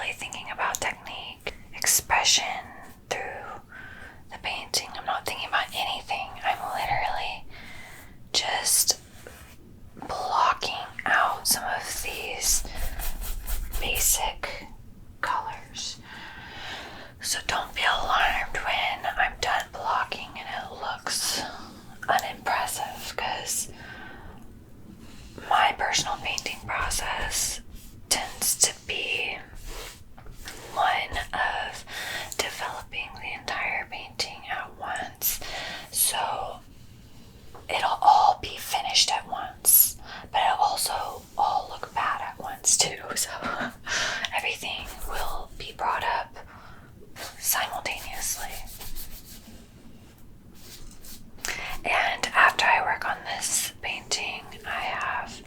really thinking about technique, expression through the painting. I'm not thinking about anything. I'm literally just blocking out some of these basic colors. So don't be alarmed when I'm done blocking and it looks unimpressive, because my personal painting process tends to be one of developing the entire painting at once. So it'll all be finished at once, but it'll also all look bad at once too. So everything will be brought up simultaneously. And after I work on this painting, I have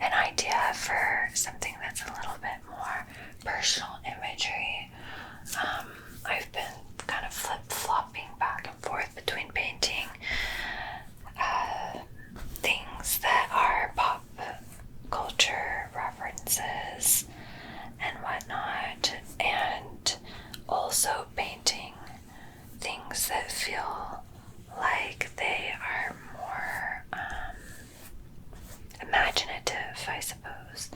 an idea for something that's a little bit more personal imagery. I've been kind of flip-flopping back and forth between painting things that are pop culture references and whatnot, and also painting things that feel like they are more imaginative, I suppose.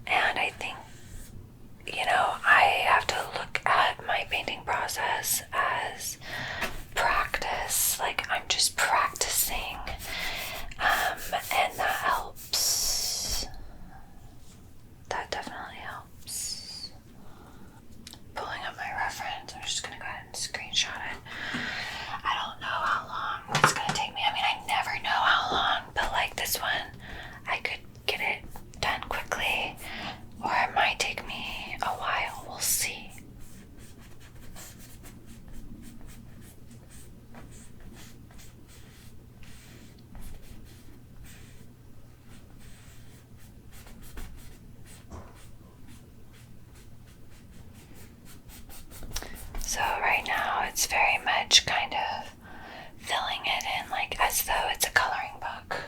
And I think, I have to look at my painting process as practice. Like, I'm just practicing, and that helps. That definitely helps. Pulling up my reference, I'm just gonna go ahead and screenshot it. I don't know how long it's gonna take me. I mean, I never know how long, but like this one, I could get it done quickly, or it might take me a while. We'll see. So right now it's very much kind of filling it in like as though it's a coloring book.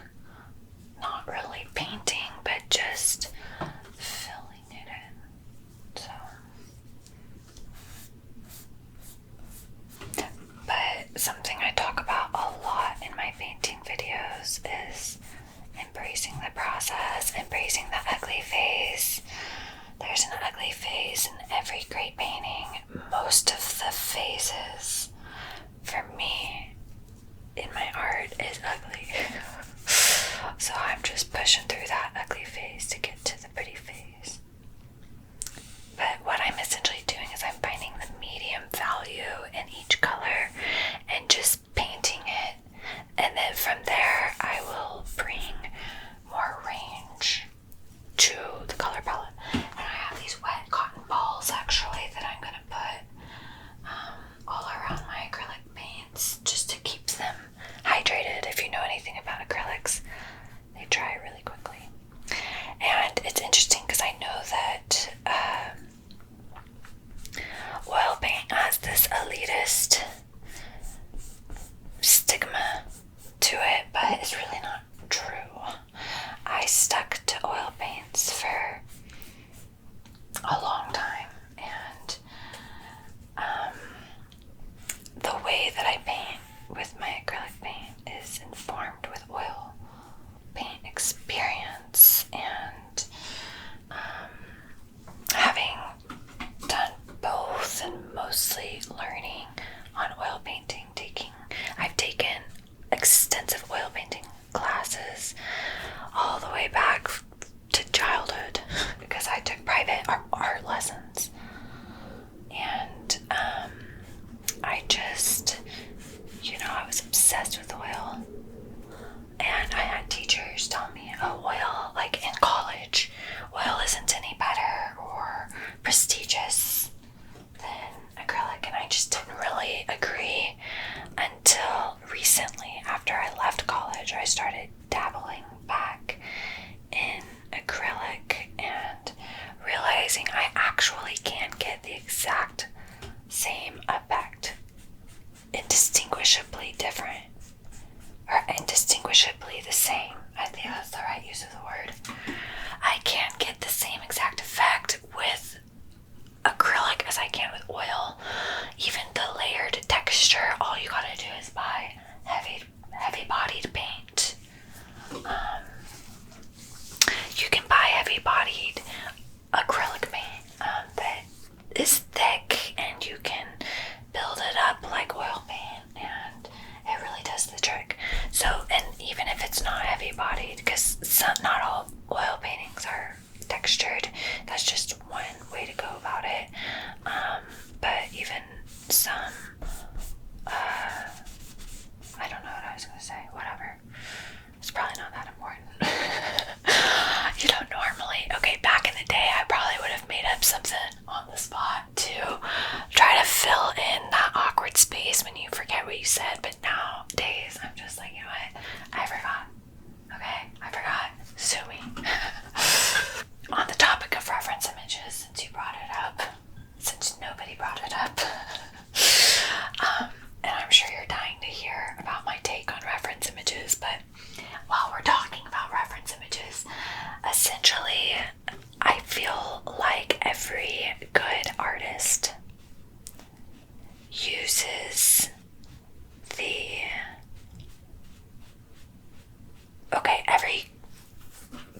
Not really painting, but just filling it in. So, but something I talk about a lot in my painting videos is embracing the process, embracing the ugly phase. There's an ugly phase in every great painting. Most of the phases, for me, in my art is ugly. So I'm just pushing through that ugly phase to get to the pretty phase. But what I'm essentially doing is I'm finding the medium value in each color and just painting it. And then from there, I will bring more range to the color palette. And I have these wet cotton balls actually that I'm going to put all around my acrylic paints just to keep them hydrated. If you know anything about acrylics, they dry really quickly. And it's interesting because I know that oil paint has this elitist stigma to it, but it's really not true. I stuck to oil paints for a long time, and the way that I paint with my acrylic paint is informed with oil paint experience, and having done both and mostly learning on oil painting, I've taken extensive oil painting classes all the way back to childhood because I took private art lessons, and I just, I was obsessed with oil. And I had teachers tell me, oil, like in college, oil isn't any better or prestigious than acrylic. And I just didn't really agree until recently, after I left college. I started dabbling back in acrylic and realizing I actually can get the exact same effect, indistinguishably different, or indistinguishably the same. I think that's the right use of the word. I can't get the same exact effect with every good artist uses every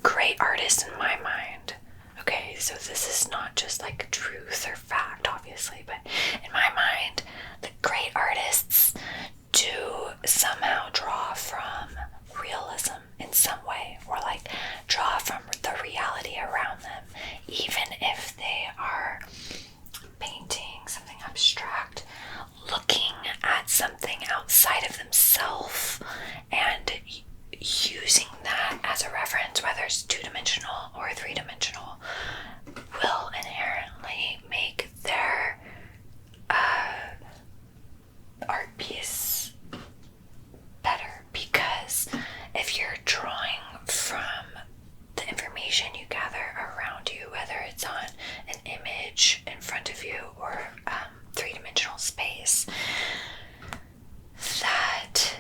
great artist in my mind. Okay, so this is not just like truth or fact, obviously, but in my mind, the great artists do somehow draw from realism in some way, or like draw from the reality around them, even if they are painting something abstract, looking at something outside of themselves and using that as a reference, whether it's two-dimensional or three-dimensional, will inherently make their art piece better. Because if you're drawing from the information you gather around you, whether it's on an image in front of you or three-dimensional space, that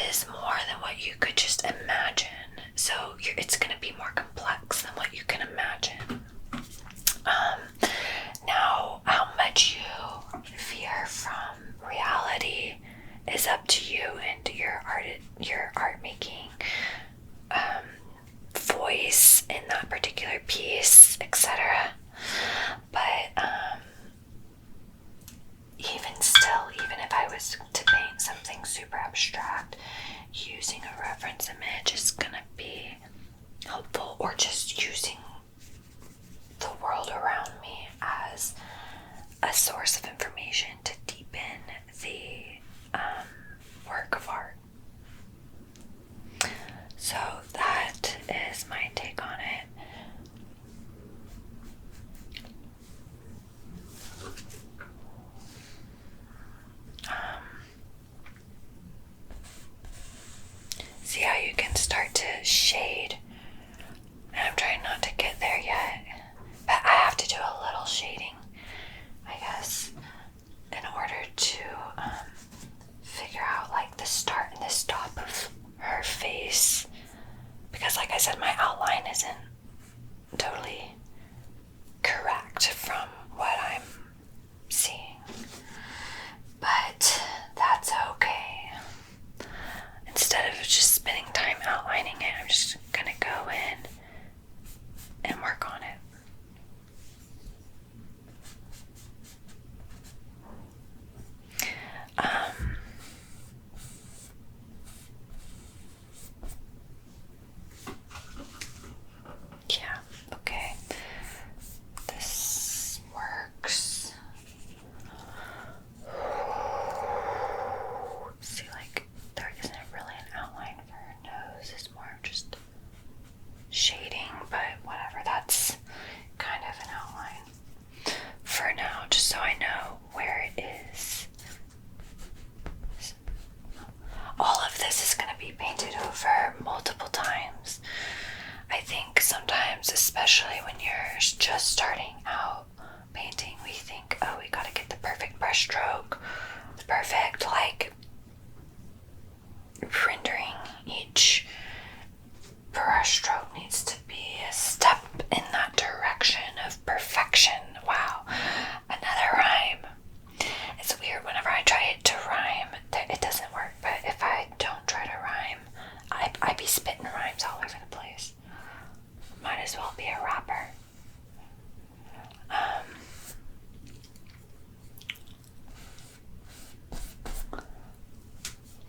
is more than what you could just imagine. So it's going to be more complex than what you can imagine. Now, how much you veer from reality is up to you and your art making voice in that particular piece, etc. But even still, even if I was to paint something super abstract, using a reference image is gonna be helpful, or just using the world around me as a source of information to deepen the work of art. So that is my take on it. See how you can start to shade. And I'm trying not to get there yet, but I have to do a little shading, I guess, in order to figure out like the start and the stop of her face. Because like I said, my outline isn't totally correct from what I'm seeing. But that's okay. Instead of just spending time outlining it, I'm just gonna go in and work on it. Yeah, okay. This works. See, like, there isn't really an outline for her nose. It's more of just shading, but whatever. That's kind of an outline for now, just so I know where it is. All of this is going to be painted over multiple times. I think sometimes, especially when you're just starting out painting, we think, oh, we gotta get the perfect brush stroke, the perfect, like, rendering. Each brush stroke needs to be a step in that direction of perfection. Wow, another rhyme. It's weird, whenever I try to rhyme, it doesn't work, but if I don't try to rhyme, I be spitting rhymes all over the place. Might as well be a rapper.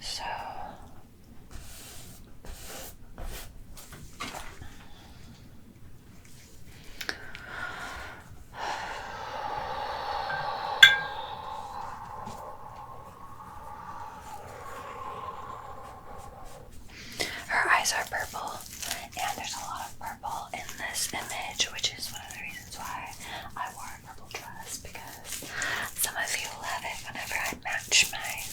So her eyes are purple, and there's a lot of purple in this image, which is one of the reasons why I wore a purple dress, because some of you love it whenever I match my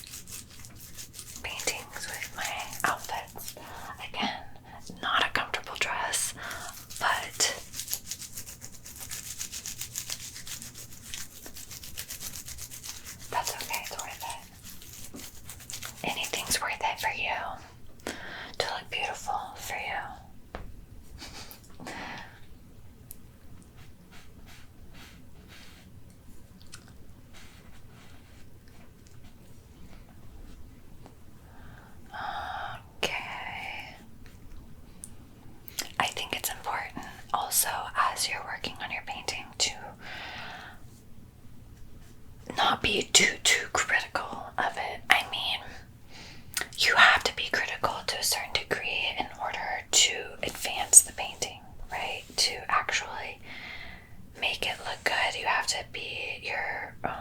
paintings with my outfits. Again, not a comfortable dress, but that's okay, it's worth it. Anything's worth it for you, to look beautiful for you. not be too critical of it. I mean, you have to be critical to a certain degree in order to advance the painting, right? To actually make it look good, you have to be your own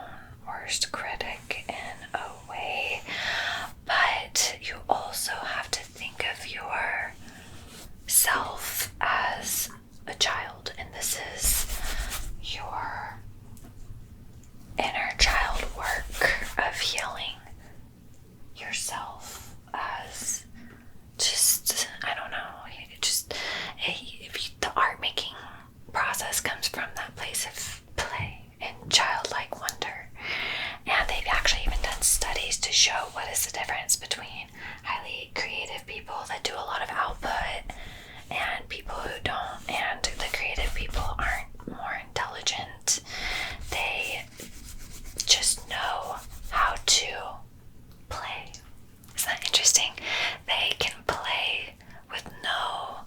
worst critic in a way. But you also have to think of yourself as a child, and this is your inner child work of healing yourself as just, I don't know, the art making process comes from that place of play and childlike wonder. And they've actually even done studies to show what is the difference between highly creative people that do a lot of output and people who don't. And the creative people aren't more intelligent. They just know how to play. Isn't that interesting? They can play with no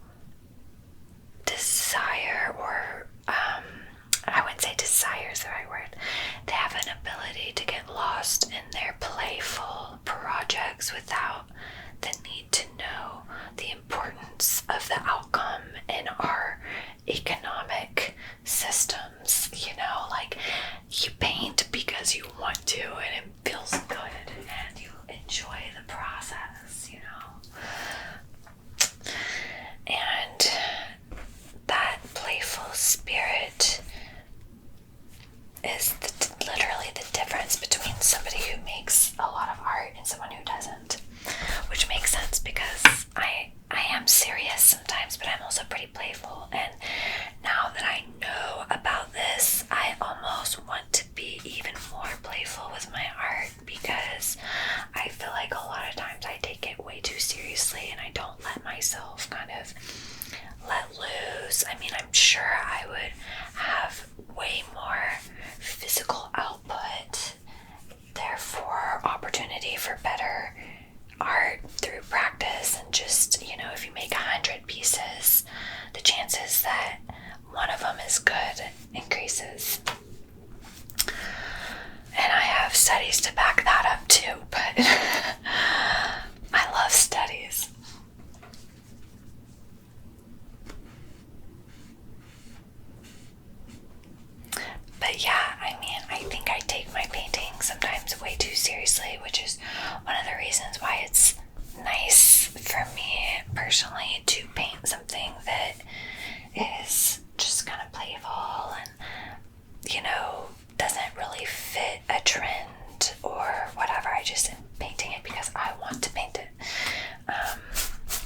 desire, or I wouldn't say desire is the right word. They have an ability to get lost in their playful projects without the need to know the importance of the outcome in our economic systems. You know, like, you paint because you want to and it feels good and you enjoy the process, you know. And that playful spirit is literally the difference between somebody who makes a lot of art and someone who doesn't. Which makes sense because I am serious sometimes, but I'm also pretty playful. And now that I know about this, I almost want to be even more playful with my art, because I feel like a lot of times I take it way too seriously and I don't let myself kind of let loose. I mean, I'm sure I would have way more physical output, therefore opportunity for better art through practice, and just, you know, if you make 100 pieces, the chances that one of them is good increases. And I have studies to back that up too, but I love studies. But yeah, I mean, I think I take my painting sometimes way too seriously, which is one of the reasons why it's nice for me personally to paint something that is just kind of playful and, you know, doesn't really fit a trend or whatever. I just am painting it because I want to paint it.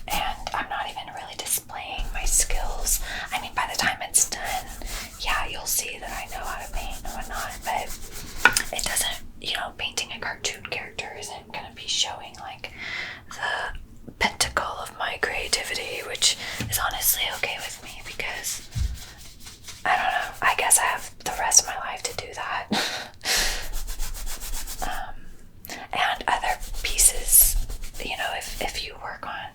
And I'm not even really displaying my skills. I mean, by the time it's done, yeah, you'll see that I know how to paint and whatnot, but it doesn't, you know, painting a cartoon character isn't going to be showing like the pentacle of my creativity, which is honestly okay with me because, I don't know, I guess I have the rest of my life to do that. And other pieces, you know, if you work on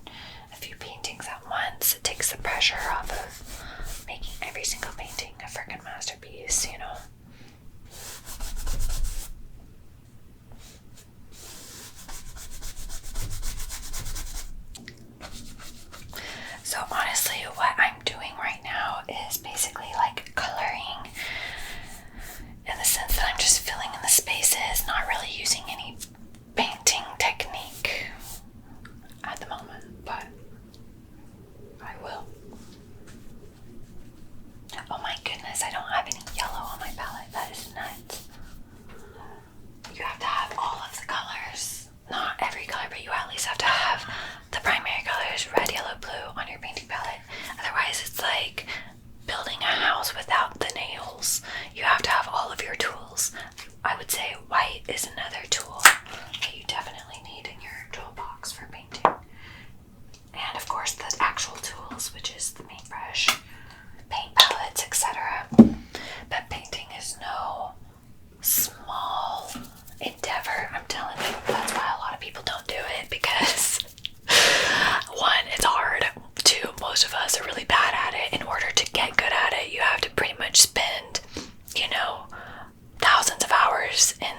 a few paintings at once, it takes the pressure off of making every single painting a freaking masterpiece, you know. So honestly, what I'm doing right now is basically like coloring, in the sense that I'm just filling in the spaces, not really using any painting technique at the moment, but I will. Oh my goodness, I don't have any yellow on my palette. That is nuts. You have to have all of the colors. Not every color, but you at least have to have the primary colors, red, yellow, blue, on your painting palette. Otherwise, it's like building a house without the nails. You have to have all of your tools. I would say white is another tool that you definitely need in your toolbox for painting. And of course, the actual tools, which is the paintbrush, paint palettes, etc. But painting is no small endeavor, I'm telling you. That's why a lot of people don't do it, because one, it's hard. Two, most of us are really bad at it. In order to get good at it, you have to pretty much spend, you know, thousands of hours in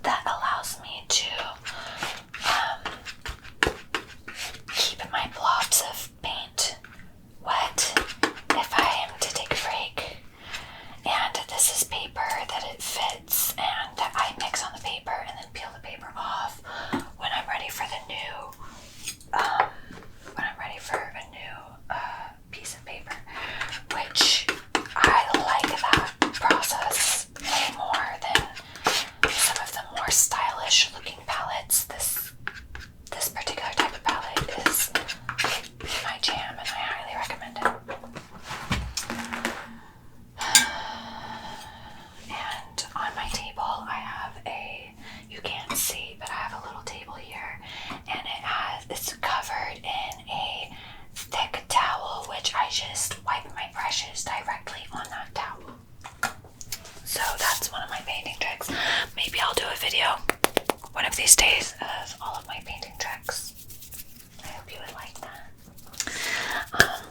that allows me to keep my blobs of paint wet if I am to take a break. And this is paper that it fits, and that I mix on the paper and then peel the paper off when I'm ready for the new piece of paper, which I like that process way more than some of the more stylish looking palettes. This particular type of palette is my jam, and I highly recommend it. And on my table I have you can't see, but I have a little table here, and it's covered in a thick towel, which I just wipe my brushes directly on that towel. So that's one of my painting tricks. Maybe I'll do a video one of these days of all of my painting tricks. I hope you would like that.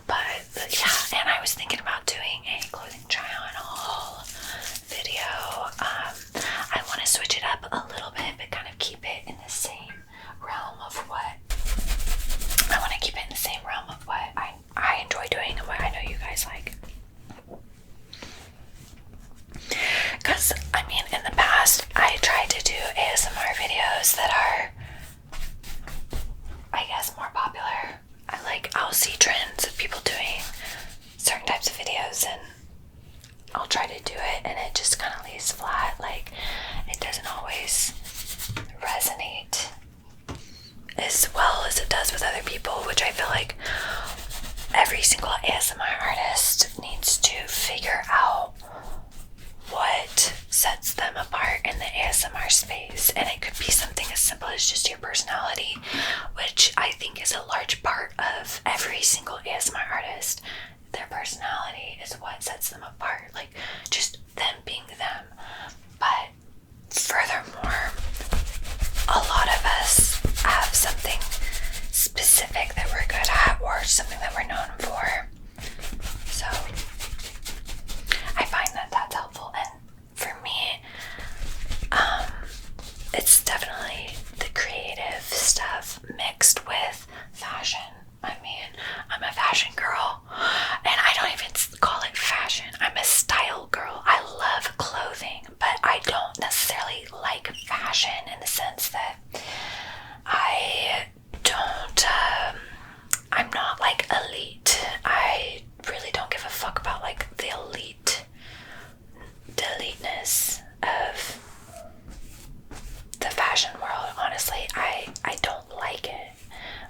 But yeah, and I was thinking about doing a clothing try on haul video. I want to switch it up a little bit, but kind of keep it in the same realm of what I enjoy doing and what I know you guys like. Because, I mean, in the past, I tried to do ASMR videos that are, I guess, more popular. I'll see trends of people doing certain types of videos, and I'll try to do it, and it just kind of lays flat. Like, it doesn't always resonate as well as it does with other people, which I feel like every single ASMR artist needs to figure out what sets them apart in the ASMR space. And it could be something as simple as just your personality, which I think is a large part of every single ASMR artist. Their personality is what sets them apart, like just them being them. But furthermore, a lot of us have something specific that we're good at, or something that we're known for. So I find that that's helpful. And for me, it's definitely the creative stuff mixed with fashion. I mean, I'm a fashion girl, and I don't even call it fashion. I'm a style girl. I love clothing, but I don't necessarily like fashion in the sense that I'm not like elite. I really don't give a fuck about like the eliteness of the fashion world. Honestly, I don't like it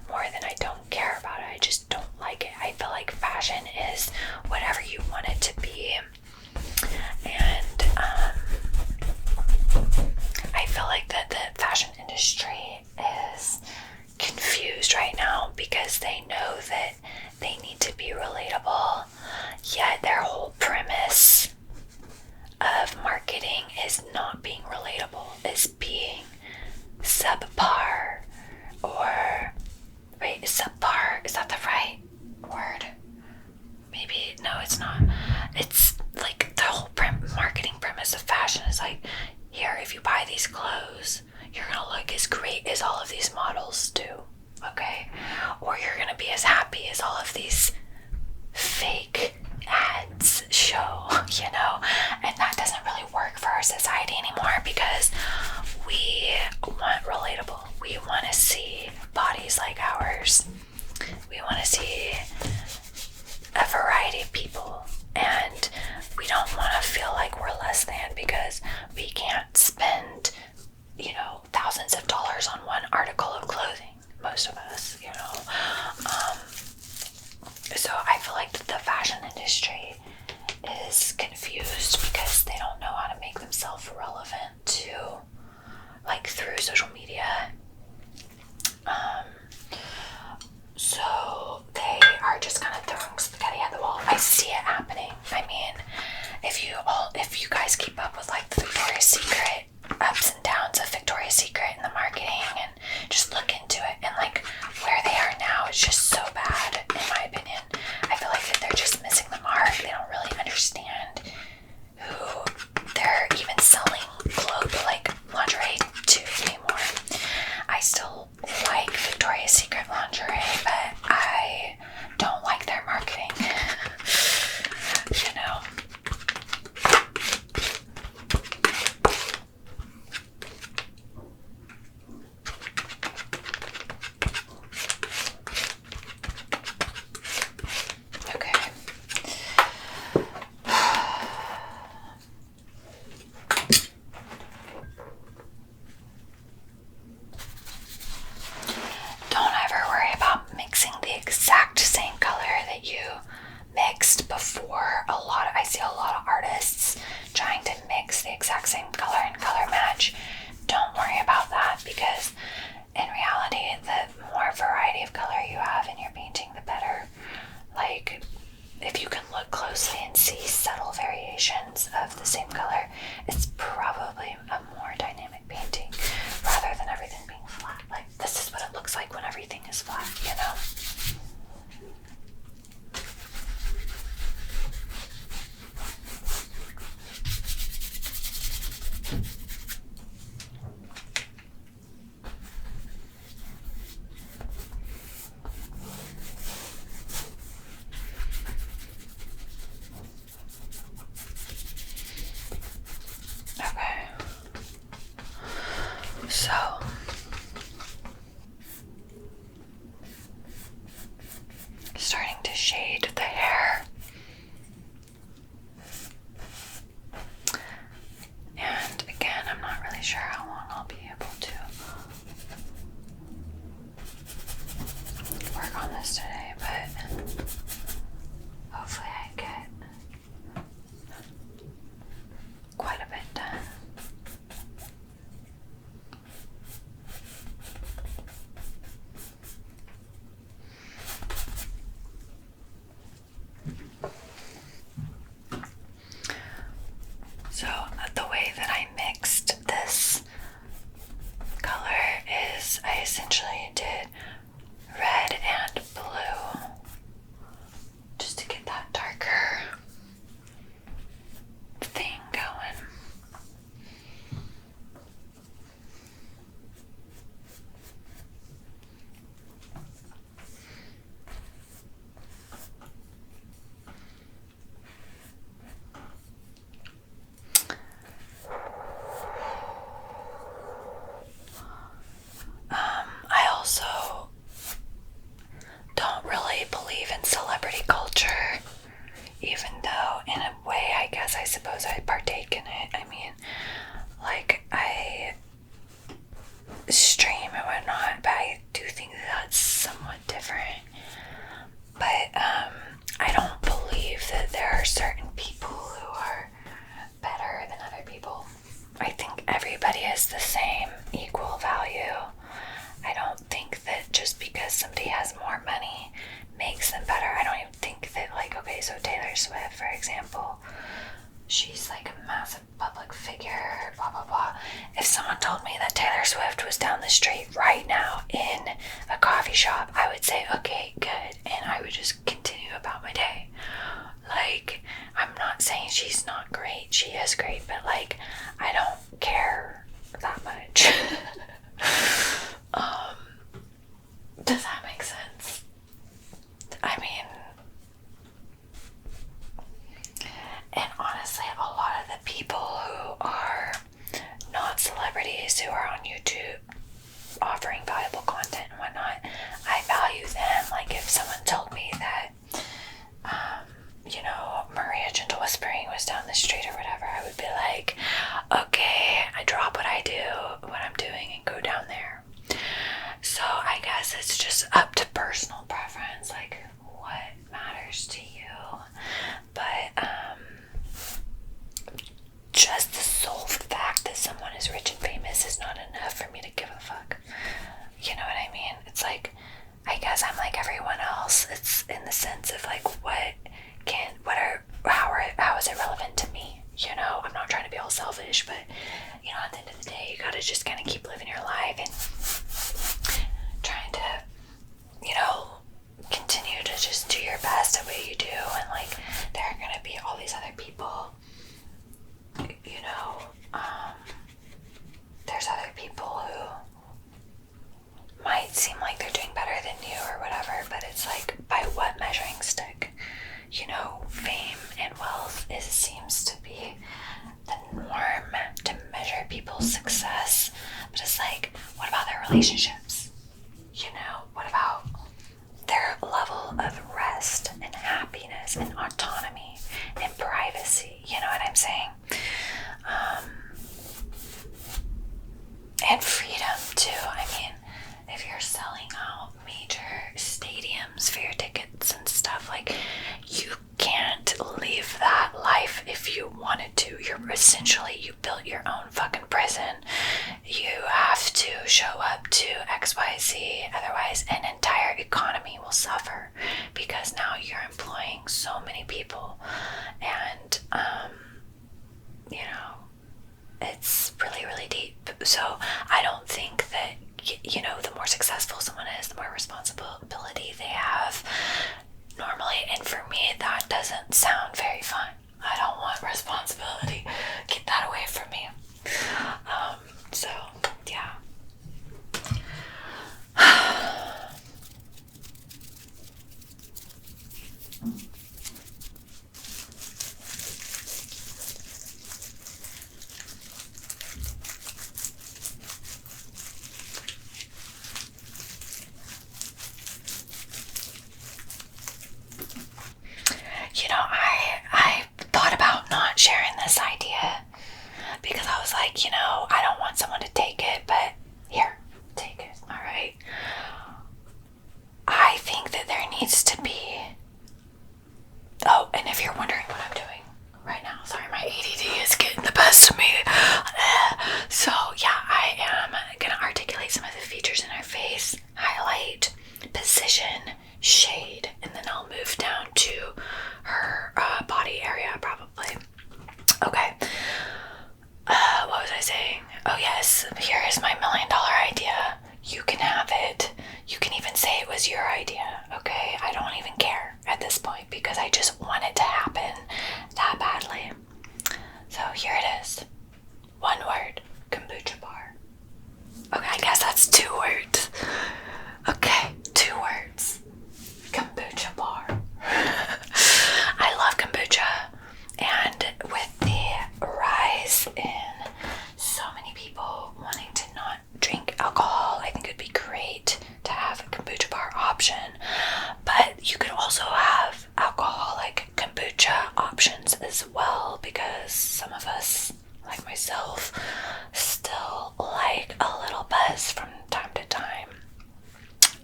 more than I don't care about it. I just don't like it. I feel like fashion is whatever you want it to be. And I feel like that the fashion industry is confused right now because they know that they need to be relatable, yet their whole premise of marketing is not being relatable, is being subpar. Or wait, is subpar, is that the right word? Maybe, no, it's not. It's like the whole marketing premise of fashion is like, here, if you buy these clothes, you're gonna look as great as all of these models do, okay? Or you're gonna be as happy as all of these fake ads show, you know? And that doesn't really work for our society anymore, because we want relatable. We want to see bodies like ours. We want to see a variety of people, and we don't want to feel like we're less than because we can't spend, thousands of dollars on one article of clothing. Most of us, So I feel like the fashion industry is confused because they don't know how to make themselves relevant to look closely and see subtle variations of the same color, it's probably a more dynamic painting rather than everything being flat. Like, this is what it looks like when everything is flat, you know? Okay. So, starting to shade the hair. And again, I'm not really sure how long I'll be able to work on this today, but hopefully I get quite a bit done. So the way that I mixed this color is I essentially did red and blue just to get that darker thing going. I also don't really believe in celebrity culture, even though in a way I suppose I partake in it. I mean, like, I stream and whatnot, but I do think that's somewhat different. But I don't believe that there are certain people who are better than other people. I think everybody is the same, equal value. I don't think that just because somebody has more money makes them better. I don't even think that, like, okay, so Taylor Swift, for example, she's like a massive public figure, blah, blah, blah. If someone told me that Taylor Swift was down the street right now in a coffee shop, I would say, okay, good, and I would just continue about my day. Like, I'm not saying she's not great. She is great, but, like, I don't care that much. Does that make sense? I mean, and honestly, a lot of the people who are not celebrities, who are on YouTube offering valuable content and whatnot, I value them. Like, if someone told me that, you know, Maria Gentle Whispering was down the street or whatever, I would be like, okay, I drop what I do, what I'm doing, and go down there. So I guess it's just up to personal preference, like what matters to you. But just the sole fact that someone is rich and famous is not enough for me to give a fuck. You know what I mean? It's like, I guess I'm like everyone else. It's in the sense of like, how is it relevant to me? You know, I'm not trying to be all selfish, but you know, at the end of the day, you gotta just kind of keep living your life and trying to, you know, continue to just do your best at what you do. And like, there are gonna be all these other people, you know, there's other people who might seem like they're doing better than you or whatever, but it's like, by what measuring stick? You know, fame and wealth seems to be the norm to measure people's success. But it's like, what about their relationships? You know, what about their level of rest and happiness and autonomy and privacy? You know what I'm saying? And freedom too. I mean, if you're selling out major stadiums for your tickets and stuff, like, you can't live that life if you wanted to. You built your own fucking prison. You have to show up to XYZ, otherwise an entire economy will suffer, because now you're employing so many people So I don't think that, you know, the more successful someone is, the more responsibility they have normally. And for me, that doesn't sound very fun. I don't want responsibility. Get that away from me. So yeah. You know, I thought about not sharing this idea because I was like, you know, I don't want someone to take it, but here, take it, all right? I think that there needs to be... Oh, and if you're wondering what I'm doing right now, sorry, my ADD is getting the best of me. So, yeah, I am going to articulate some of the features in her face, highlight, position, shade, and then I'll move down to her body area, probably. Okay. What was I saying? Oh, yes, here is my $1 million idea. You can have it. You can even say it was your idea, okay? I don't even care at this point because I just want it to happen that badly. So here it is. One word. Kombucha bar. Okay, I guess that's 2 words. Okay, 2 words. Kombucha bar. I love kombucha. And with the rise in so many people wanting to not drink alcohol, I think it'd be great to have a kombucha bar option. But you could also have alcoholic kombucha options as well, because some of us, like myself, still like a little buzz from time to time.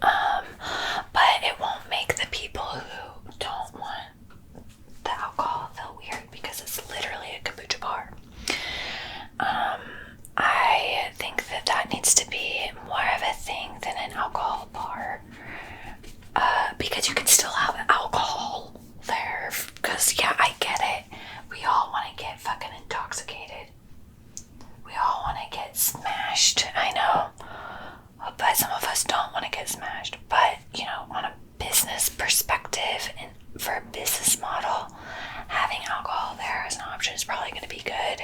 But it won't make the people who don't want the alcohol feel weird because it's literally a kombucha bar. I think that that needs to be more of a thing than an alcohol bar, because you can still have alcohol there. Because, yeah, I get it. We all want to get fucking intoxicated. We all want to get smashed. I know. But some of us don't want to get smashed. But, you know, on a business perspective and for a business model, having alcohol there as an option is probably going to be good.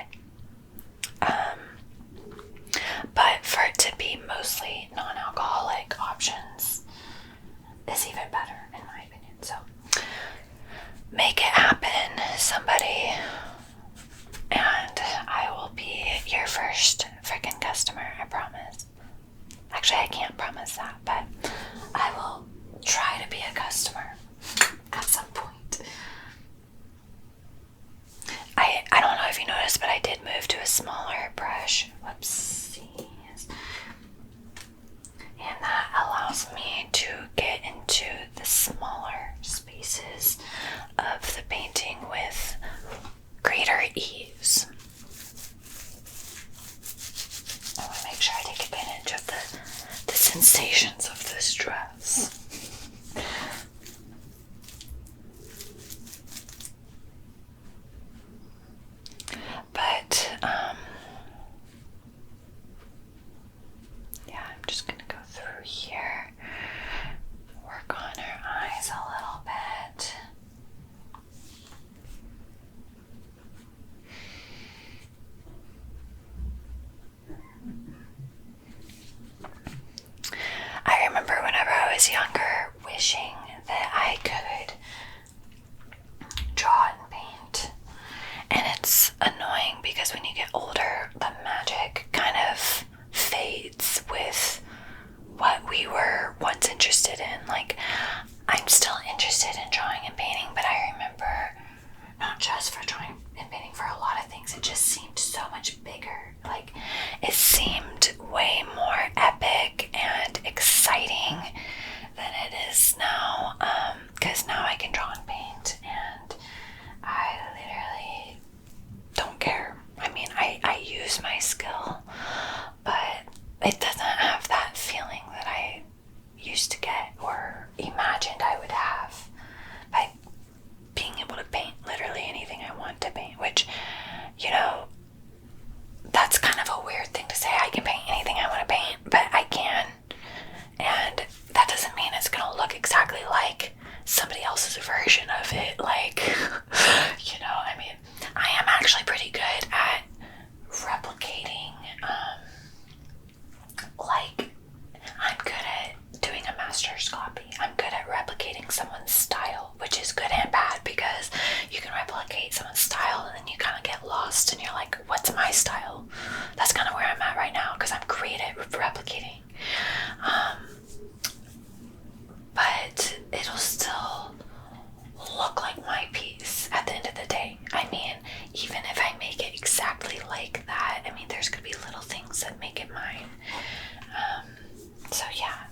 But for it to be mostly non-alcoholic options is even better, in my opinion. So, make it happen, somebody, and I will be your first freaking customer, I promise. Actually, I can't promise that, but I will try to be a customer at some point. I don't know if you noticed, but I did move to a smaller brush. Whoopsies. And that allows me to get into the smaller spaces of the painting with greater ease. I want to make sure I take advantage of the sensations of this dress. But, yeah, I'm just going to go through here, work on her eyes a little bit. I remember whenever I was younger wishing that I could draw and paint. And it's annoying because when you get older, the magic kind of fades with what we were once interested in. Like, I'm still interested in drawing and painting, but I remember not just for drawing and painting, for a lot of things, it just seemed so much bigger. Like, it seemed way more epic and exciting than it is now, because now I can draw and paint, and I literally don't care. I mean, I use my skill, but it doesn't have that feeling that I used to get or imagined I would have by being able to paint literally anything I want to paint, which, you know, that's kind of a weird thing to say. I can paint replicating. But it'll still look like my piece at the end of the day. I mean, even if I make it exactly like that, I mean, there's gonna be little things that make it mine. So yeah.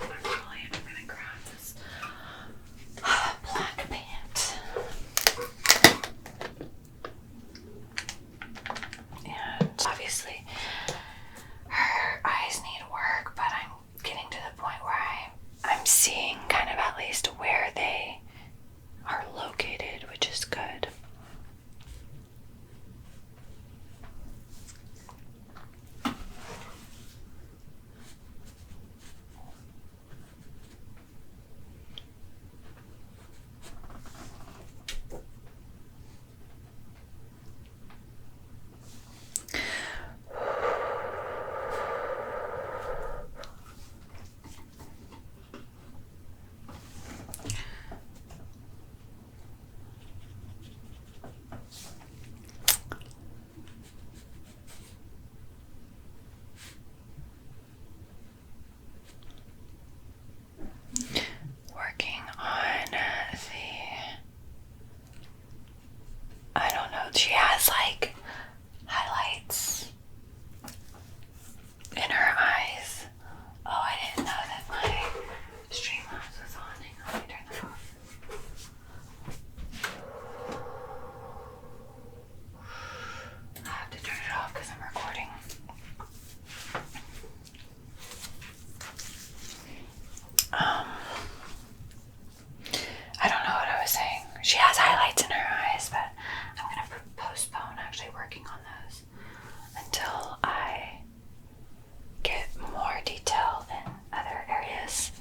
Actually, I'm gonna grab this black paint. And obviously, her eyes need work, but I'm getting to the point where I'm seeing kind of at least where they are located, which is good. Working on I don't know, she has like highlights in her eyes. Oh, I didn't know that my Streamlabs was on. Hang on, let me turn that off. I have to turn it off because I'm recording. I don't know what I was saying. She has highlights in her eyes, but I'm going to postpone actually working on those until I get more detail in other areas.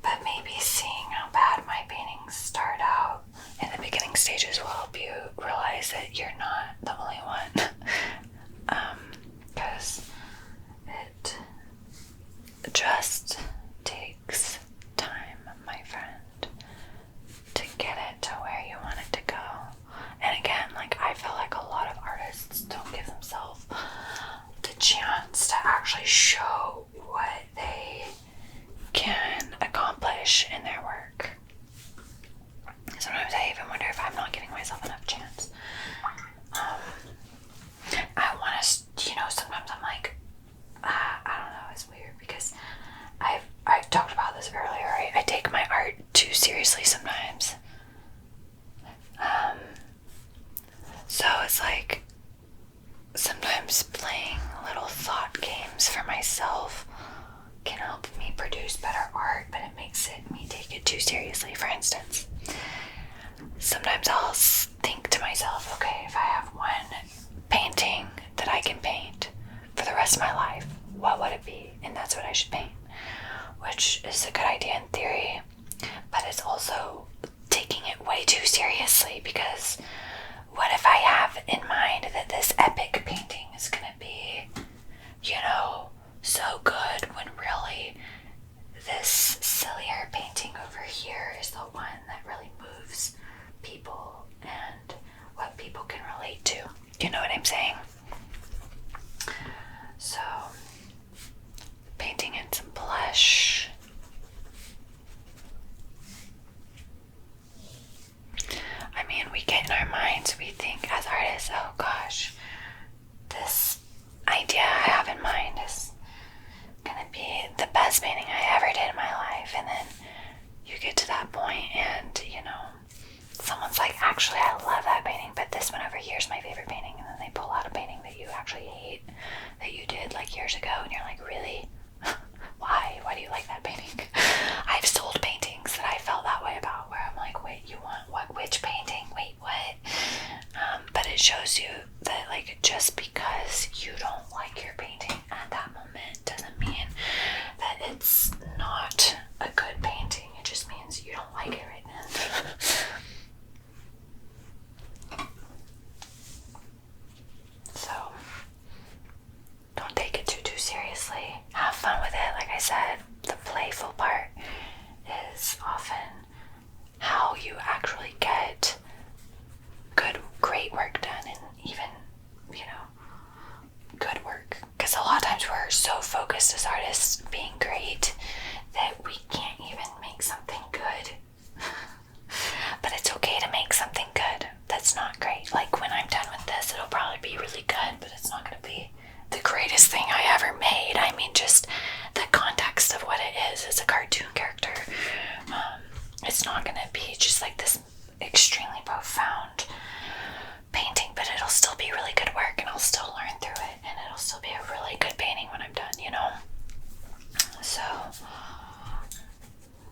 But maybe seeing how bad my paintings start out in the beginning stages will help you realize that you're not the only one. Because it just takes time, my friend, to get it to where you want it to go. And again, like, I feel like a lot of artists don't give themselves the chance to actually show what they can accomplish in their work. Sometimes I even wonder if I'm not giving myself enough chance. I want to, sometimes I'm like, I don't know, it's weird because I've talked about this earlier, right? I take my art too seriously sometimes. So it's like sometimes playing little thought games for myself can help me produce better art, but it makes me take it too seriously. For instance, sometimes I'll think to myself, okay, if I have one painting that I can paint for the rest of my life, what would it be? And that's what I should paint, which is a good idea in theory, but it's also taking it way too seriously, because what if I have in mind that this epic painting is going to be, so good, when really this sillier painting over here is the one that really moves people and what people can relate to. You know what I'm saying? So, painting in some blush. I mean, we get in our minds, we think as artists, oh gosh, this idea I have in mind is gonna be the best painting I ever did in my life. And then you get to that point and, someone's like, actually, I love that painting, but this one over here is my favorite painting. And then they pull out a painting that you actually hate, that you did like years ago. And you're like, really? Why? Why do you like that painting? I've sold paintings that I felt that way about, where I'm like, wait, you want what? Which painting? Wait, what? But it shows you that, like, just because you don't like your painting at that moment doesn't mean that it's not a good painting. It just means you don't like it right then. So, focused as artists being great that we can't even make something good. But it's okay to make something good that's not great. Like when I'm done with this, it'll probably be really good, but it's not going to be the greatest thing I ever made. I mean, just the context of what it is as a cartoon character. It's not going to be just like this extremely profound painting, but it'll still be really good work, and I'll still learn through it, and it'll still be a really good painting when I'm done, you know? So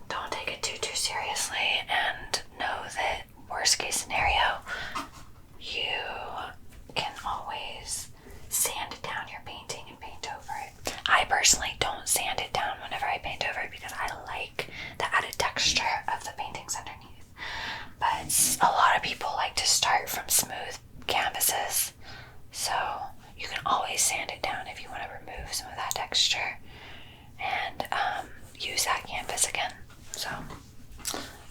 don't take it too seriously, and know that worst case scenario, you can always sand down your painting and paint over it. I personally don't sand it down whenever I paint over it because I like the added texture of the paintings underneath. But a lot of people like to start from smooth canvases, so you can always sand it down if you want to remove some of that texture and use that canvas again. So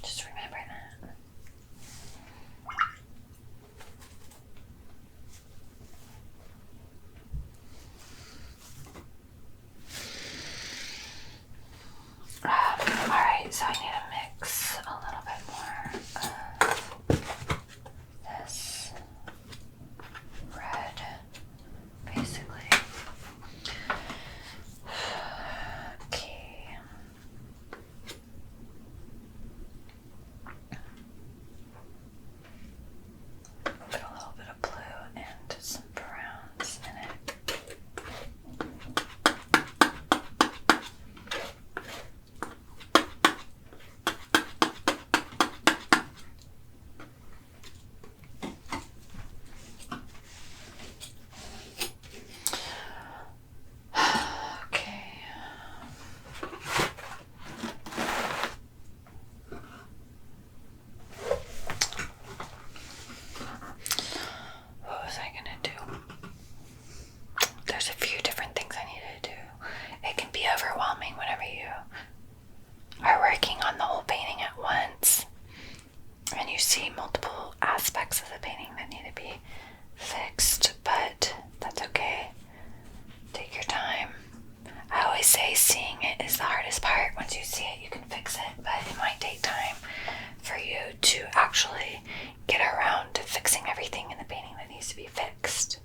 just remember that. Alright, so I need to mix a little bit more of this red, basically. Okay. Put a little bit of blue and some browns in it. There's a few different things I need to do. It can be overwhelming whenever you are working on the whole painting at once and you see multiple aspects of the painting that need to be fixed, but that's okay. Take your time. I always say seeing it is the hardest part. Once you see it, you can fix it, but it might take time for you to actually get around to fixing everything in the painting that needs to be fixed.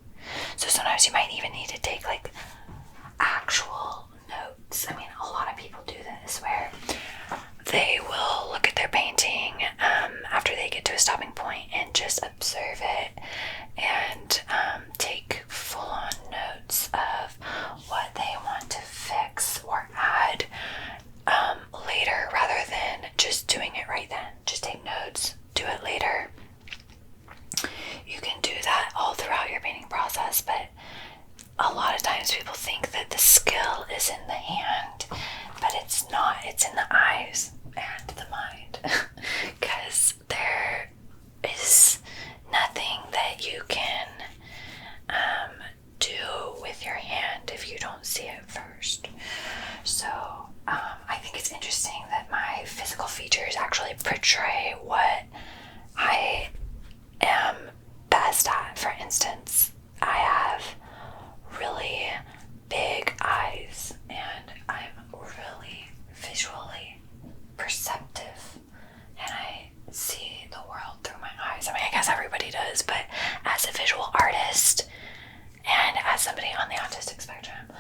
So sometimes you might even need to take like actual notes. I mean, a lot of people do this where they will look at their painting after they get to a stopping point and just observe it and take full-on notes of what they want to fix or add later rather than just doing it right then. Just take notes, do it later. You can do that all throughout your painting process, but a lot of times people think that the skill is in the hand, but it's not. It's in the eyes and the mind, because there is nothing that you can do with your hand if you don't see it first. So I think it's interesting that my physical features actually portray what I am best at. For instance, I have really big eyes and I'm really visually perceptive and I see the world through my eyes. I mean, I guess everybody does, but as a visual artist and as somebody on the autistic spectrum,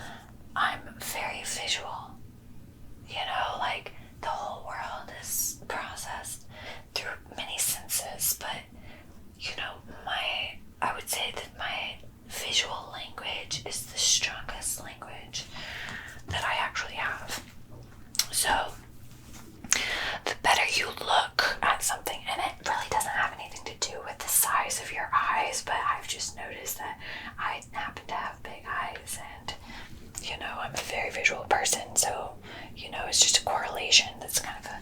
I'm very visual. You know, like the whole world is processed through many senses, but you know, I would say that my visual language is the strongest language that I actually have. So the better you look at something, and it really doesn't have anything to do with the size of your eyes, but I've just noticed that I happen to have big eyes and, you know, I'm a very visual person, so, you know, it's just a correlation that's kind of a,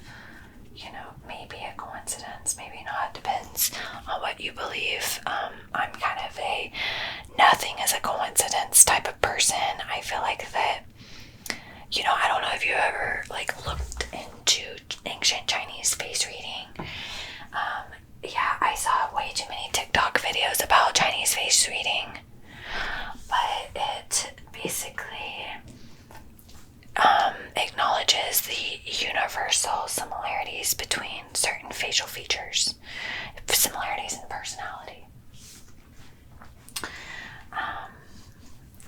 you know, maybe a coincidence, maybe not, depends on what you believe. I'm kind of a nothing is a coincidence type of person. I feel like that, you know, I don't know if you ever like looked into ancient Chinese face reading. Yeah, I saw way too many TikTok videos about Chinese face reading, but it basically facial features, similarities in personality.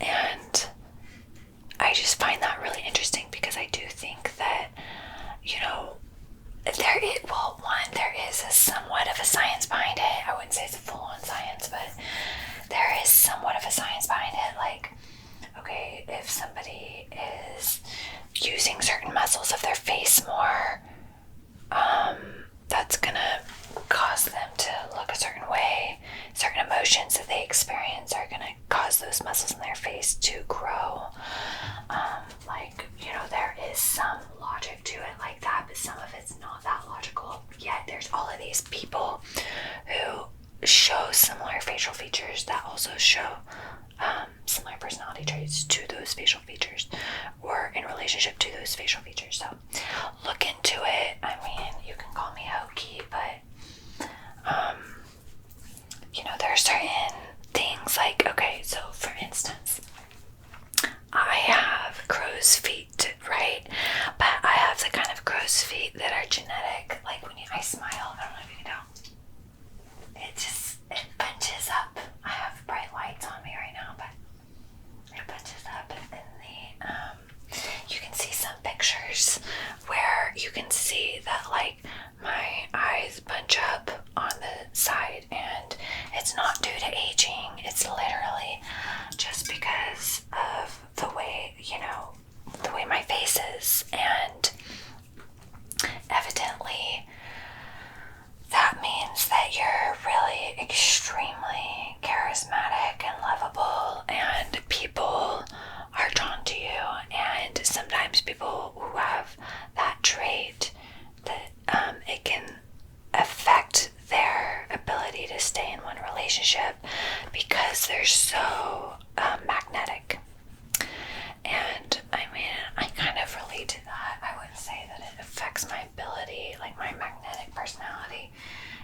And I just find that really interesting because I do think that, there is a somewhat of a science behind it. I wouldn't say it's a full-on science, but there is somewhat of a science behind it. Like, okay, if somebody is using certain muscles of their face more, that's gonna cause them to look a certain way. Certain emotions that they experience are gonna cause those muscles in their face to grow. There is some logic to it like that, but some of it's not that logical. Yet there's all of these people who show similar facial features that also show similar personality traits to those facial features, or in relationship to those facial features. So look into it. I mean, you can call me hokey, but there are certain things like, okay, so for instance, I have crow's feet, right? But I have the kind of crow's feet that are genetic. Like when I smile, I don't know if you can tell, it bunches up. I have bright lights on me right now, but it bunches up in the, you can see some pictures where you can see that like my eyes bunch up on the side, and it's not due to aging. It's literally just because of the way, the way my face is. And evidently that means that you're really extremely charismatic and lovable, and people are drawn to you. And sometimes people who have that trait, that it can affect their ability to stay in one relationship because they're so magnetic. And I mean, I kind of relate to that. I wouldn't say that it affects my ability, like my magnetic personality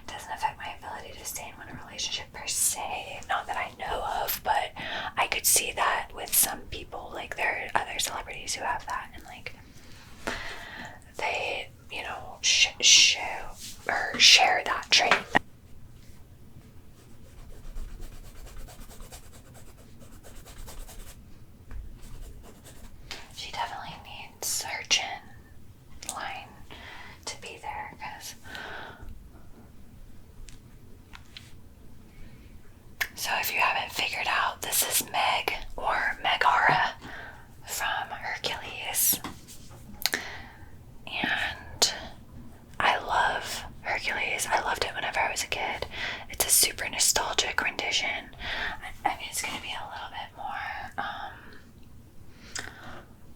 doesn't affect my ability to stay in one relationship per se, not that I know of, but I could see that with some people. Like there are other celebrities who have that, and like they, share that trait. She definitely needs her chin line to be there, because so if you haven't figured out, this is Meg, or Megara, from Hercules. And I love Hercules. I loved it whenever I was a kid. It's a super nostalgic rendition. I mean, it's going to be a little bit more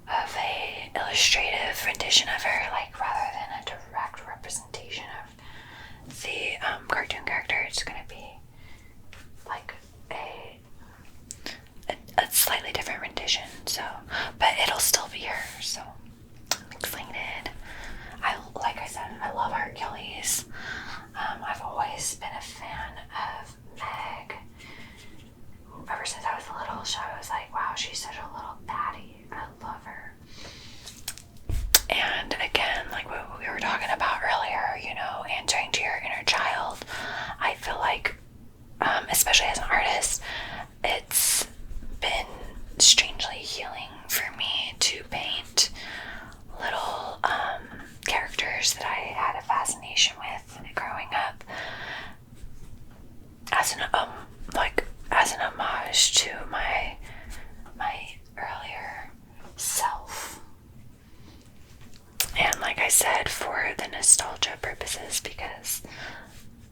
of a illustrative rendition of her, like rather than a direct representation of the cartoon character. It's going to be like a slightly different rendition. So, but it'll still be her. So I'm excited. Like I said, I love Hercules. I've always been a fan of Meg. Ever since I was little, so I was like, wow, she's such a little baddie. I love her. And again, like what we were talking about earlier, answering to your inner child, I feel like, especially as an artist, it's been strangely healing for me to paint little characters that I had a fascination with growing up, as an homage to my earlier self. And like I said, for the nostalgia purposes, because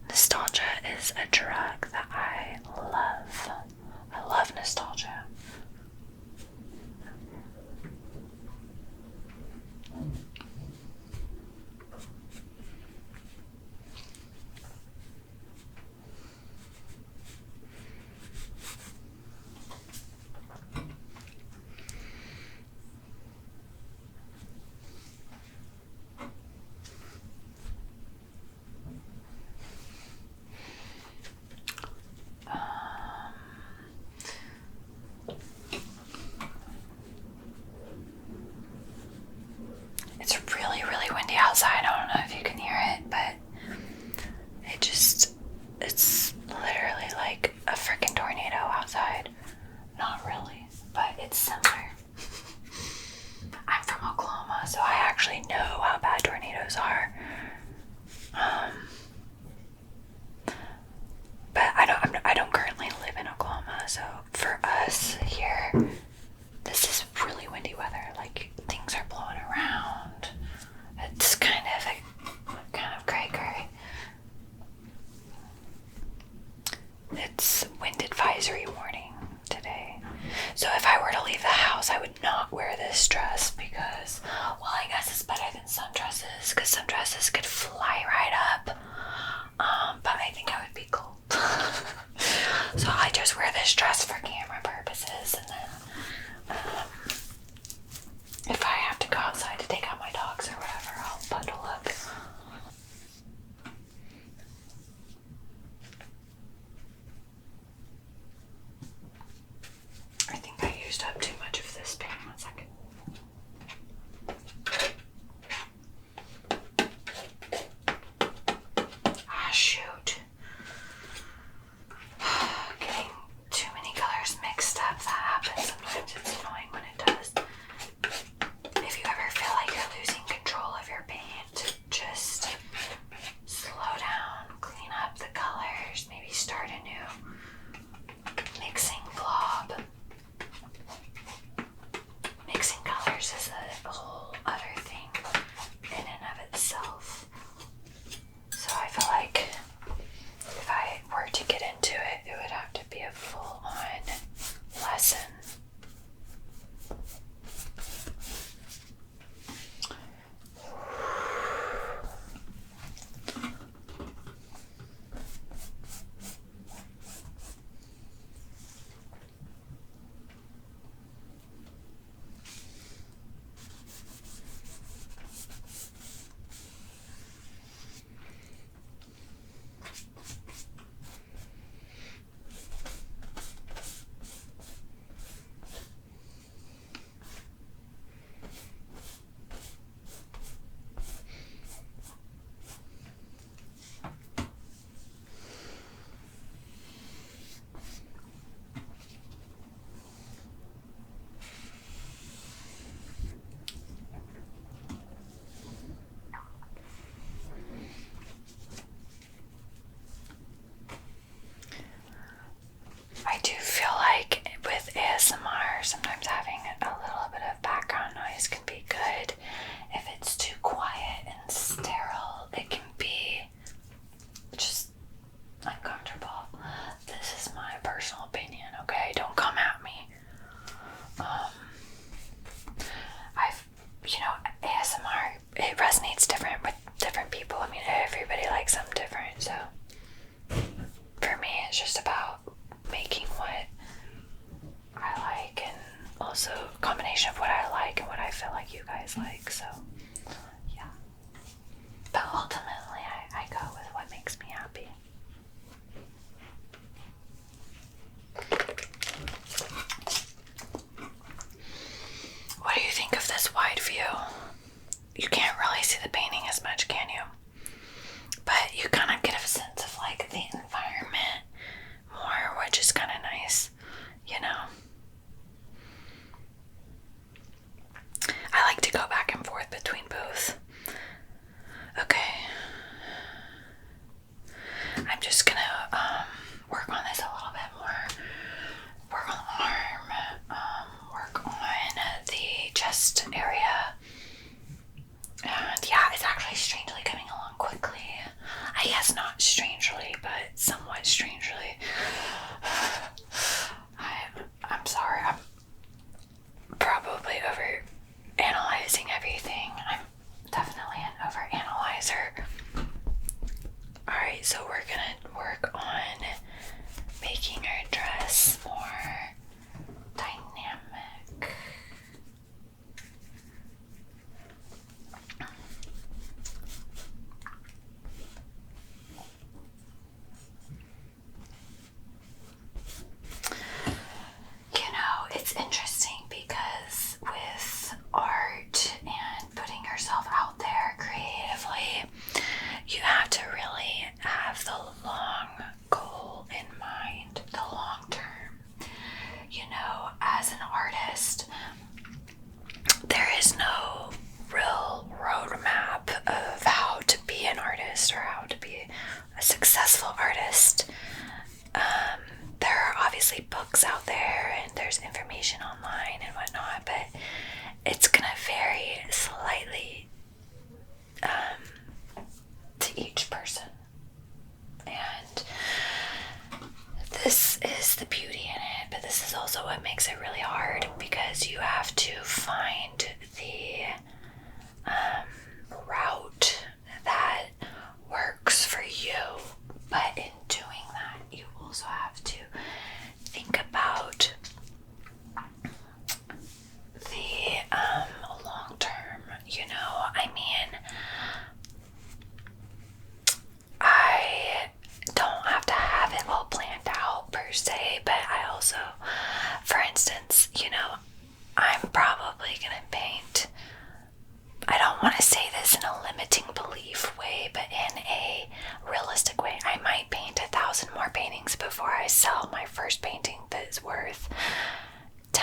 nostalgia is a drug that I love. I love nostalgia. it's similar. I'm from Oklahoma, so I actually know how bad tornadoes are. But I don't currently live in Oklahoma, so for us here, this is really windy weather. Like, things are blowing around. It's kind of cray. It's wind advisory warning today. So if I were to leave the house, I would not wear this dress because, well, I guess it's better than sundresses because sundresses could fly right up. But I think I would be cold. So I just wear this dress for camera purposes, and then if I have to go outside to take out my dogs or whatever, I'll bundle up. I think I used up too much of this paint. 1 second. Ah, shoot. Getting too many colors mixed up. That happens sometimes. It's annoying when it does. If you ever feel like you're losing control of your paint, just slow down, clean up the colors, maybe start a new mixing blob. Mixing colors is a whole other thing in and of itself. So I feel like if I were to get into it, it would have to be a full-on lesson. I do feel like with ASMR, sometimes having a little bit of background noise can be good. If it's too quiet and sterile, it can be just uncomfortable. This is my personal opinion, okay? Don't come at me. ASMR, it resonates different with different people. I mean, everybody likes something different, so for me, it's just about making what I like and also a combination of what I like and what I feel like you guys like, so yeah. But ultimately, I go with what makes me happy. What do you think of this wide view? You can't really see the painting as much, can you? But you kind of get a sense of like the environment more, which is kind of nice, you know? I like to go back and forth between both. Okay, information online and whatnot, but it's gonna vary slightly to each person. And this is the beauty in it, but this is also what makes it really hard, because you have to find the route that works for you. But in doing that, you also have to think about the long term, you know. I mean, I don't have to have it all planned out per se, but I also, for instance, you know, I'm probably gonna paint, I don't want to say this in a limiting belief way, but in a realistic way, I might paint 1,000 more paintings before I sell my first painting that is worth $10,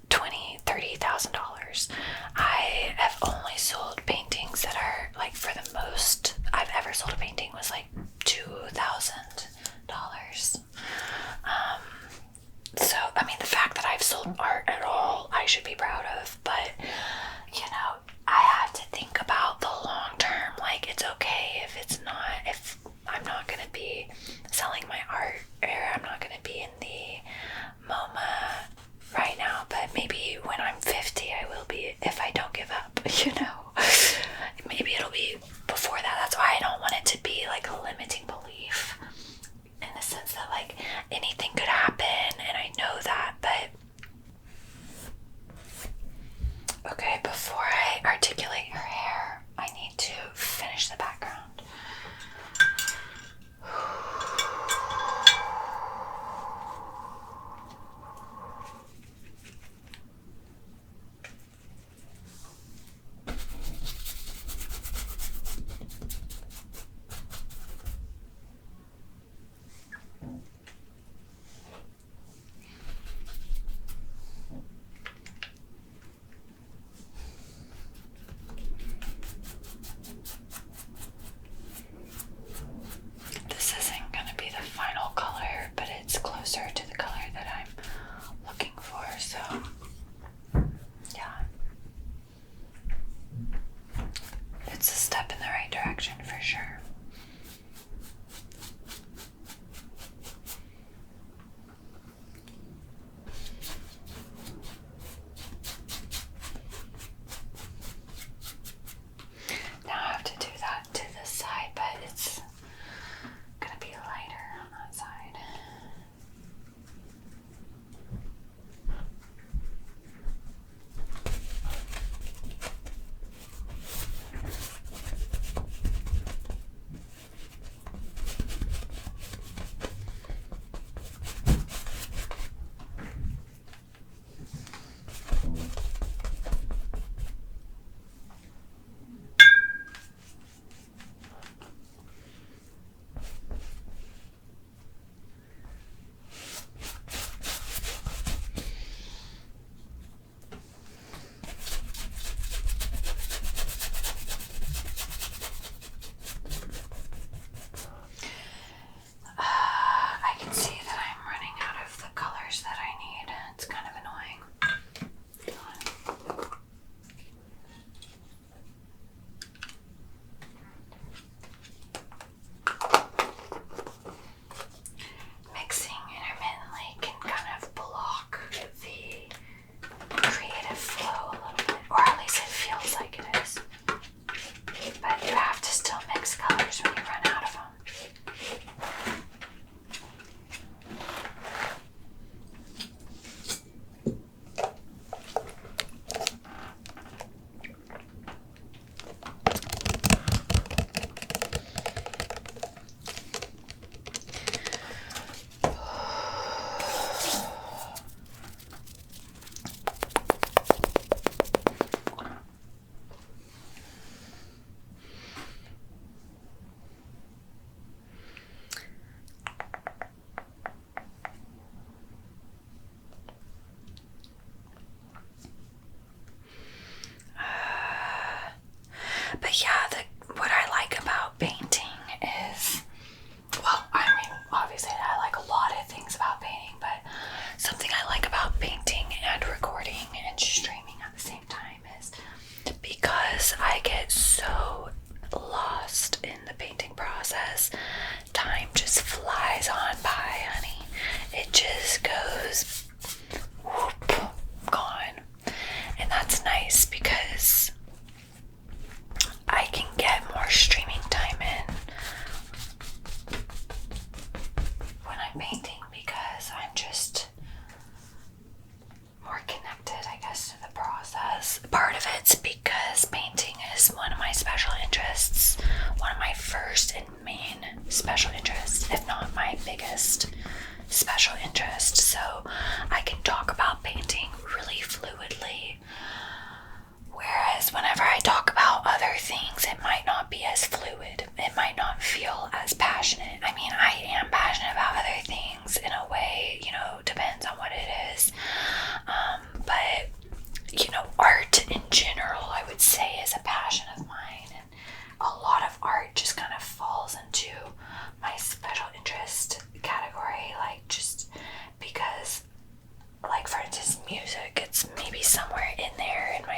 $20, $30,000. I have only sold paintings that are, like, for the most I've ever sold a painting was like $2,000. So, I mean, the fact that I've sold art at all, I should be proud of, but, you know, I have to think about the long term. Like, it's okay if I'm not going to be selling my art, or I'm not going to be in the MoMA right now, but maybe when I'm 50, I will be, if I don't give up, you know. Maybe it'll be before that. That's why I don't want it to be like a limiting belief, in the sense that, like, anything could happen, and I know that, but okay.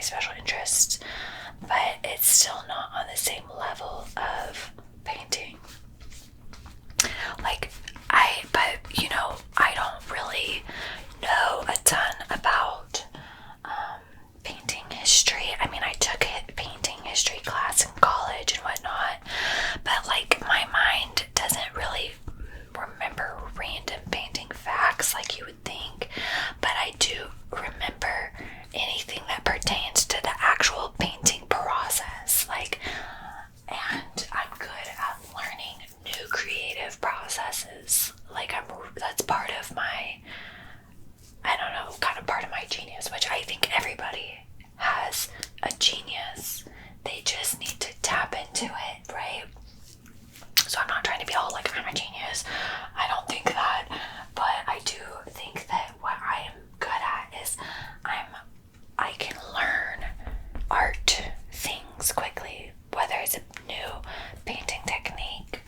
special interests, but it's still not on the same level of painting. I don't really know a ton about painting history. I mean, I took a painting history class in college and whatnot, but my mind doesn't really remember random painting facts like you would think, but I do remember anything that pertains to the actual painting process. And I'm good at learning new creative processes. That's part of my, I don't know, kind of part of my genius, which I think everybody has a genius. They just need to tap into it, right? So I'm not trying to be all I'm a genius. I don't think that, but I do think that what I am good at is I can learn art things quickly, whether it's a new painting technique,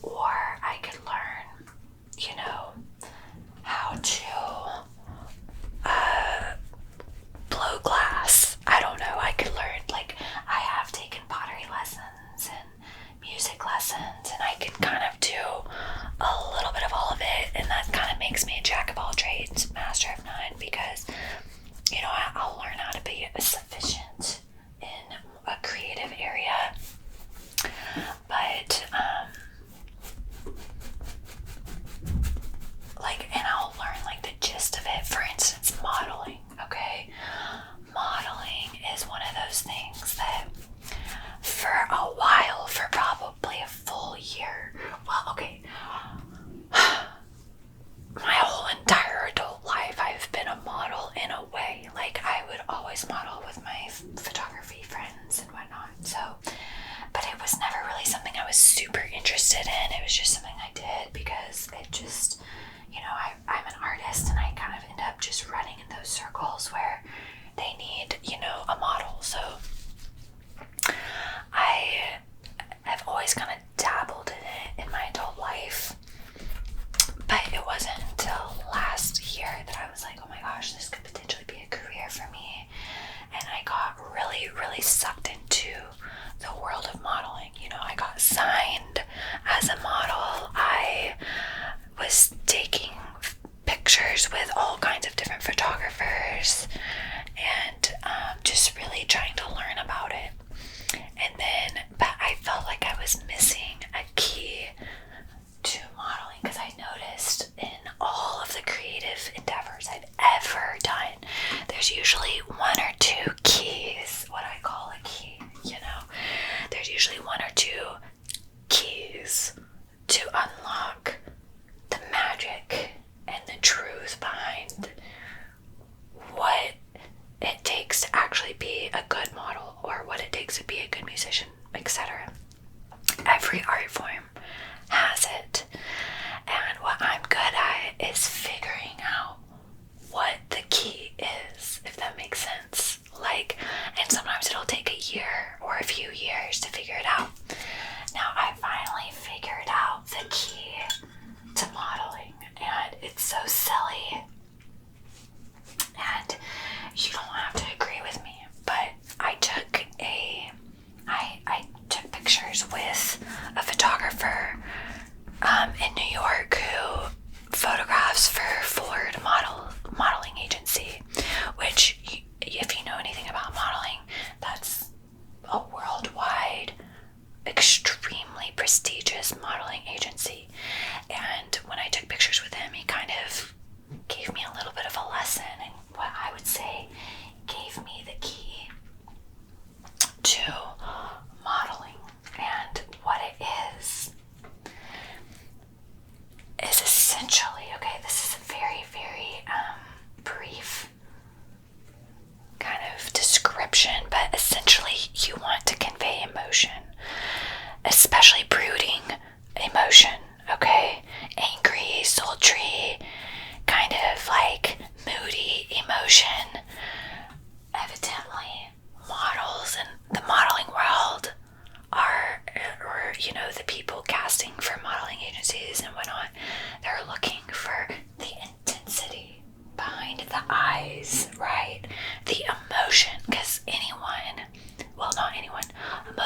or I could learn, how to blow glass. I don't know. I could learn, I have taken pottery lessons and music lessons, and I can kind of do a little bit of all of it, and that kind of makes me a jack of all trades, master of none, because, I'll learn how to be sufficient in a creative area. But, and I'll learn, the gist of it. For instance, modeling, okay? Modeling is one of those things that for a while, for probably a full year, my whole entire adult life, I've been a model in a way. I would always model with my photography friends and whatnot. So, but it was never really something I was super interested in. It was just something I did because it just, I'm an artist, and I kind of end up just running in those circles where they need, a model. So I have always kind of dabbled in it in my adult life. But it wasn't until last year that I was like, oh my gosh, this could potentially be a career for me. And I got really, really sucked into the world of modeling. I got signed as a model. I was taking pictures with all kinds of different photographers, and just really trying to learn about it. But I felt like I was missing a key to modeling, because I noticed in all of the creative endeavors I've ever done, there's usually one or two keys, what I call a key, there's usually one or two keys to unlock the magic and the truth behind what it takes to actually be a good model, or what it takes to be a good musician, etc. Every art form has it, and what I'm good at is figuring out what the key is, if that makes sense. And sometimes it'll take a year or a few years to figure it out. Now I finally figured out the key to modeling, and it's so silly, and you don't have to agree with me, but I took pictures with a photographer in New York who photographs for Ford modeling agency, which, if you know anything about modeling, that's a worldwide, extremely prestigious modeling agency. And when I took pictures with him, he kind of gave me a little bit of a lesson in what I would say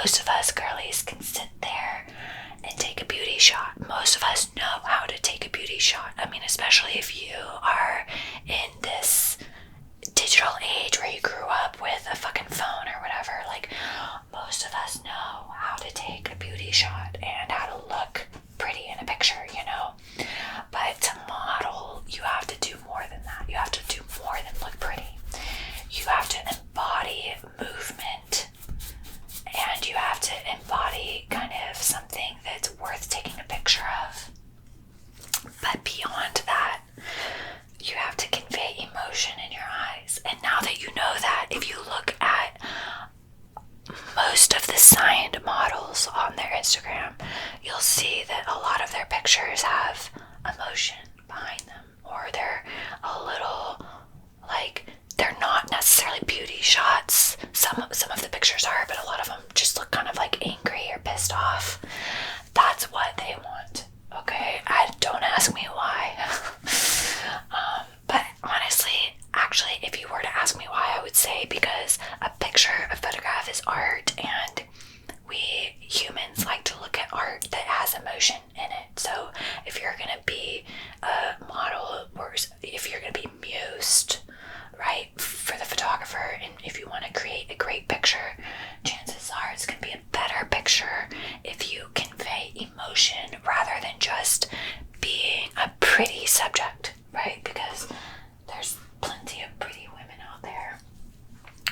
most of us girlies can sit there and take a beauty shot. Most of us know how to take a beauty shot. I mean, especially if you are in this digital age where you grew up with a fucking phone or whatever. Like, most of us know how to take a beauty shot and how to look pretty in a picture, you know? But to model, you have to do more than that. You have to do more than look pretty. You have to embody movement, and you have to embody kind of something that's worth taking a picture of. But beyond that, you have to convey emotion in your eyes. And now that you know that, if you look at most of the signed models on their Instagram, you'll see that a lot of their pictures have emotion behind them, or they're a little, like, they're not necessarily beauty shots. Some of the pictures are, but a lot of them just look kind of like angry or pissed off. That's what they want. Okay, don't ask me why. But honestly, actually, if you were to ask me why, I would say because a photograph is art, and we humans like to look at art that has emotion in it. So if you're gonna be a model, or if you're gonna be mused, right, for the photographer, and if you want to create a great picture, chances are it's going to be a better picture if you convey emotion rather than just being a pretty subject, right? Because there's plenty of pretty women out there,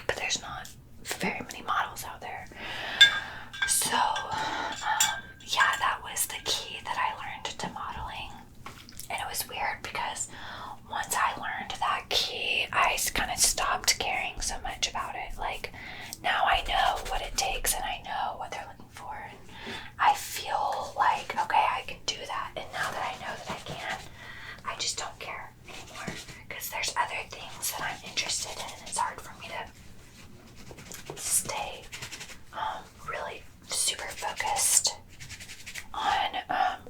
but there's not very many models out there. So yeah, that was the key that I learned to modeling. And it was weird because once I learned that key, I kind of stopped caring so much about it. Like, now I know what it takes, and I know what they're looking for, and I feel like, okay, I can do that. And now that I know that I can, I just don't care anymore, because there's other things that I'm interested in, and it's hard for me to stay really super focused on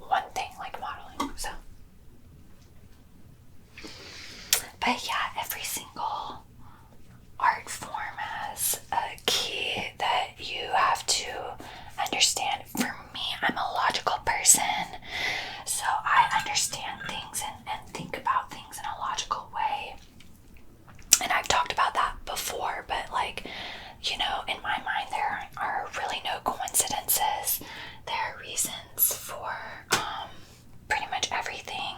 one thing like modeling. So, but yeah, every single art form has a key that you have to understand. For me, I'm a logical person, so I understand things and think about things in a logical way. And I've talked about that before, but like, you know, in my mind, there are really no coincidences. There are reasons for pretty much everything.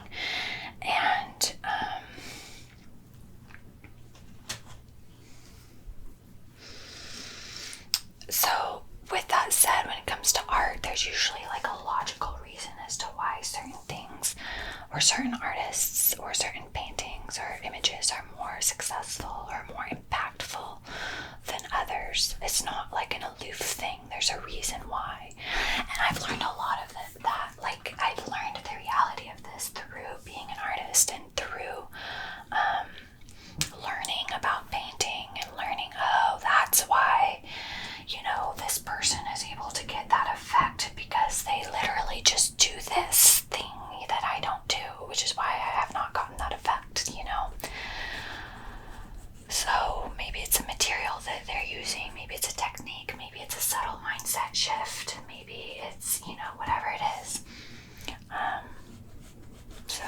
And so with that said, when it comes to art, there's usually like a logical reason as to why certain things or certain artists or certain paintings or images are more successful or more impactful than others. It's not like an aloof thing. There's a reason why. And I've learned a lot of that. Like, I've learned the reality of this through being an artist and through learning about painting and learning, oh, that's why, you know, this person is able to get that effect because they literally just do this thing that I don't do, which is why I have not gotten that effect, you know. So maybe it's a material that they're using, maybe it's a technique, maybe it's a subtle mindset shift, maybe it's, you know, whatever it is. So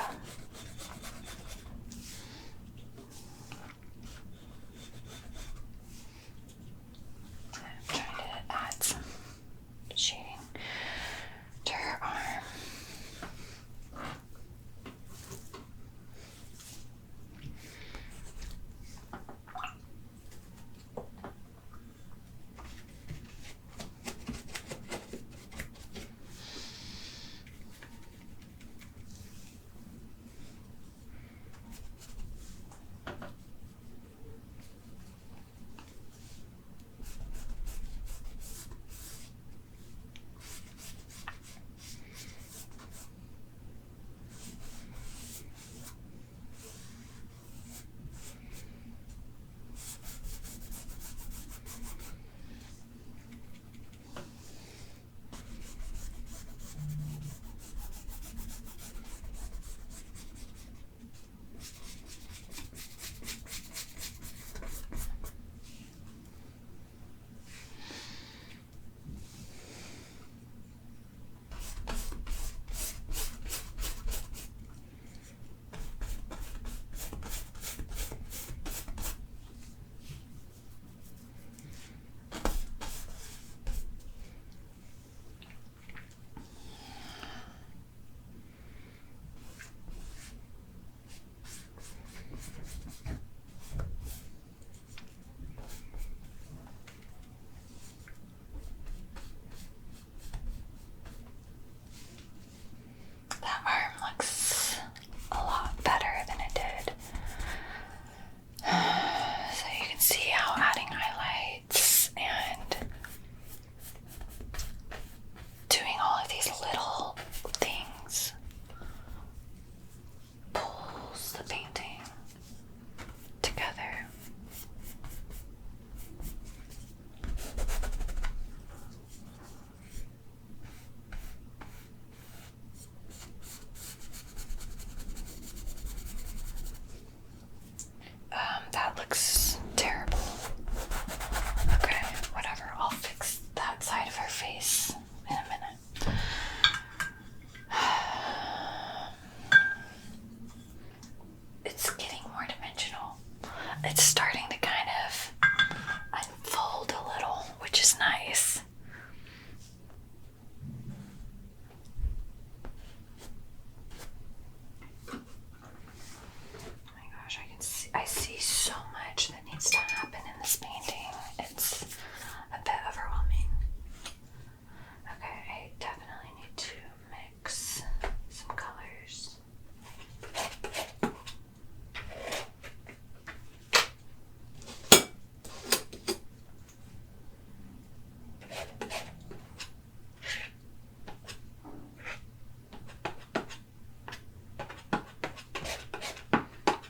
I'm trying to add some shading to her arm. which is nice. Oh my gosh, I see so much that needs to happen in this painting. It's a bit overwhelming. Okay, I definitely need to mix some colors.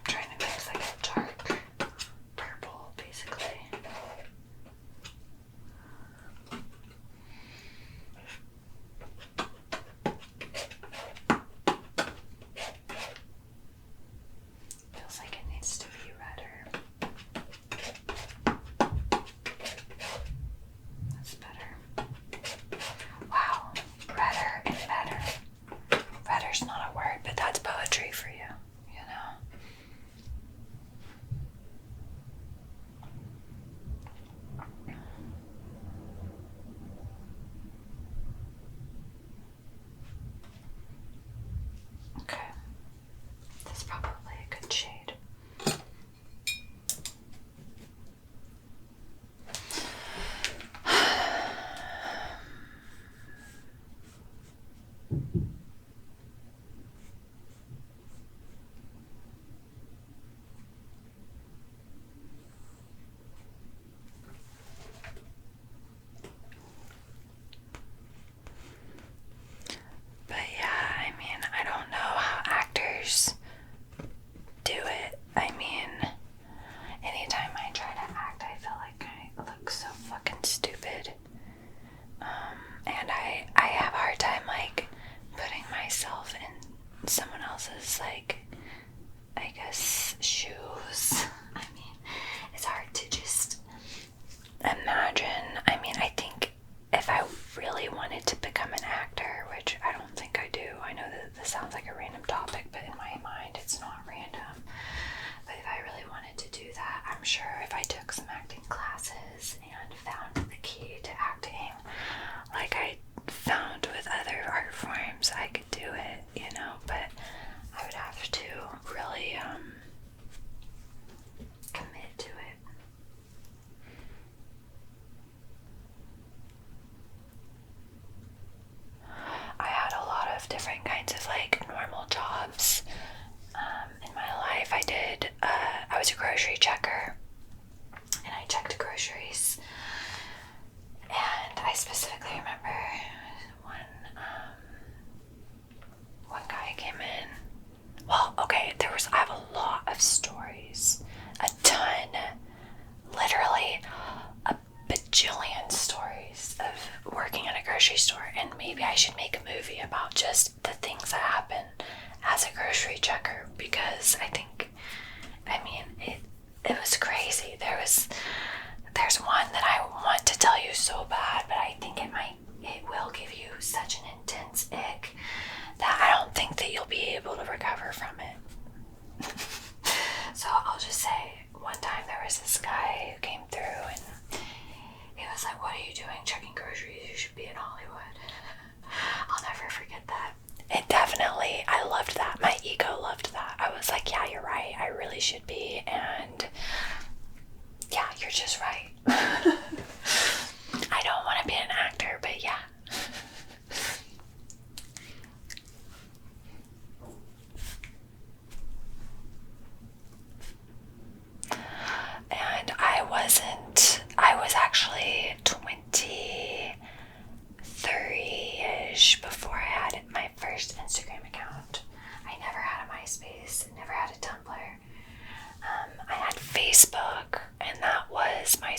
Trying to mix like a dark purple, basically. Feels like it needs to be redder. That's better. Wow, redder and better. Redder's not a word, but that's poetry for you, you know? Okay, that's probably a good shade. But yeah, I mean, I don't know how actors do it. I mean, anytime I try to act, I feel like I look so fucking stupid. And I have a hard time, like, putting myself in someone else's, like, I guess, shoes. I mean, it's hard to just imagine. I mean, I think if I really wanted to become an actor, which I don't think I do. I know that this sounds like a random topic, but in my mind it's not random. But if I really wanted to do that, I'm sure if I took some acting classes and found the key to acting, like I found with other art forms, I could do it, you know, but I would have to really commit to it. I had a lot of different kinds of like normal jobs in my life. I was a grocery checker, and I checked groceries. And I specifically remember one guy came in. Well, okay, I have a lot of stories, a ton, literally a bajillion stories of working at a grocery store, and maybe I should make a movie about just the things that happen as a grocery checker, because I mean, it was crazy. There's one that I want to tell you so bad, but I think it will give you such an intense ick that I don't think that you'll be able to recover from it. So I'll just say, one time there was this guy who came through and he was like, "What are you doing checking groceries? You should be in Hollywood." I'll never forget that. I loved that. My ego loved that. I was like, yeah, you're right. I really should be. And yeah, you're just right. I don't want to be an actor, but yeah. And I was actually 23-ish before I had my first Instagram account. I never had a MySpace, never had a Tumblr. I had Facebook, and that was my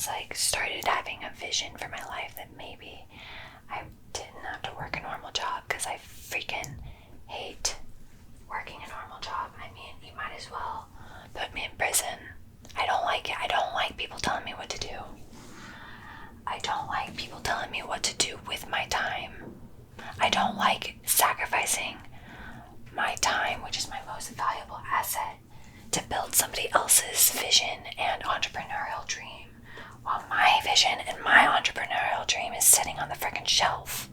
was like started having a vision for my life that maybe I didn't have to work a normal job, because I freaking hate working a normal job. I mean, you might as well put me in prison. I don't like it. I don't like people telling me what to do. I don't like people telling me what to do with my time. I don't like sacrificing my time, which is my most valuable asset, to build somebody else's vision and entrepreneurial dream, while my vision and my entrepreneurial dream is sitting on the freaking shelf.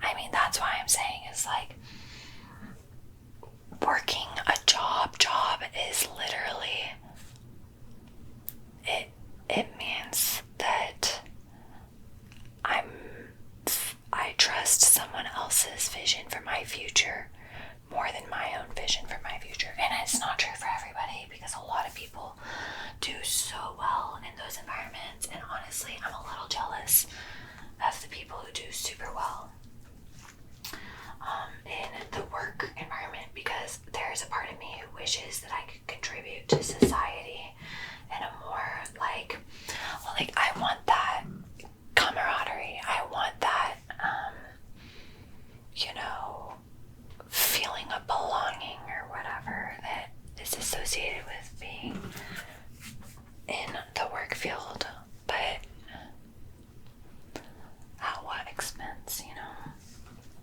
I mean, that's why I'm saying is like, working a job is literally, it means that I trust someone else's vision for my future more than my own vision for my future. And it's not true for everybody, because a lot of people do so well in those environments, and honestly, I'm a little jealous of the people who do super well in the work environment, because there's a part of me who wishes that I could contribute to society in a more like I want that camaraderie. I want that, feeling of belonging or whatever that is associated with being in the work field, but at what expense,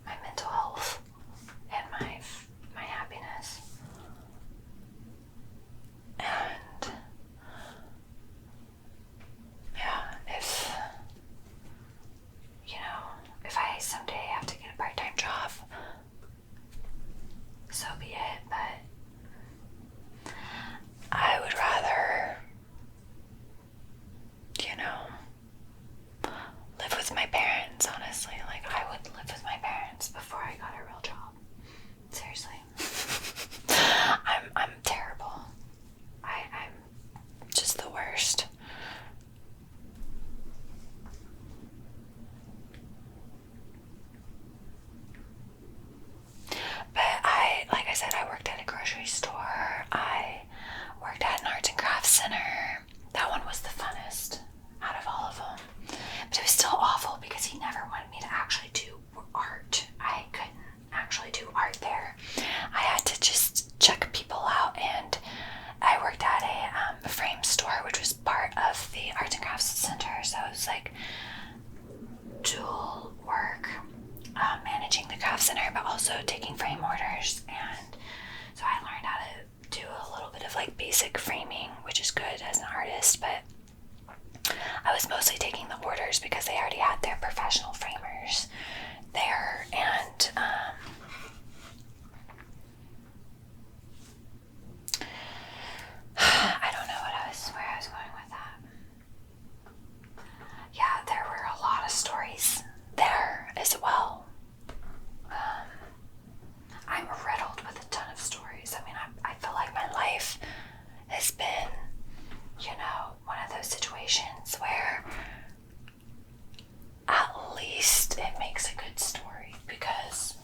my mental health and my happiness. And yeah, if I someday have to get a part-time job, so be it, but I would rather, live with my parents, honestly. Like, I would live with my parents before I got a real job. Seriously. I'm terrible. I'm just the worst. But like I said, I worked at a grocery store. I worked at an arts and crafts center. That one was the funnest out of all of them. But it was still awful because he never wanted me to actually do art. I couldn't actually do art there. I had to just check people out, and I worked at a frame store, which was part of the arts and crafts center. So it was like dual work, managing the craft center, but also taking frame orders. And so I learned how to do a little bit of like basic framing, which is good as an artist, but I was mostly taking the orders because they already had their professional framers there. And I don't know where I was going with that. Yeah, there were a lot of stories there as well. I'm riddled with a ton of stories. I mean, I feel like my life has been, one of those situations where at least it makes a good story, because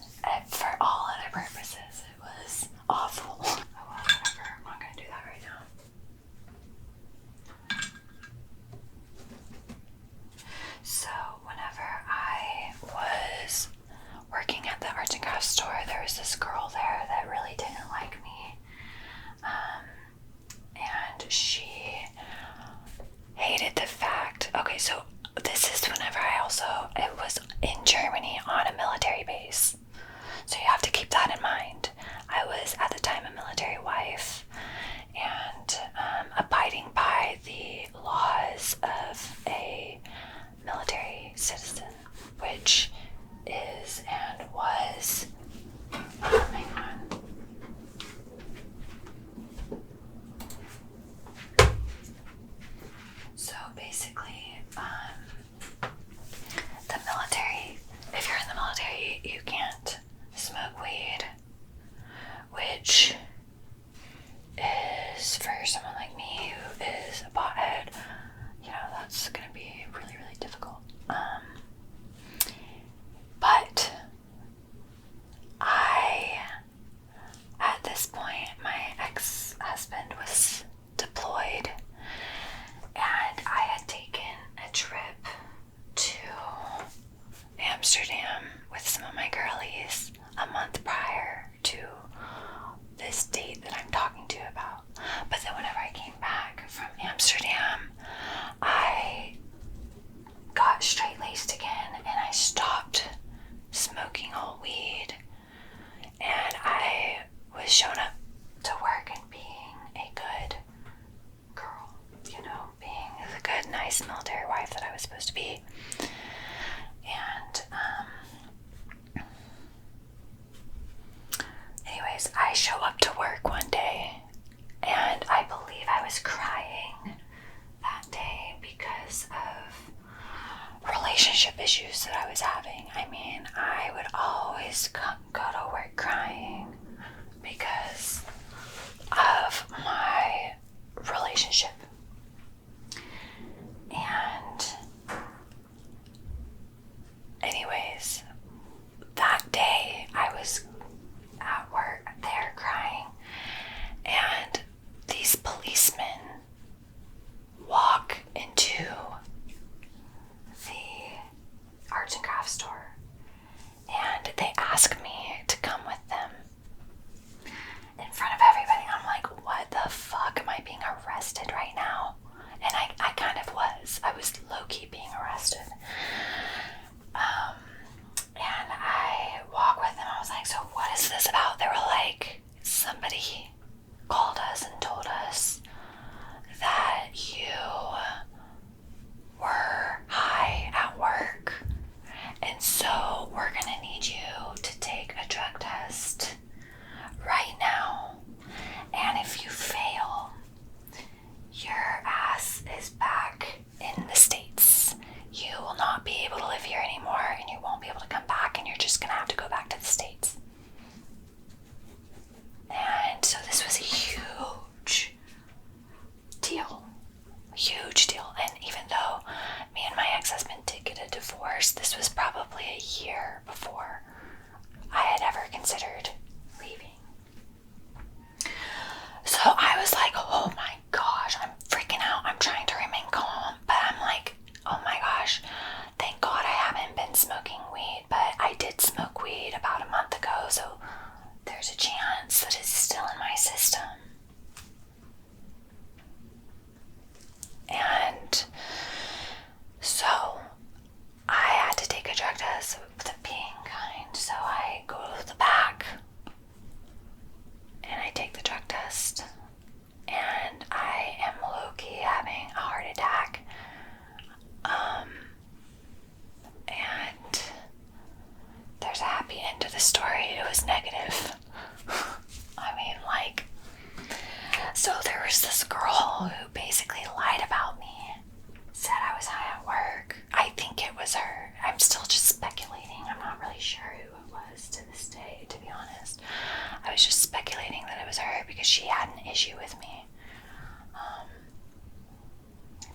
because she had an issue with me.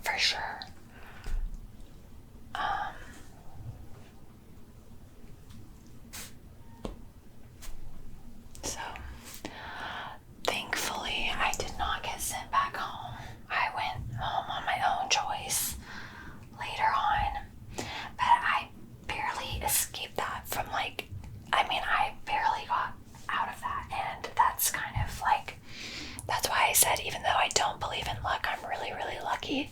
For sure. So, thankfully, I did not get sent back home. I went home on my own choice later on. But I barely escaped that from I barely got out of that. And that's kind of that's why I said, even though I don't believe in luck, I'm really, really lucky.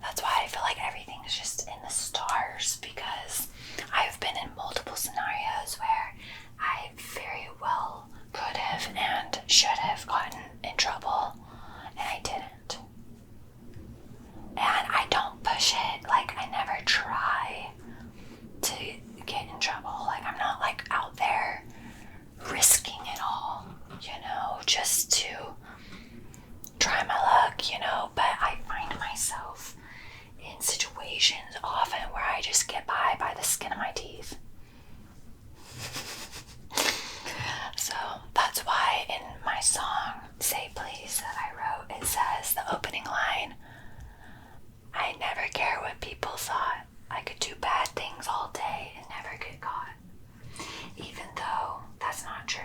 That's why I feel like everything is just in the stars, because I've been in multiple scenarios where I very well could have and should have gotten in trouble, and I didn't. And I don't push it. I never try to get in trouble. I'm not out there risking it all, just to try my luck, but I find myself in situations often where I just get by the skin of my teeth. So that's why in my song, Say Please, that I wrote, it says, the opening line, I never care what people thought. I could do bad things all day and never get caught. Even though that's not true,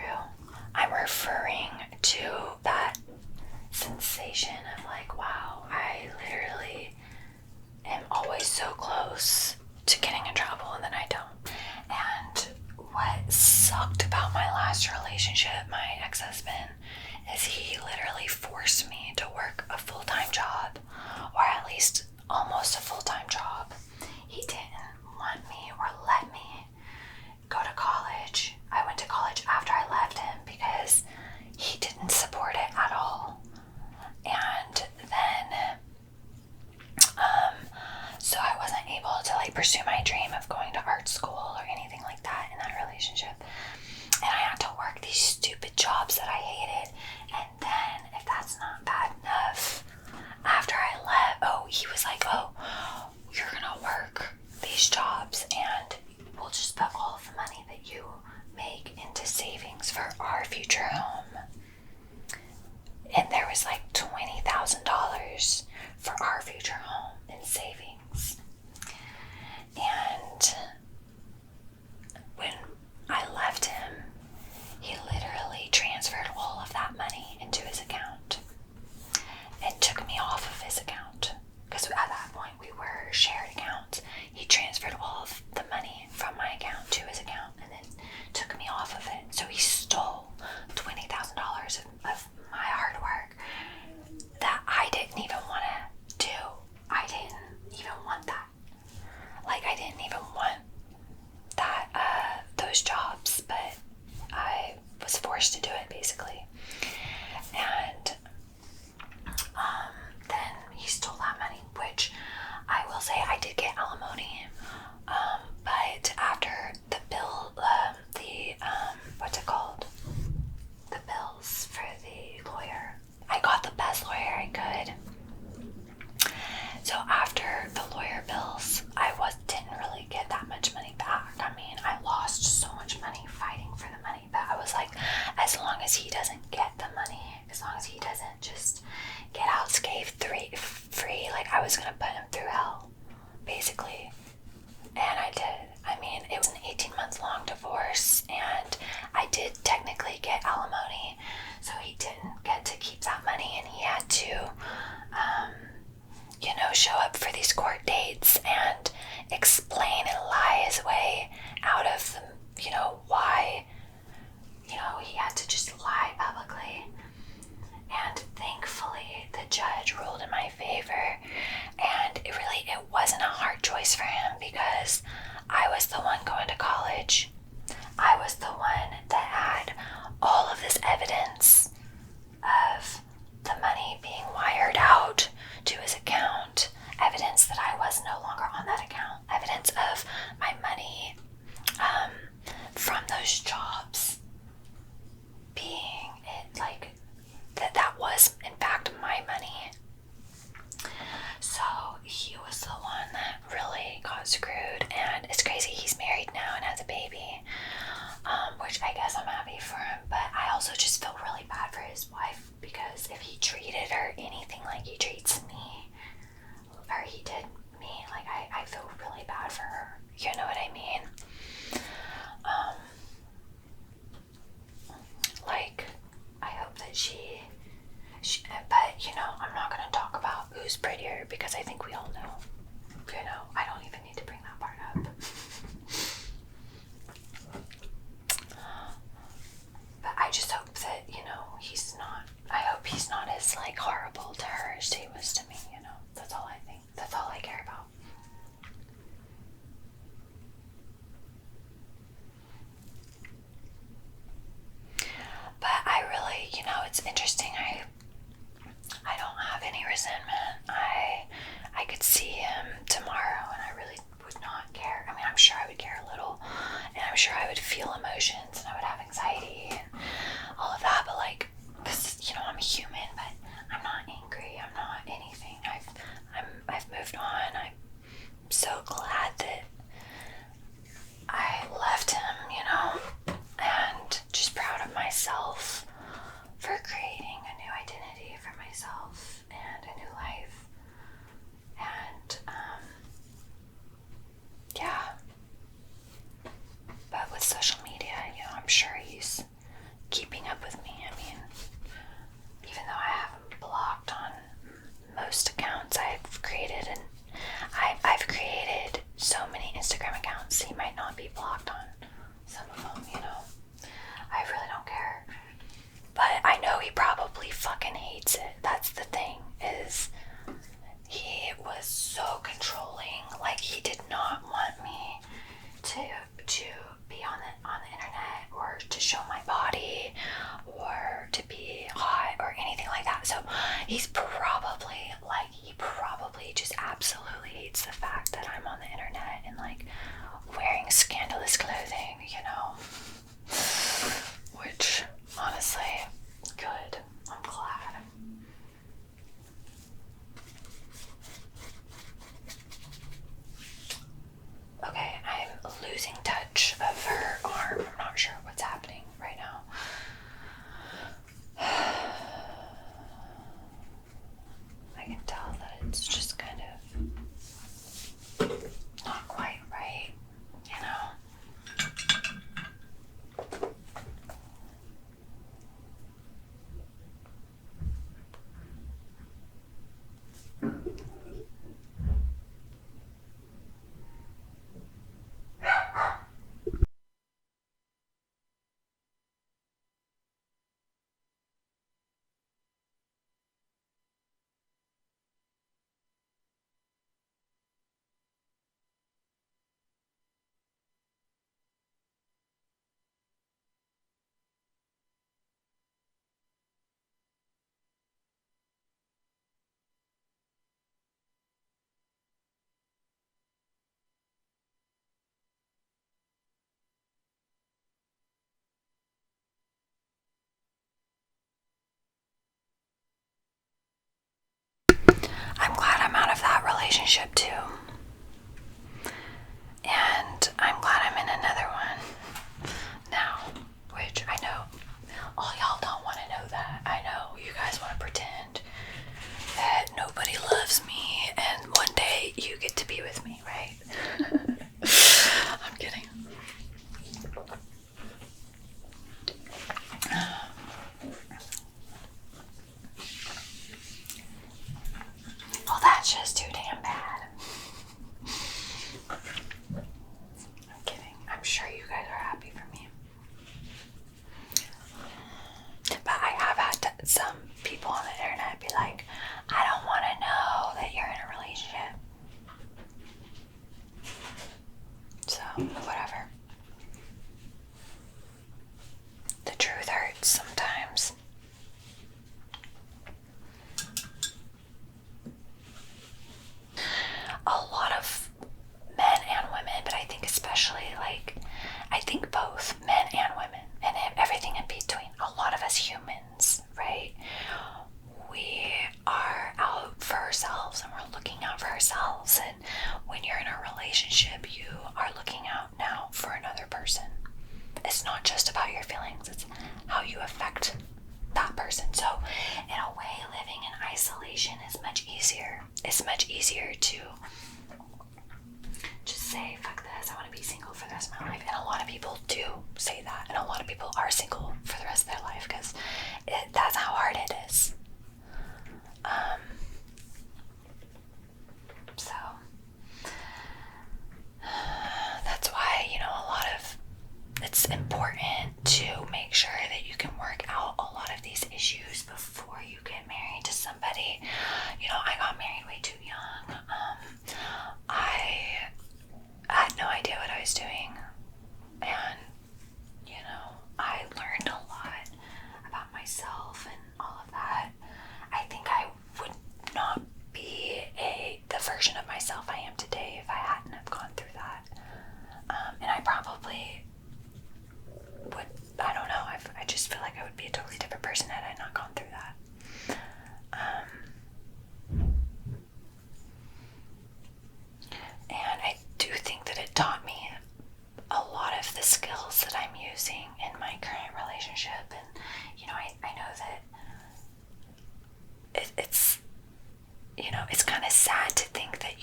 I'm referring to that sensation of wow, I literally am always so close to getting in trouble and then I don't. And what sucked about my last relationship, my ex-husband, is he literally forced me to work a full-time job, or at least almost a full-time job. He didn't want me or let me go to college. I went to college after I left him because he didn't support it at all. And then, so I wasn't able to pursue my dream of going to art school or anything like that in that relationship. And I had to work these stupid jobs that I hated. And then, if that's not bad enough, after I left, he was like, you're gonna work these jobs and we'll just put all of the money that you make into savings for our future home. And there was $20,000 for our future home in savings. And when I left him, he literally transferred all of that money into his account and took me off of his account. Because at that point we were shared accounts. He transferred all of the money from my account to his account and then took me off of it. So he stole $20,000 of my hard work that I didn't even want to do. I didn't even want that. I didn't even want that, those jobs, but I was forced to do it basically. And then he stole that money, which I will say I did get alimony. But after the bill, what's it called? The bills for the lawyer. I got the best lawyer I could. So after the lawyer bills, I didn't really get that much money back. I mean, I lost so much money fighting for the money, but I was like, as long as he doesn't get the money, as long as he doesn't just get out scathed free, I was gonna put him through hell, basically. And I did. I mean, it was an 18-month long divorce, and I did technically get alimony, so he didn't get to keep that money, and he had to, show up for these court dates and explain and lie his way out of the, why, he had to just lie publicly. And thankfully, the judge ruled in my favor, and it wasn't a hard choice for him because I was the one going to college. I was the one that had all of this evidence of the money being wired out to his account, evidence that I was no longer on that account, evidence of my money from those jobs being that was in fact my money. So he was the one that really got screwed, and it's crazy, he's married now, treated her anything like he treats me, or he did me. Like, I feel really bad for her. You know what I mean? Like, I hope that she, but, you know, I'm not going to talk about who's prettier because I think we all know. You know, I don't even need to bring that part up. But I just hope that, you know, I hope he's not as, like, horrible to her as he was to me, you know. That's all I think. That's all I care about. But I really, you know, it's interesting. I don't have any resentment. I could see him tomorrow and I really would not care. I mean, I'm sure I would care a little, and I'm sure I would feel emotions and I would have anxiety and all of that, but like, because, you know, I'm a human, but I'm not angry. I'm not anything. I've moved on. I'm so glad that I left him, you know, and just proud of myself for creating a new identity for myself and a new life. And yeah, but with social media, you know, I'm sure he's keeping up with me. I mean, even though I have him blocked on most accounts I've created, and I've created so many Instagram accounts, he might not be blocked on some of them, you know. I really don't care. But I know he probably fucking hates it. That's the thing, is he was so controlling. Like, he did not want me to be on the internet or to show my body or to be hot or anything like that. So he probably just absolutely hates the fact that I'm on the internet and like wearing scandalous clothing, you know. Which, honestly, good. I'm glad. Okay, I'm losing touch of her arm. I'm not sure what's happening right now. I can tell that it's just kind of not quite right, you know? I'm glad I'm out of that relationship too. And I'm glad I'm in another one now, which I know all y'all don't want to know that. I know you guys want to pretend that nobody loves me and one day you get to be with me, right? I'm kidding. Well, that's just too damn bad. I'm kidding. I'm sure you guys are happy for me. But I have had some people on the internet be like, I don't want to know that you're in a relationship. So, whatever. The truth hurts sometimes. A lot of men and women, but I think especially, like, I think both men and women and everything in between, a lot of us humans, right? We are isolation is much easier. It's much easier to just say, fuck this, I want to be single for the rest of my life. And a lot of people do say that. And a lot of people are single for the rest of their life because that's how hard it is. So that's why, it's important to make sure that you can work out a lot of these issues before you get married to somebody. I got married way too young. I had no idea what I was doing, and I learned a lot about myself and all of that. I think I would not be the version of myself I am today if I hadn't have gone through that. And I probably would, I don't know, I just feel like I would be a totally different person had I not gone through that. And I do think that it taught me a lot of the skills that I'm using in my current relationship. And I know that it's kind of sad to think that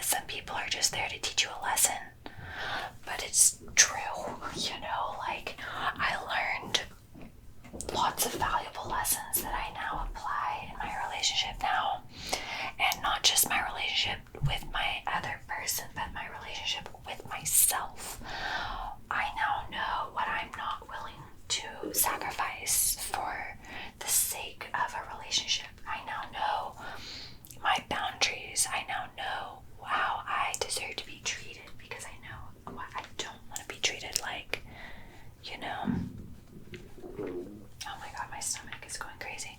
some people are just there to teach you a lesson, but it's true. I learned lots of valuable lessons that I now apply in my relationship now, and not just my relationship with my other person, but my relationship with myself. I now know what I'm not willing to sacrifice for the sake of a relationship. I now know my boundaries. I now know how I deserve to be treated because I know what I don't want to be treated like. Oh my god, my stomach is going crazy.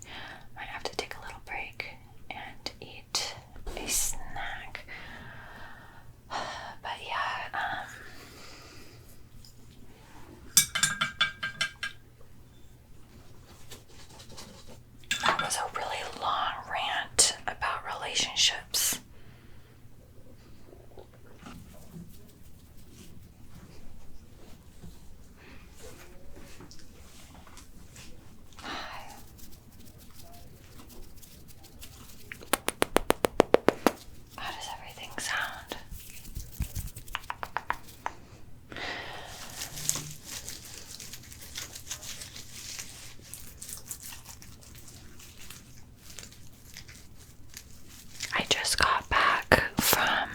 I have to take a little break and eat a snack. But yeah, that was a really long rant about relationships. How does everything sound? I just got back from,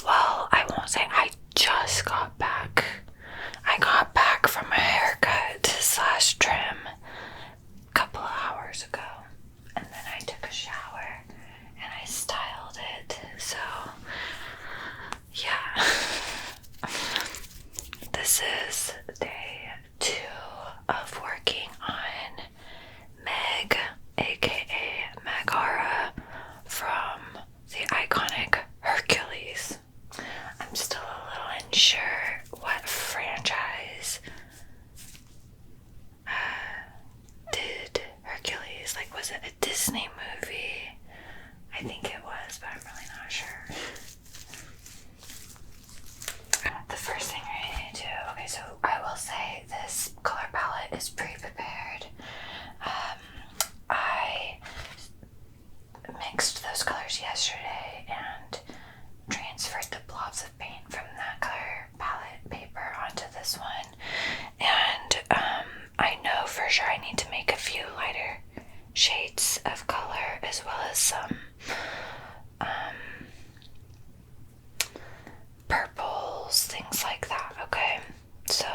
well, I won't say I just got back. I got back from a haircut / trim a couple of hours ago, and then I took a shower and I styled it. So yeah, this is day 2 of working on Meg, aka Megara, from the iconic Hercules. I'm still a little unsure what franchise did Hercules. Was it a Disney movie? I think it was, but I'm really not sure. The first thing I need to do, okay, so I will say this color palette is pre-prepared. I mixed those colors yesterday and transferred the blobs of paint from that color palette paper onto this one. And I know for sure I need to make a few lighter shades of color as well as some purples, things like that, okay? So,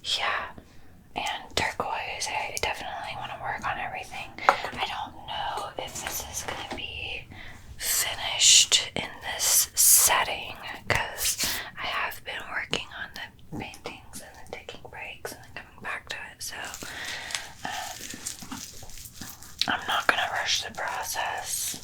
yeah. And turquoise, I definitely want to work on everything. I don't know if this is going to be finished in this setting because I have been working on the paintings and then taking breaks and then coming back to it. So I'm not going to rush the process.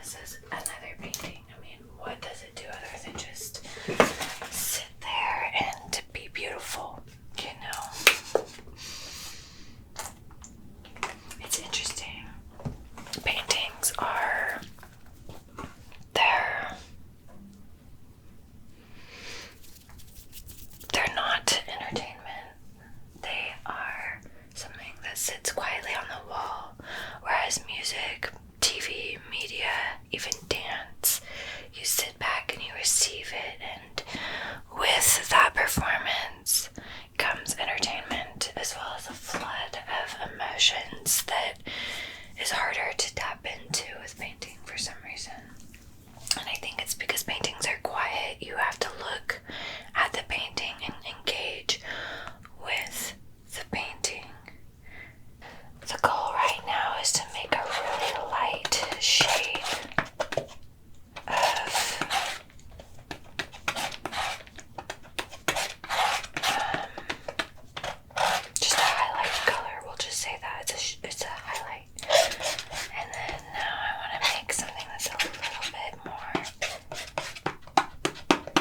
this is another painting. I mean, what does it do other than just sit there and be beautiful, you know? It's interesting. Paintings are, they're not entertainment. They are something that sits quietly on the wall, whereas music, TV, media, even dance, you sit back and you receive it, and with that performance comes entertainment as well as a flood of emotions that is harder to tap into with painting for some reason. And I think it's because paintings are quiet. You have to look at the painting and engage with the painting. The goal right now is to make a really light shade of just a highlight color. We'll just say that it's a highlight. And then now I want to make something that's a little bit more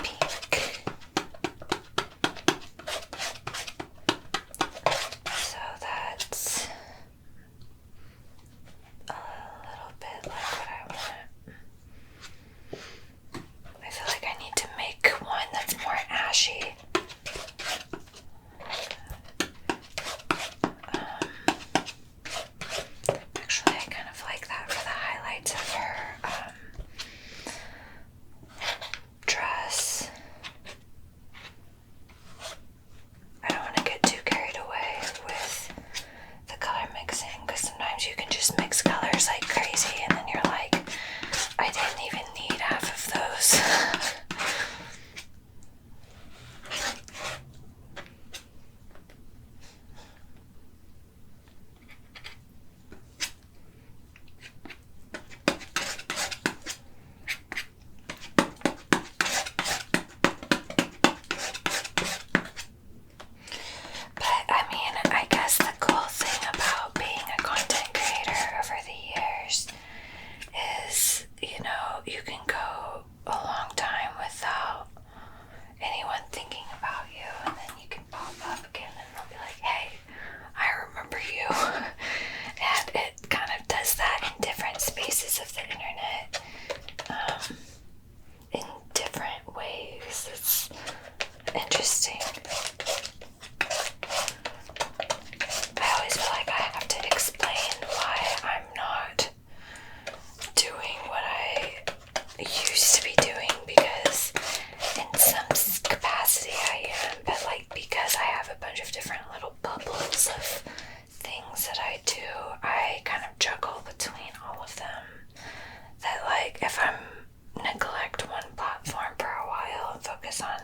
pink. So that's a little bit like what I want. I feel like I need to make one that's more ashy. Actually, I kind of like that for the highlights of her dress. I don't want to get too carried away with the color mixing, because sometimes you can just mix colors like crazy and then you're like, I didn't even need half of those. But I mean, I guess the cool thing about being a content creator over the years is, you know, you can go a long time without anyone thinking about you, and then you can pop up again and they'll be like, hey, I remember you. And it kind of does that in different spaces of the internet, in different ways. It's interesting. I always feel like I have to explain why I'm not doing what I used to be doing, because in some capacity I am, but like because I have a bunch of different little bubbles of things that I do, I kind of juggle between all of them. That like if I'm neglect one platform for a while and focus on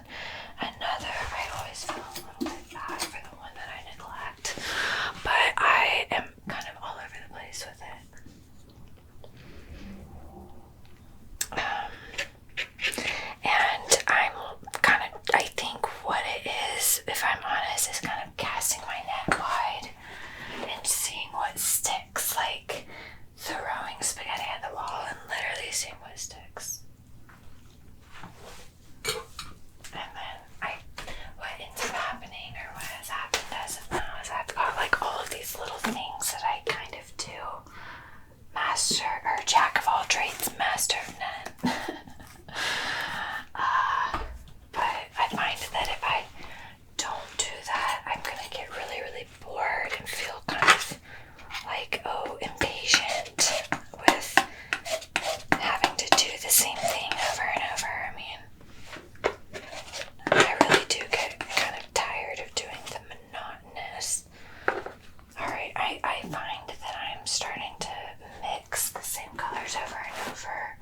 another, I always feel a little bit bad for the one that I neglect. But I am kind of all over the place with it. And I'm kind of, I think what it is, if I'm honest, is kind of casting my net wide and seeing what sticks, like throwing spaghetti at the wall and literally seeing what sticks. And then what ends up happening, or what has happened as of now, is I've got like all of these little things that I kind of do master, or jack of all trades, master of none. But I find that if I don't do that, I'm gonna get really, really bored and feel kind of like, impatient with having to do the same thing over and over. I mean, I really do get kind of tired of doing the monotonous. Alright, I find that I'm starting to mix the same colors over and over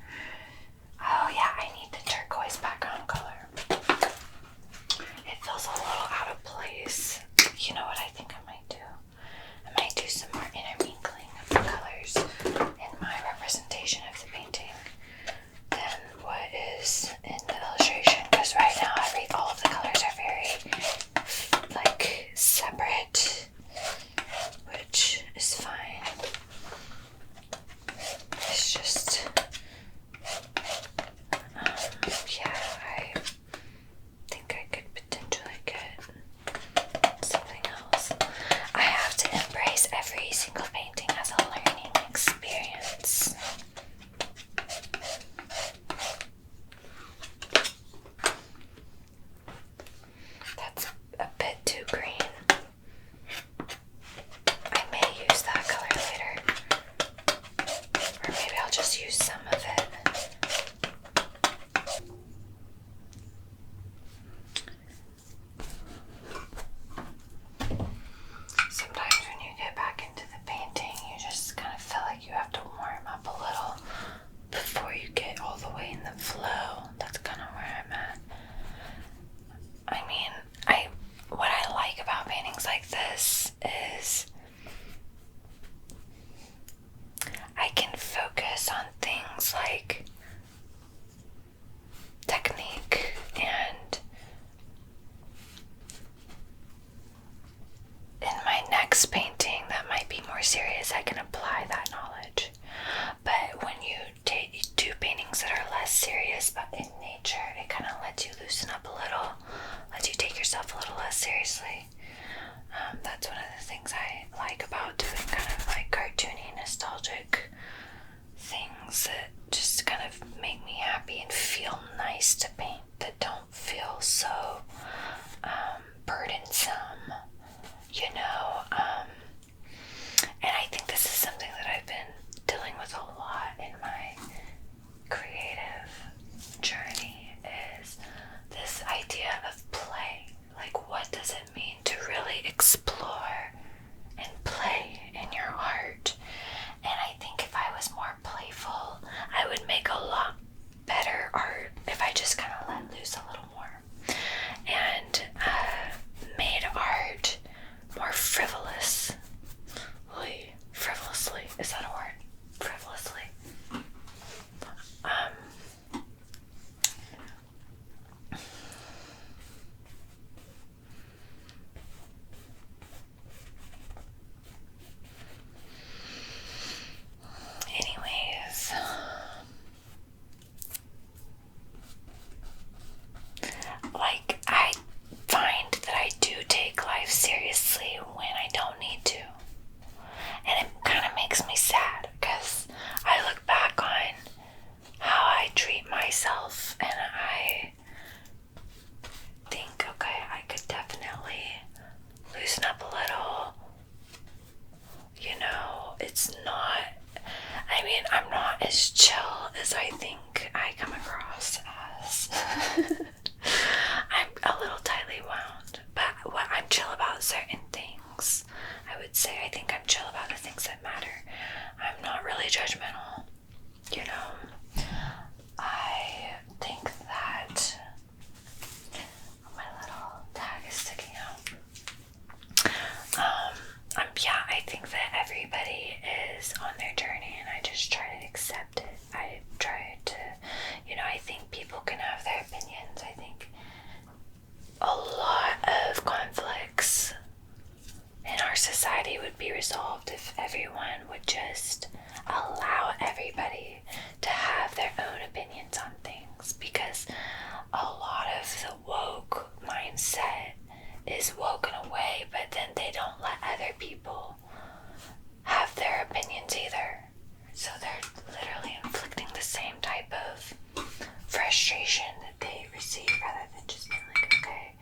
frustration that they receive rather than just being like, okay,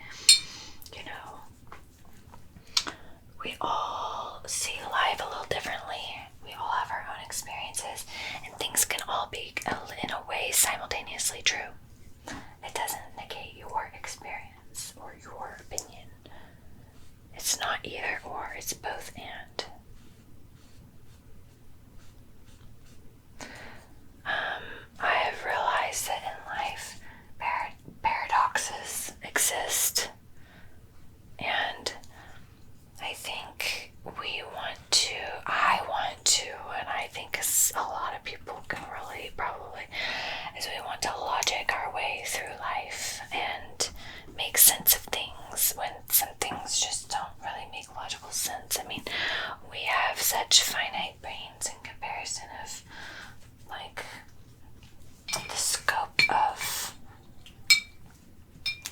you know, we all see life a little differently. We all have our own experiences, and things can all be, in a way, simultaneously true. It doesn't negate your experience or your opinion. It's not either or, it's both and. I have realized that in life, paradoxes exist, and I think I want to, and I think a lot of people can relate probably, is we want to logic our way through life and make sense of things when some things just don't really make logical sense. I mean, we have such finite brains in comparison of, like, the scope of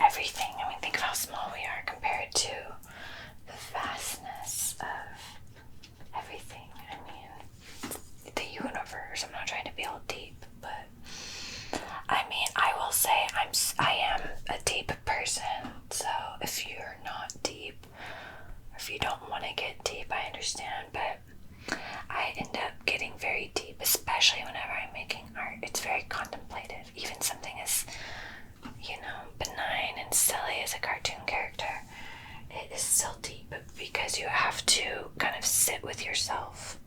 everything. I mean, think of how small we are compared to the vastness of everything. I mean, the universe. I'm not trying to be all deep, but I mean, I will say I am a deep person. So if you're not deep, or if you don't want to get deep, I understand. But I end up getting very deep, especially whenever I'm making art. It's very contemplative. Even something as, you know, benign and silly as a cartoon character, it is still deep because you have to kind of sit with yourself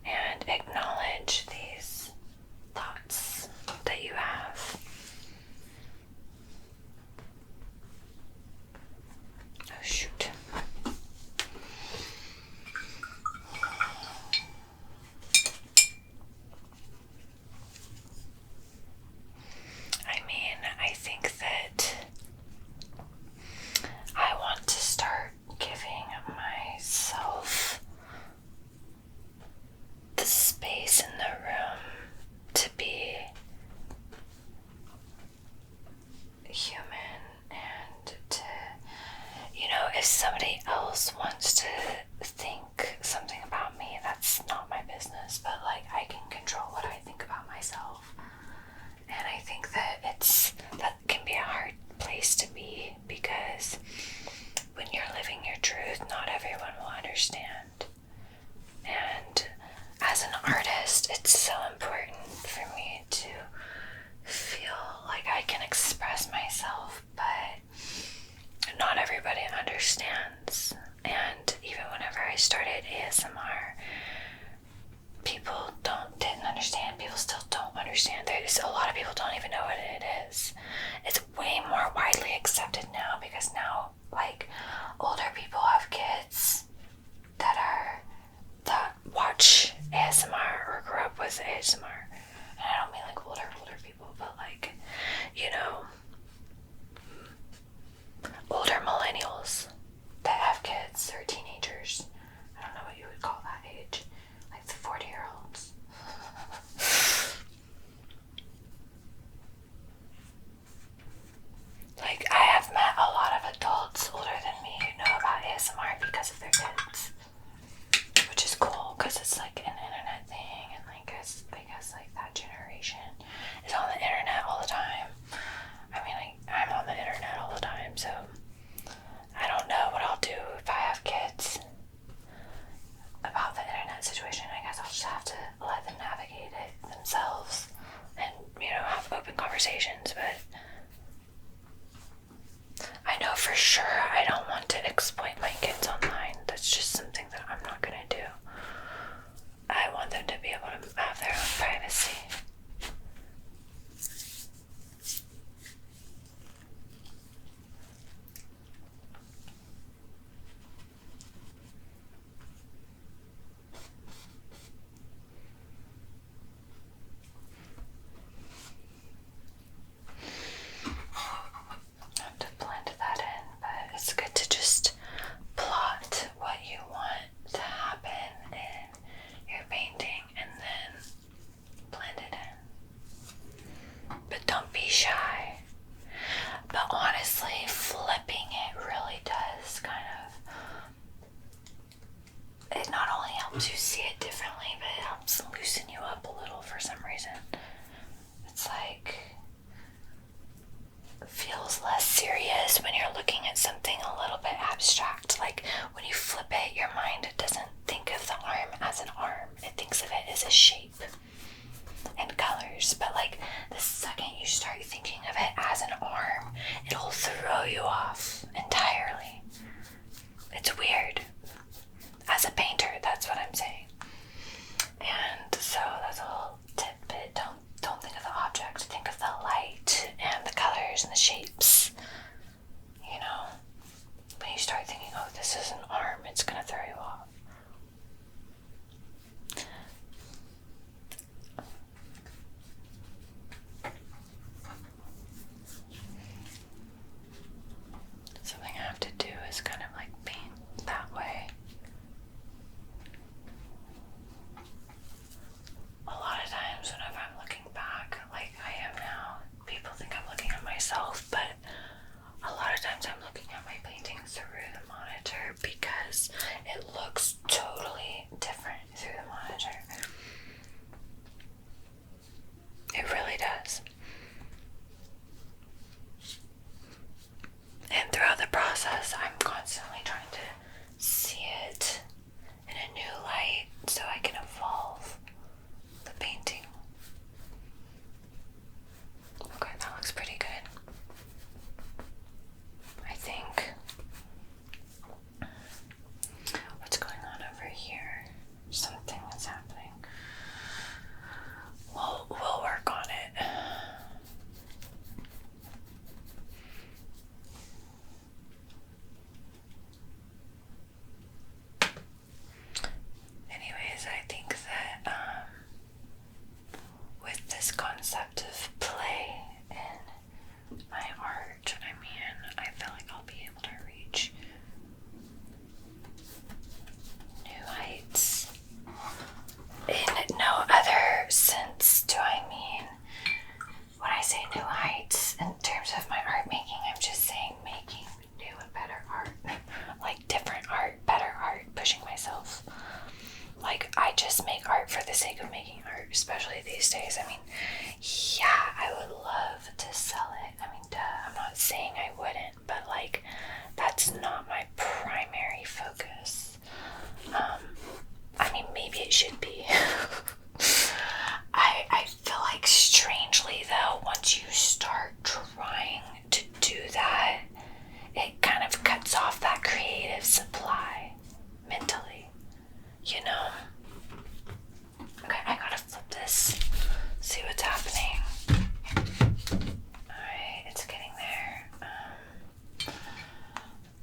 and acknowledge these thoughts that you have. Oh, shoot. I mean, I think that I want to start giving myself the space in the room to be human and to, you know, if somebody else wants to think something about me, that's not my business, but like I can control what I think about myself. And I think that that can be a hard place to be, because when you're living your truth, not everyone will understand. And as an artist, it's so important for me to feel like I can express myself, but not everybody understands. And even whenever I started ASMR, people didn't understand. People still don't understand. There's a lot of people don't even know what it is. It's way more widely accepted now, because now, like, older people have kids that watch ASMR or grew up with ASMR. And I don't mean like older people, but like, you know, older millennials that have kids or teenagers. I don't know what you would call that age. Like the 40-year-olds. Like, I have met a lot of adults older than me who know about ASMR because of their kids. Which is cool, because it's like an internet thing, and like, I guess like that generation is on the internet all the time. I mean, I'm on the internet all the time, so I don't know what I'll do if I have kids about the internet situation. I guess I'll just have to let them navigate it themselves and, you know, have open conversations. But I know for sure I don't want to exploit my kids online. That's just something that I'm not gonna do. I want them to be able to have their own privacy. Yeah, I would love to sell it. I mean, duh, I'm not saying I wouldn't, but like, that's not my primary focus. I mean, maybe it should be. I feel like strangely though, once you start trying to do that, it kind of cuts off that creative supply mentally, you know? Okay, I gotta flip this, see what's happening. Alright, it's getting there.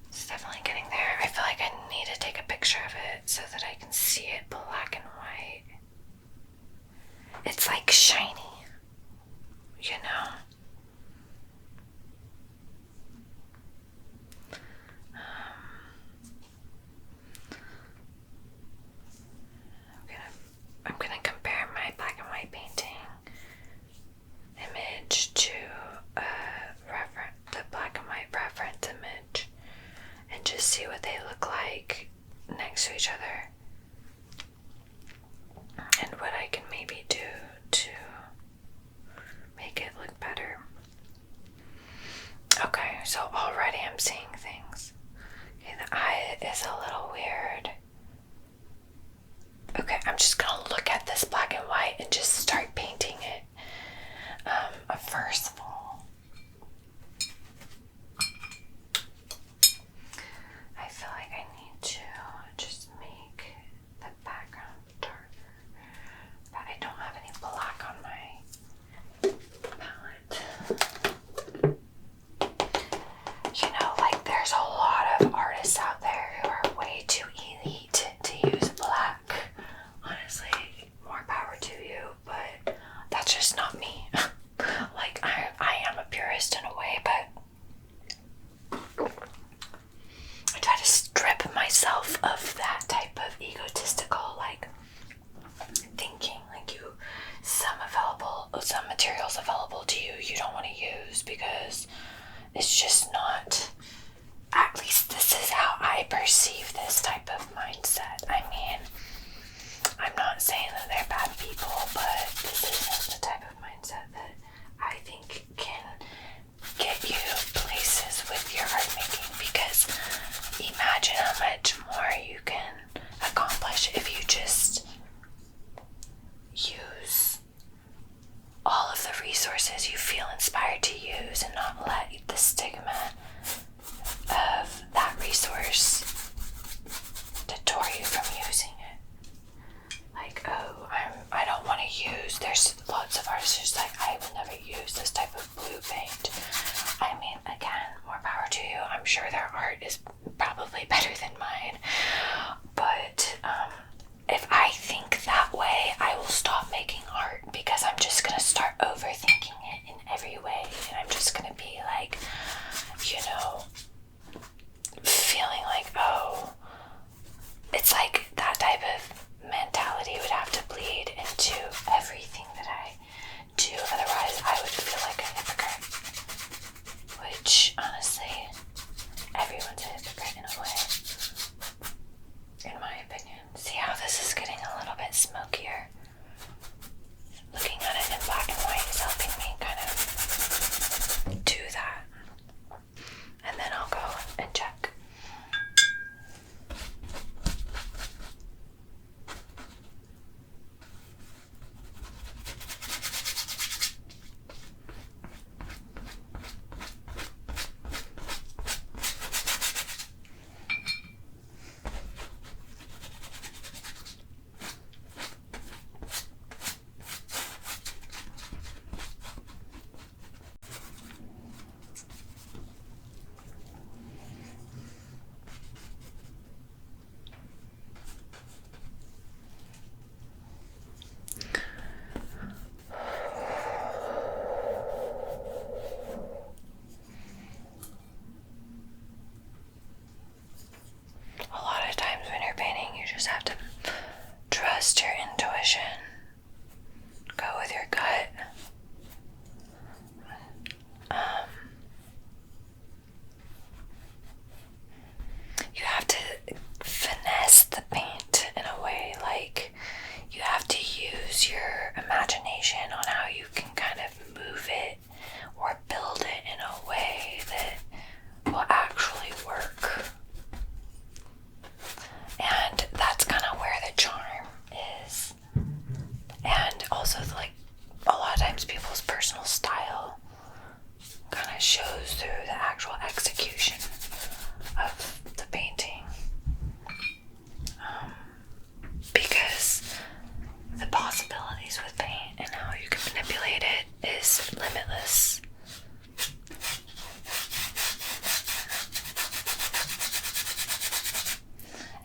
It's definitely getting there. I feel like I need to take a picture of it so that I can see it black and white. It's like shiny, you know? I'm gonna compare my black and white painting image to the black and white reference image and just see what they look like next to each other and what I can maybe do to make it look better. Okay, so already I'm seeing things. Okay, the eye is a little weird. Okay, I'm just gonna look at this black and white and just start painting it. First of all, I feel like I need to just make the background darker, but I don't have any black on my palette. You know, like there's a lot of artists out there who are way too elite to use black. Honestly, more power to you, but that's just not me. Like, I am a purist in a way, but I try to strip myself of that type of egotistical, like, thinking. Like, some materials available to you, you don't want to use because it's just not, at least this is how I perceive this type of mindset. I mean, I'm not saying that they're bad people, but this isn't the type of mindset that I think can get you places with your art making, because imagine how much more you can accomplish if you just use all of the resources you feel inspired to use and not let the stigma of that resource deter you from using it. Like, oh, I don't want to use, there's lots of artists who's like, I would never use this type of blue paint. I mean, again, more power to you. I'm sure their art is probably better than mine, but if I think that way, I will stop making art, because I'm just gonna start overthinking it in every way, and I'm just gonna be like, you know, feeling like, oh, it's like that type of mentality would have to bleed into everything that I do personal style kind of shows through the actual execution of the painting. Because the possibilities with paint and how you can manipulate it is limitless.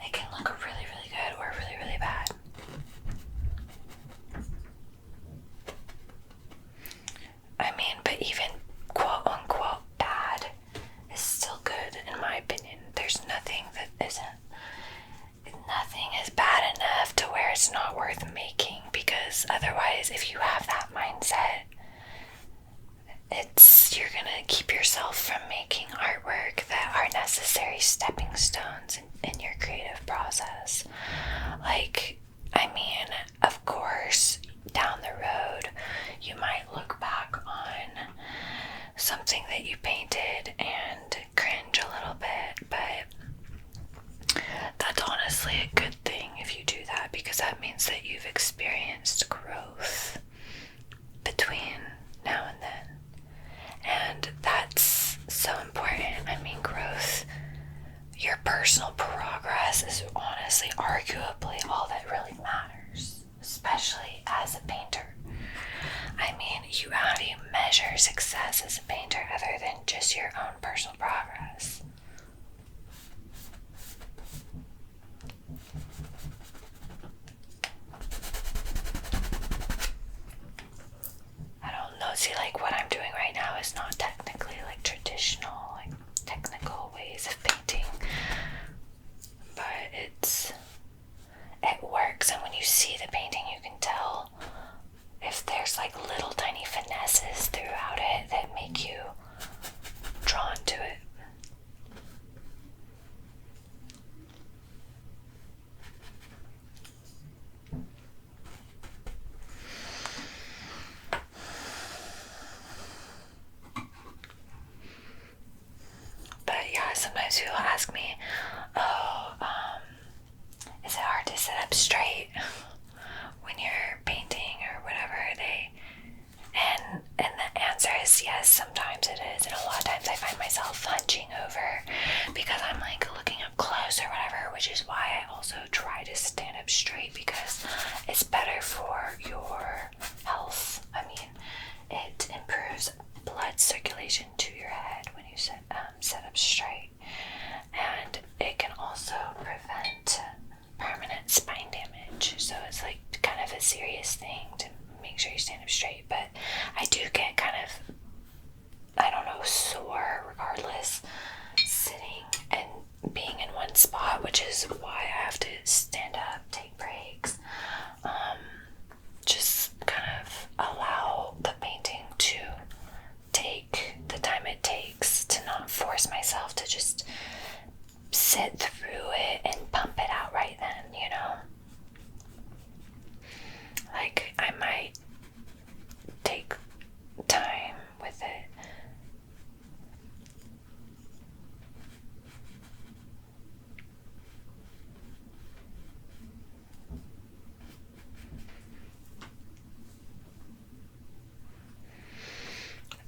It can look really, really good or really, really bad. I mean, but even quote unquote bad is still good in my opinion. There's nothing that isn't. Nothing is bad enough to where it's not worth making, because otherwise, if you have that mindset, you're gonna keep yourself from making artwork that are necessary stepping stones in your creative process. Like, I mean, of course, down the road, you might look back on something that you painted and cringe a little bit, but that's honestly a good thing if you do that, because that means that you've experienced growth between now and then. And that's so important. I mean, growth, your personal progress is honestly arguably all that really matters, especially as a painter. I mean, how do you measure success as a painter other than just your own personal progress? I don't know. See, like, what I'm doing right now is not technically like traditional, like technical ways of painting, but it works. And when you see the painting, you can tell if there's like little tiny finesses throughout it that make you drawn to it. But yeah, sometimes people ask me, is it hard to sit up straight when you're painting or whatever? And the answer is yes, sometimes it is, and a lot of times I find myself hunching over because I'm like looking up close or whatever, which is why I also try to stand up straight, because it's better for your health. I mean, it improves blood circulation to your head when you sit up straight, and it can also prevent permanent spine damage. So it's like kind of a serious thing to make sure you stand up straight. But I do get kind of, I don't know, sore regardless sitting and being in one spot, which is why I have to stand up, take breaks, just kind of allow the painting to take the time it takes, to not force myself to just sit through it and pump it out right then, you know? Like, I might take time with it.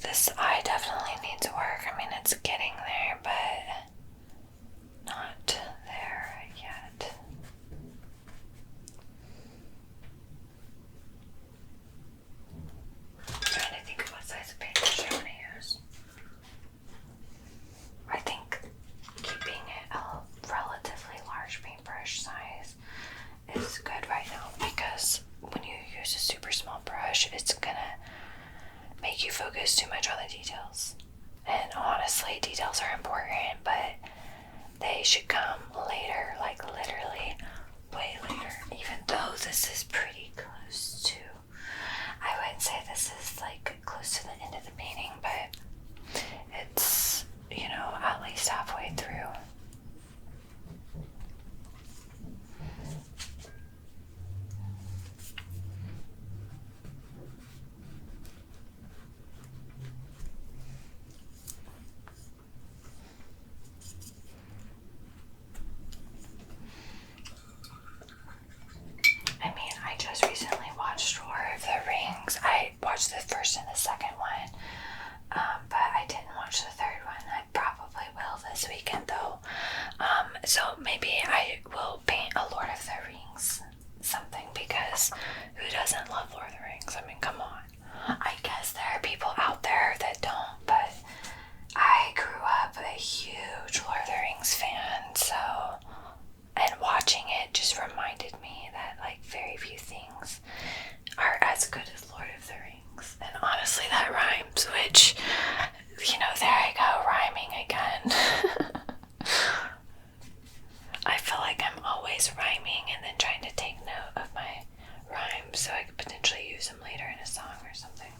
This eye definitely needs work. I mean, it's getting there, but not there yet. I'm trying to think of what size of paintbrush I want to use. I think keeping it a relatively large paintbrush size is good right now, because when you use a super small brush, it's gonna make you focus too much on the details. And honestly, details are important, but they should come later, like literally way later. Even though this is pretty close to, I wouldn't say this is like close to the end of the painting, but it's, you know, at least halfway through. I mean, I just recently watched Lord of the Rings. I watched the So maybe I will paint a Lord of the Rings something, because who doesn't love Lord of the Rings? I mean, come on. I guess there are people out there that don't, but I grew up a huge Lord of the Rings fan, so, and watching it just reminded me that like very few things are as good as Lord of the Rings. And honestly, that rhymes, which, you know, there I go, rhyming again. I feel like I'm always rhyming and then trying to take note of my rhymes so I could potentially use them later in a song or something.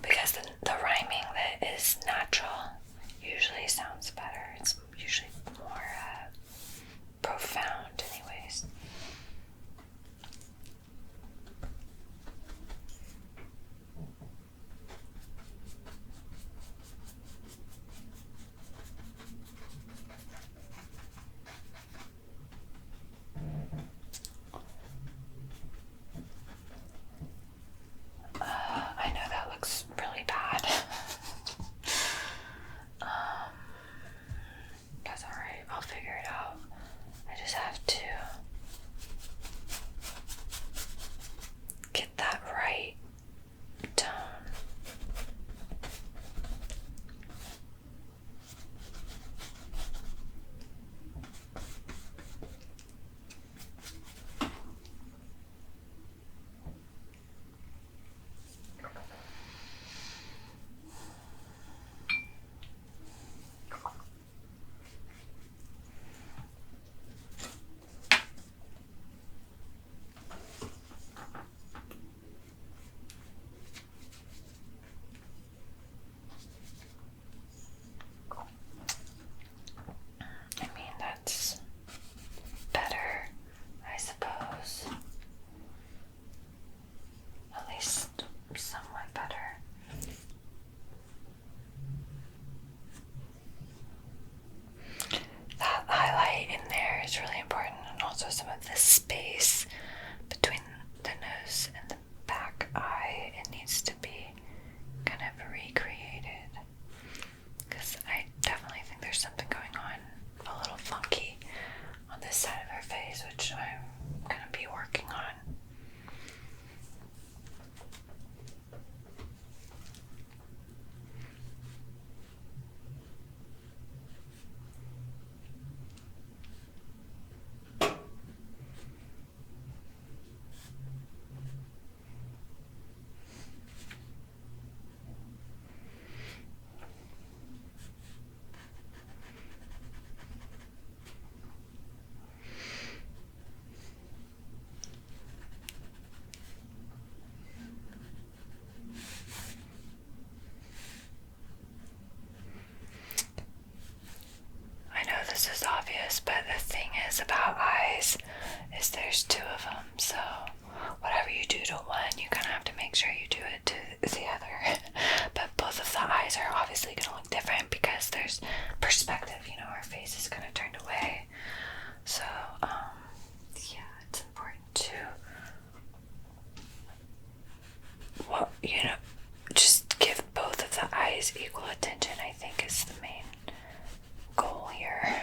Because the rhyming that is natural usually sounds better. It's usually more profound anyways. I know that looks really bad. That's alright, I'll figure it out. I just have to get that right tone. I mean, that's better, I suppose. At least somewhat better. That highlight in there is really important, and also some of the space between the nose and the back eye, it needs to be kind of recreated, because I definitely think there's something going on a little funky on this side of her face, which I'm gonna be working on. I know this is obvious, but the thing is about eyes is there's two of them, so whatever you do to one, you kind of have to make sure you do it to the other. But both of the eyes are obviously going to look different because there's perspective, you know, our face is kind of turned away. So, yeah, it's important to, well, you know, just give both of the eyes equal attention, I think is the main goal here.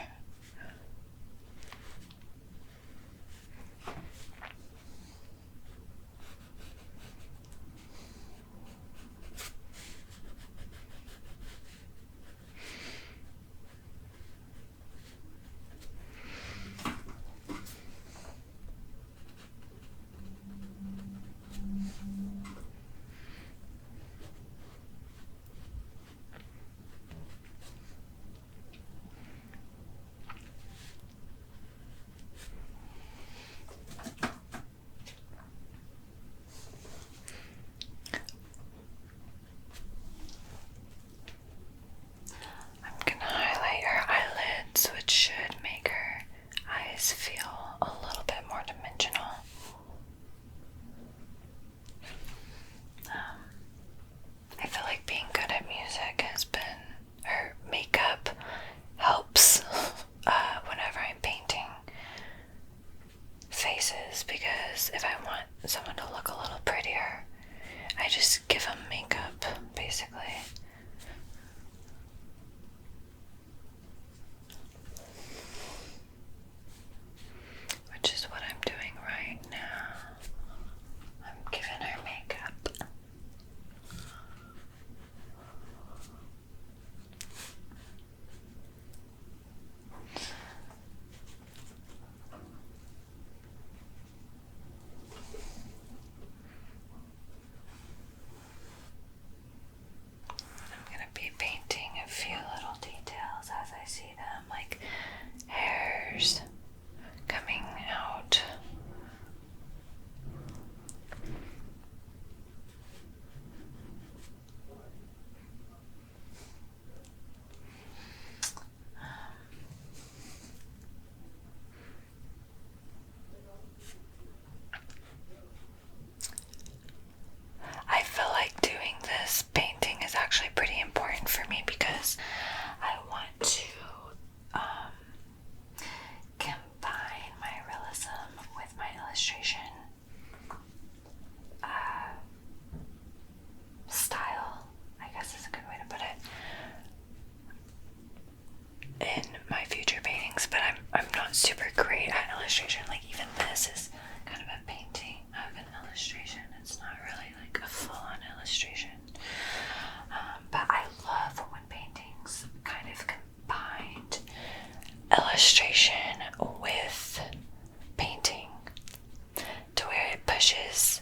pushes,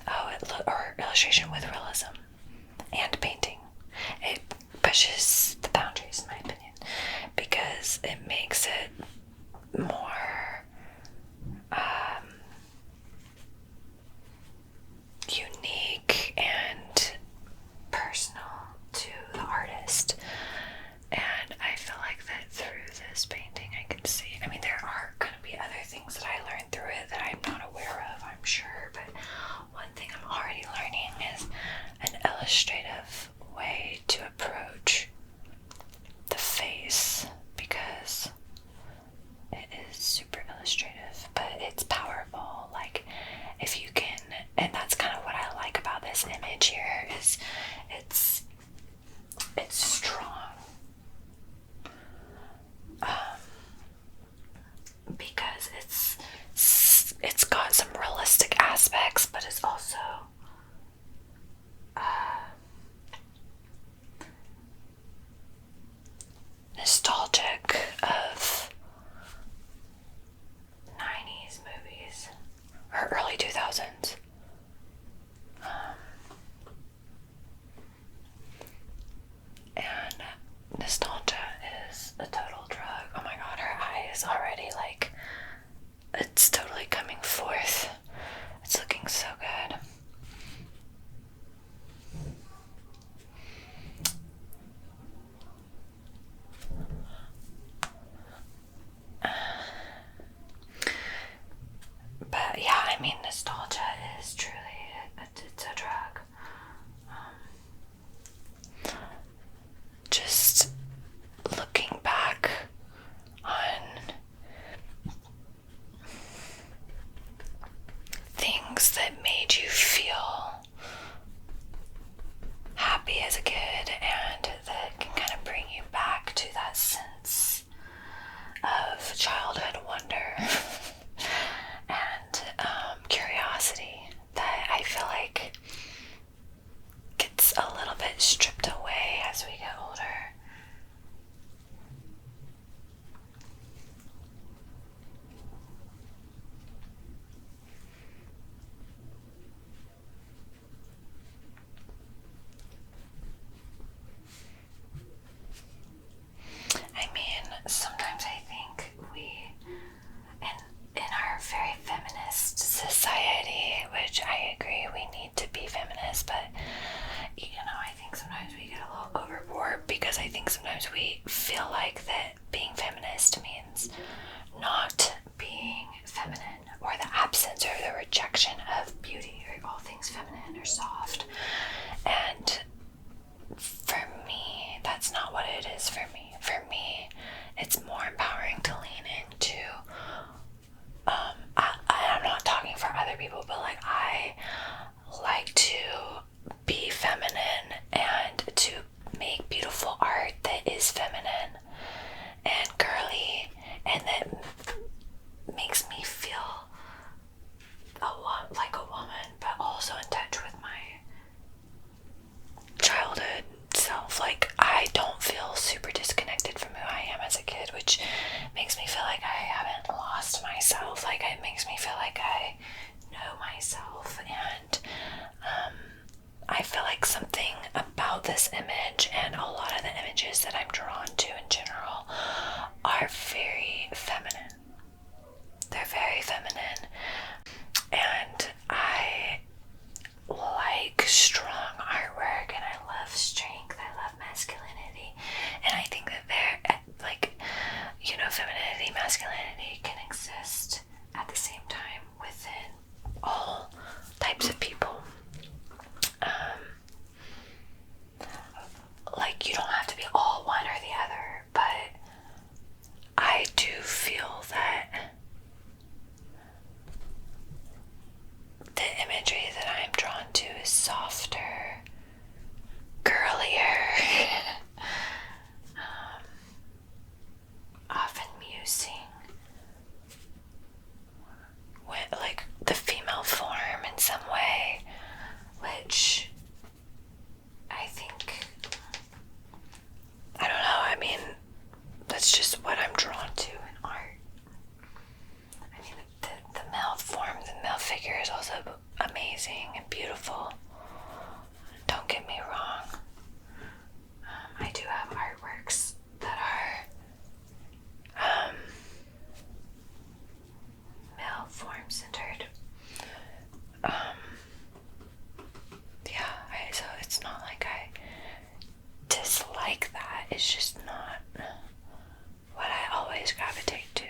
or illustration with realism and painting. It pushes the boundaries, in my opinion, because it makes it more unique and personal to the artist. And I feel like that through this painting I can see, I mean, there are going to be other things that I learned through it that I'm not aware of, I'm sure, but one thing I'm already learning is an illustrative way to approach the face, because it is super illustrative, but it's powerful. Like, if you can, and that's kind of what I like about this image here, is it's strong. Because it's got some realistic aspects, but it's also nostalgic of 90s movies or early 2000s. And nostalgia is a total drug. Oh my god, her eye is already like, it's totally coming forth. It's looking so good. But yeah, I mean, nostalgia is truly, it's a drug. Just looking back on things that made you feel happy as a kid, and that can kind of bring you back to that sense of childhood wonder and curiosity that I feel like gets a little bit stripped away as we get older. I mean, sometimes I think we, in our very feminist society, which I agree we need to be feminist, but you know, I think sometimes we get a little overboard, because I think sometimes we feel like that being feminist means not being feminine, or the absence or the rejection of beauty, or all things feminine or soft. And for me, that's not what it is for me. For me, it's more empowering to lean into, I'm not talking for other people, but like, I like to be feminine and to make beautiful art that is feminine and girly, and that makes me feel like a woman, but also in touch with my childhood self. Like, I don't feel super disconnected from who I am as a kid, which makes me feel like I haven't lost myself. Like, it makes me feel like I know myself. And I feel like something about this image, and a lot of the images that I'm drawn to in general, are very feminine. They're very feminine, and I like strong artwork, and I love strength, I love masculinity, and I think that they're like, you know, femininity, masculinity can exist at the same time within all types of people. Like, you don't have to be all one or the other, but I do feel that the imagery that I'm drawn to is softer, girlier, often musing, with like the female form in some way, which I think, I don't know, I mean, that's just what I'm drawn to in art. I mean, the male form, the male figure is also amazing. amazing and beautiful. Don't get me wrong. I do have artworks that are male form centered. So it's not like I dislike that. It's just not what I always gravitate to.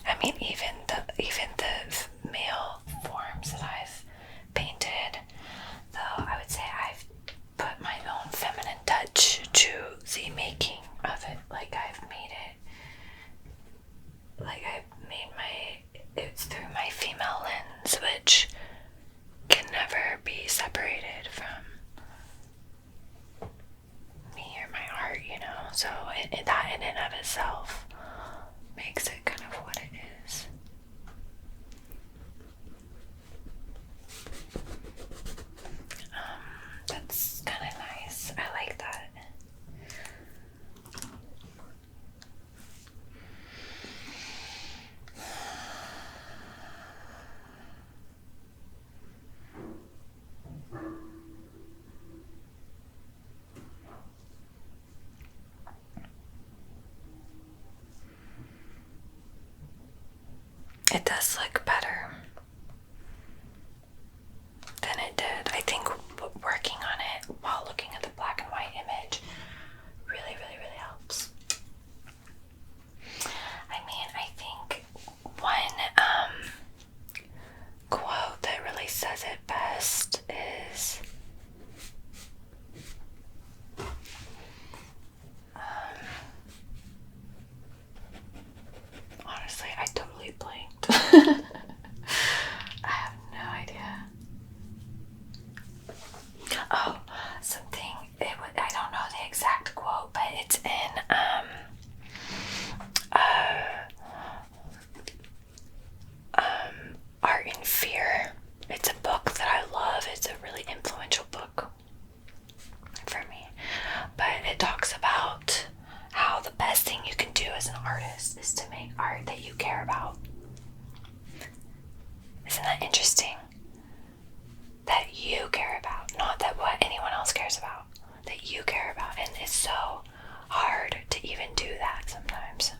I mean, even the male forms that I've painted, though, I would say I've put my own feminine touch to the making of it. Like I've made it's through my female lens, which can never be separated from me or my art, you know. So that in and of itself makes it kind of what it is. That's kind of nice. I like that. It does look better than it did. I think working on it while looking at the black and white image really, really, really helps. I mean, I think one quote that really says it best is honestly, I totally blanked. I have no idea. Oh, something. I don't know the exact quote, but it's in Art and Fear. It's a book that I love. It's a really influential book for me. But it talks about how the best thing you can do as an artist is to make art that you care about. Isn't that interesting? That you care about, not that what anyone else cares about. That you care about. And it's so hard to even do that sometimes.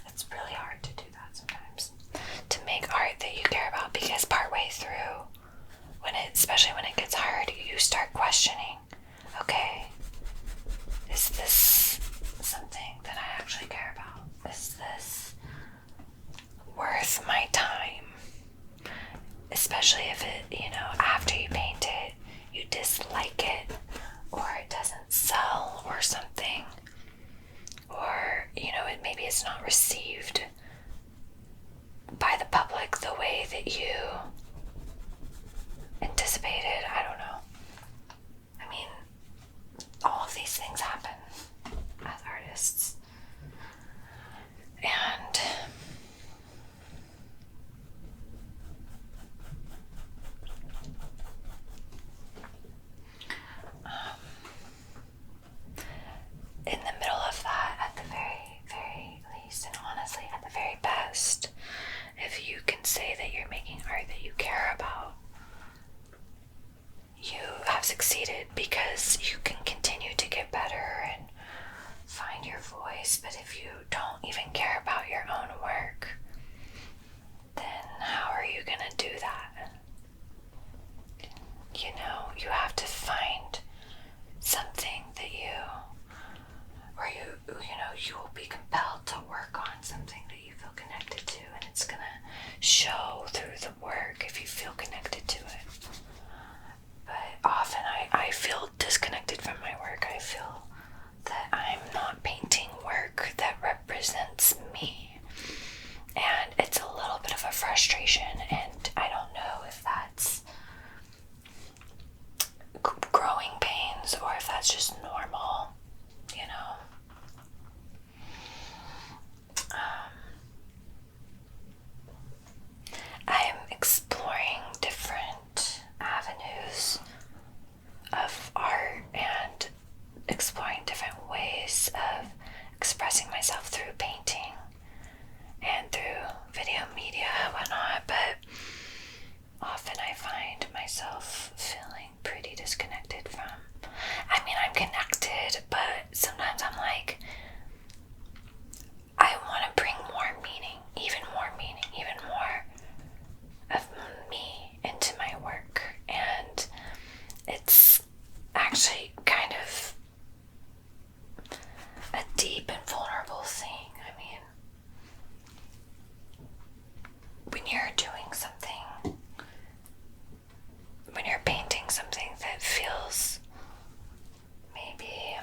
It's really hard to do that sometimes. To make art that you care about, because partway through, especially when it gets hard, you start questioning, okay, is this something that I actually care about? Is this worth my time? Especially if it, after you paint it, you dislike it, or it doesn't sell or something, or, maybe it's not received by the public the way that you anticipated. I don't know. I mean, all of these things happen as artists. And in the middle of that, at the very, very least, and honestly, at the very best, if you can say that you're making art that you care about, you have succeeded, because you can continue to get better and find your voice. But if you don't even care about your own work, then how are you going to do that? You have to find something that you will be compelled to work on something that you feel connected to, and it's going to show through the work if you feel connected to it. But often I feel disconnected from my work. I feel that I'm not painting work that represents me. And it's a little bit of a frustration, and I don't know if that's growing pains or if that's just normal, I am exploring different avenues of art and exploring and vulnerable thing. I mean, when you're doing something, when you're painting something that feels maybe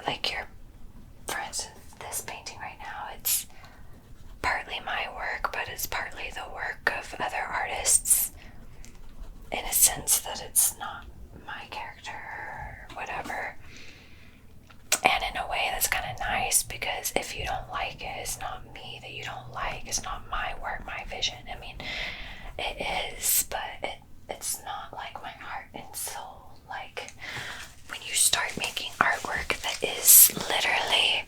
like you're, for instance, this painting right now, it's partly my work, but it's partly the work of other artists, in a sense that it's not my character or whatever. And in a way that's kind of nice, because if you don't like it, it's not me that you don't like, it's not my work, my vision. I mean, it is, but it's not like my heart and soul. Like, when you start making artwork that is literally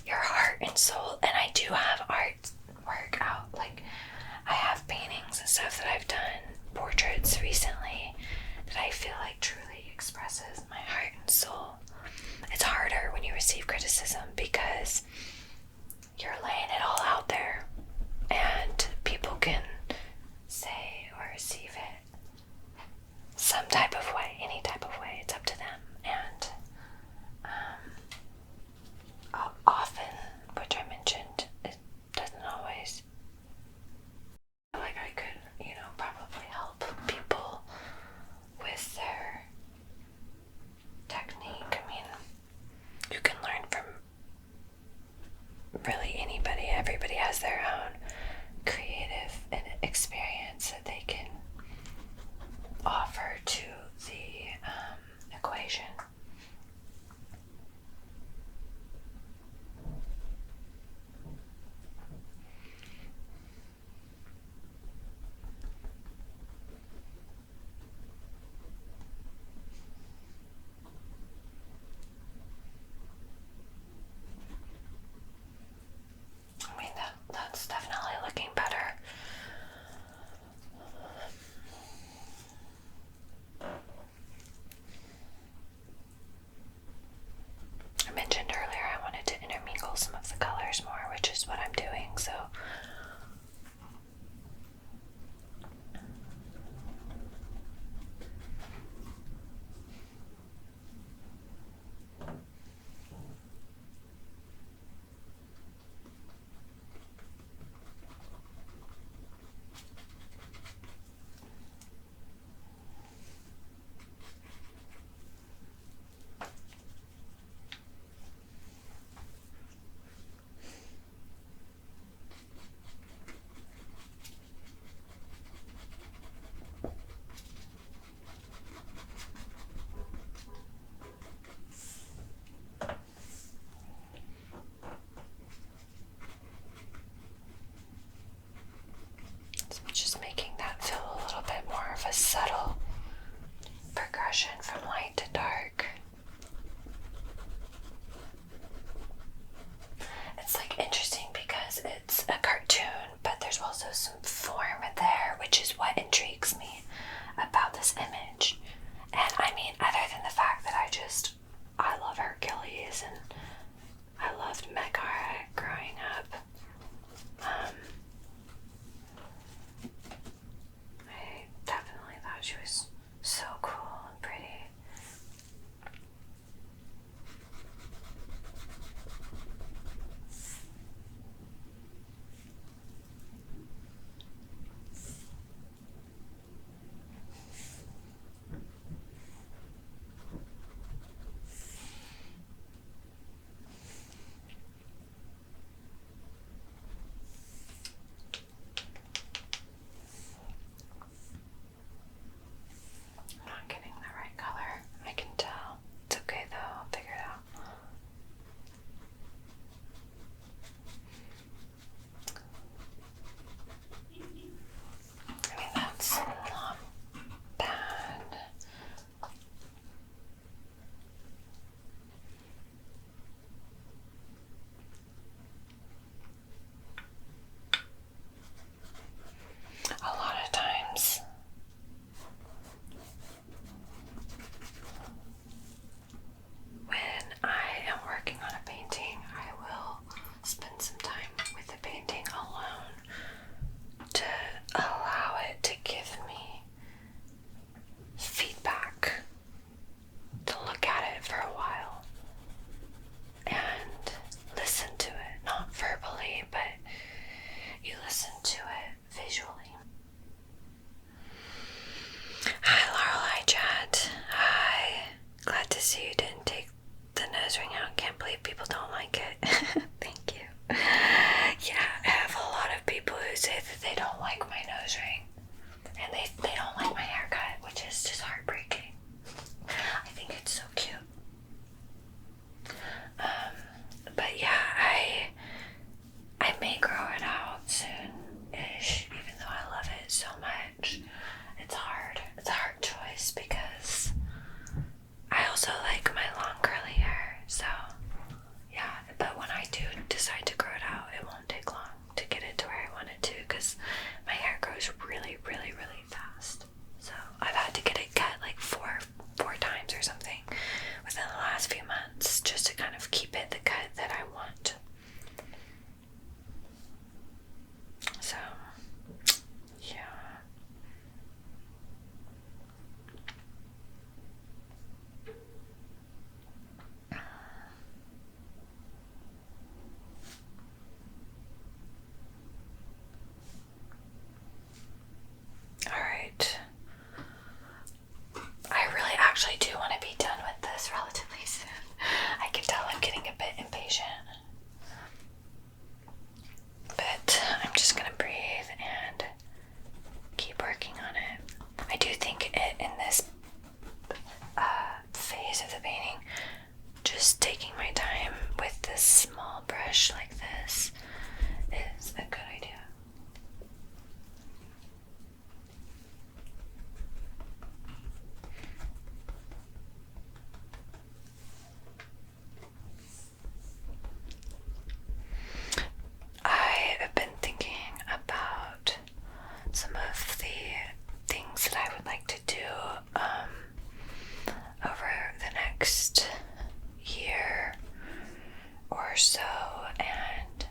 your heart and soul, and I do have art work out, like I have paintings and stuff that I've done, portraits recently, that I feel like truly expresses my heart and soul. It's harder when you receive criticism because you're laying it all out there, and people can say or receive it some type of way, any type of way. It's up to them. And often, which I mentioned, it doesn't always feel like I could, probably help people with their technique. I mean, you can learn from really anybody. Everybody has their own creative experience that they can offer to the like my long curly hair. So yeah, but when I do decide to grow it out, it won't take long to get it to where I want it to, because my hair grows really, really, really fast. So I've had to get it cut like four times or something within the last few months, just to kind of keep it the cut that I want. So yeah. Alright. I really actually do want to be done with this relatively soon. I can tell I'm getting a bit impatient. But I'm just gonna breathe and keep working on it. I do think in this phase of the painting, just taking my time with this small brush like this is a good idea. I have been thinking about some of the things that I would like to do over the next year or so, and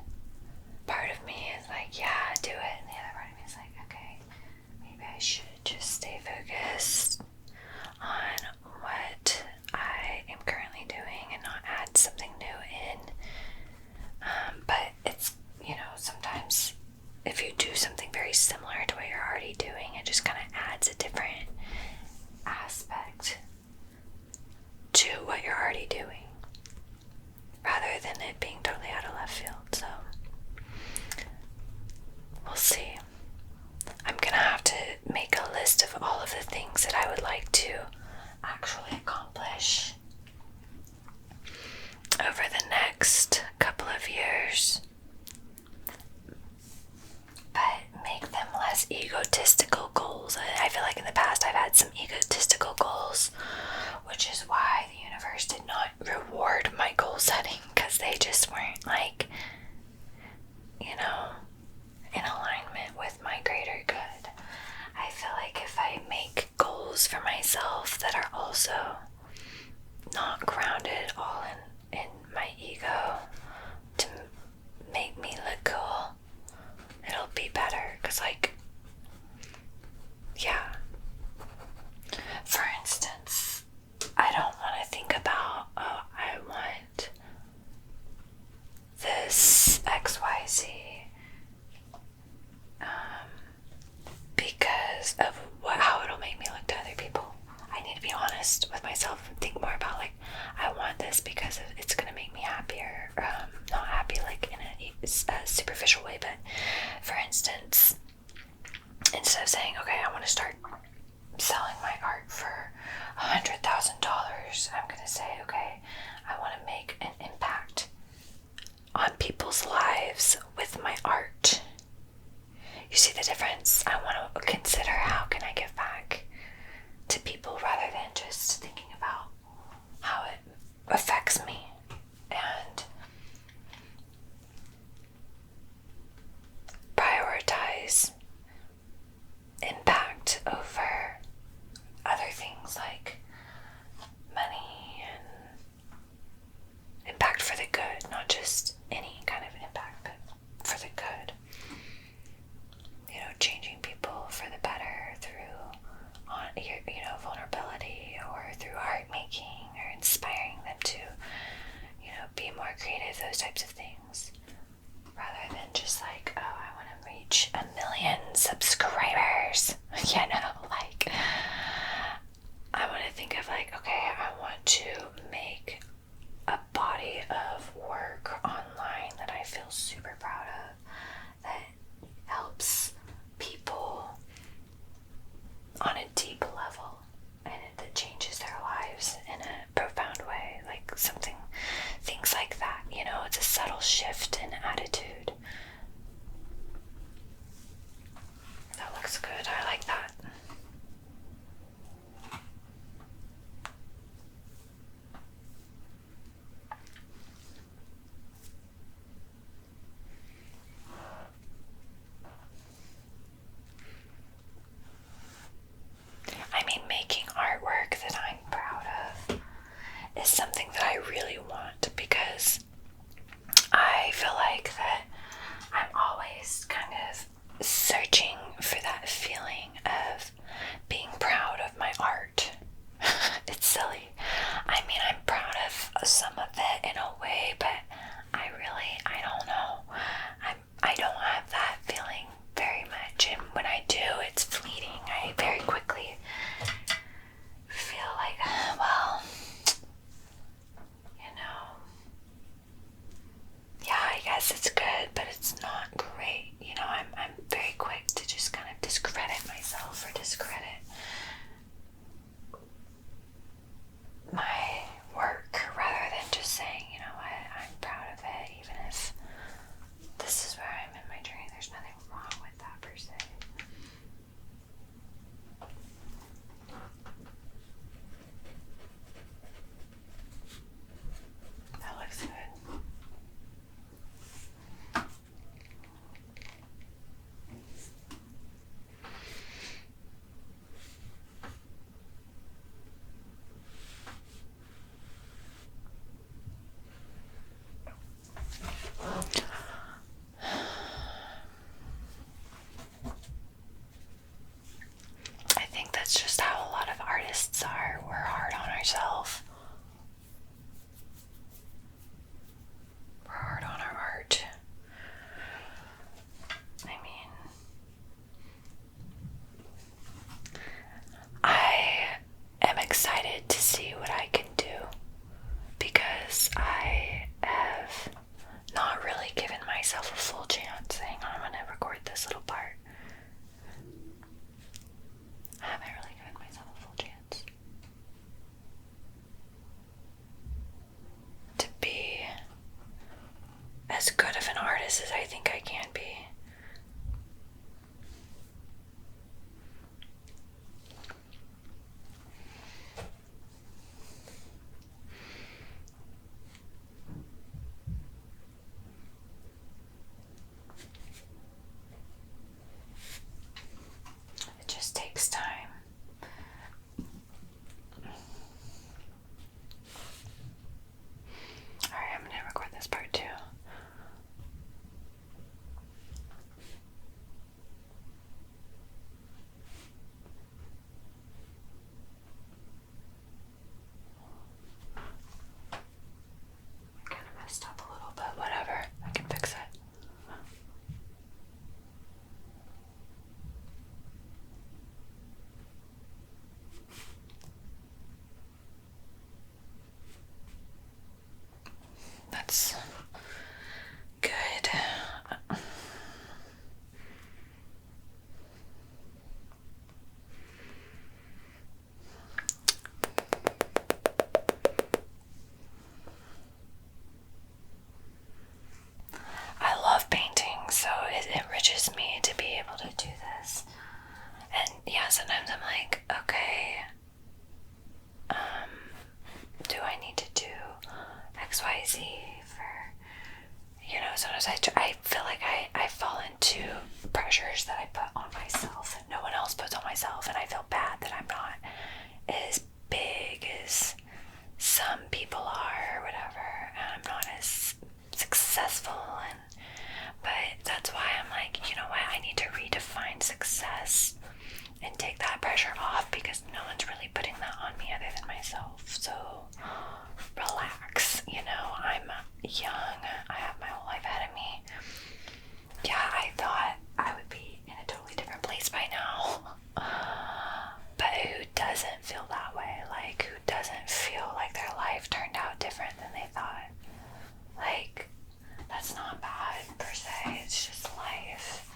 part of me is like, yeah, do it, and the other part of me is like, okay, maybe I should just stay focused on what I am currently doing and not add something new in. But it's, sometimes if you do something very similar to what you're already doing, it just kind of adds a different aspect to what you're already doing, rather than it being totally out of left field. So we'll see. I'm gonna have to make a list of all of the things that I would like to actually accomplish over the next couple of years, but make them less egotistical goals. I feel like in the past I've had some egotistical goals, which is why the universe did not reward my goal setting, because they just weren't like, in alignment with my greater good. I feel like if I make goals for myself that are also not grounded all in my ego to make me look cool, it'll be better. Because for instance, I don't want to think about, I want this XYZ because of how it'll make me look to other people. I need to be honest with myself and think more about, like, I want this because it's going to make me happier. Not happy like in a superficial way, but for instance, instead of saying, okay, I want to start selling my art for $100,000, I'm going to say, okay, I want to make an impact on people's lives with my art. You see the difference? I want to consider, how can I give back to people, rather than just thinking about how it affects me, and prioritize impact over other things like money, and impact for the good, not just any kind of impact, but for the good. Changing people for the better through vulnerability, or through art making, or inspiring them to be more creative, those types of things, rather than just like, oh, I want to reach 1 million subscribers. I want to think of like, okay, I want to make a body of work online that I feel super proud of, that helps people on a deep level, and that changes their lives in a profound way, like things like that. It's a subtle something that I really want, because I feel like that I'm always kind of searching for that feeling of being proud of my art. It's silly. I mean, I'm proud of some of it in a way, but I don't know. I don't have that feeling very much, and when I do, it's fleeting. I very quickly feel like, well, yeah, I guess it's good, but it's not great. I'm very quick to just kind of discredit myself or discredit my work rather than just saying, you know what, I'm proud of it, even if this is where I'm in my journey. There's nothing wrong with that per se. That looks good. I think that's just how a lot of artists are. We're hard on ourselves. We're hard on our art. I mean, I am excited to see what I can do, because I have not really given myself a full chance. Hang on, I'm gonna record this little part. I haven't really given myself a full chance to be as good of an artist as I think I can be. It just takes time. Alright, I'm gonna record this part too. I kind of messed up a little, but whatever. I can fix it. That's good. I love painting, so it enriches me to be able to do this. And yeah, sometimes I'm like, okay, do I need to do XYZ for, sometimes I feel like I fall into pressures that I put on myself that no one else puts on myself, and I feel bad that I'm not as big as some people are or whatever, and I'm not as successful, but that's why I'm like, you know what, I need to redefine success and take that pressure off, because no one's really putting that on me other than myself. So relax, I'm young, I have my whole life ahead of me. Yeah, I thought I would be in a totally different place by now, but who doesn't feel that way? Like, who doesn't feel like their life turned out different than they thought? Like, that's not bad per se, it's just life.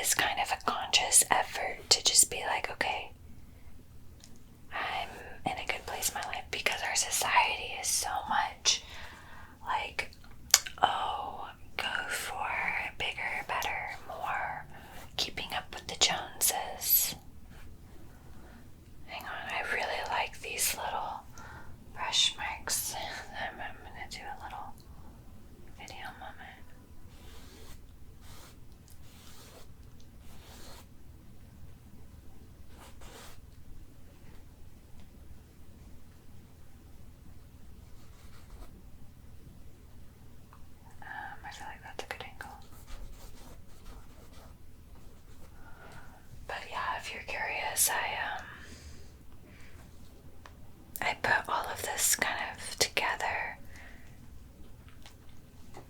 is kind of a conscious effort to just be like, okay, I'm in a good place in my life, because our society is so much like, oh, go for bigger, better, more, keeping up with the Joneses. Hang on, I really like these little brush marks. I'm gonna do a little video moment. I feel like that's a good angle. But yeah, if you're curious, I put all of this kind of together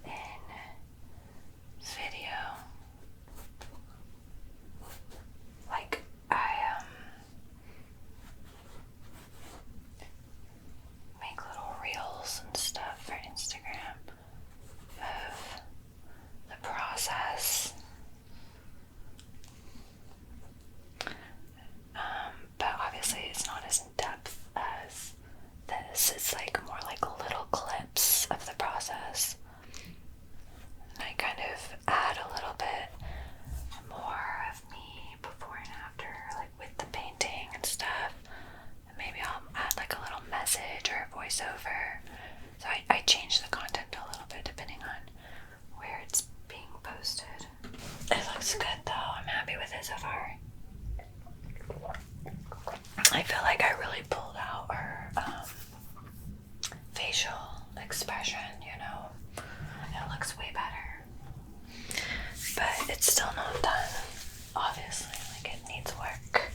in video. Like I make little reels and stuff for Instagram of the process. But obviously it's not as in depth as this. It's like more like little clips of the process. And I kind of add a little bit more of me before and after, like with the painting and stuff. And maybe I'll add like a little message or a voiceover. So I change the content a little bit depending on where it's being posted. It looks good though. I'm happy with it so far. I feel like I really pulled out her facial expression, you know. It looks way better. But it's still not done, obviously. Like, it needs work.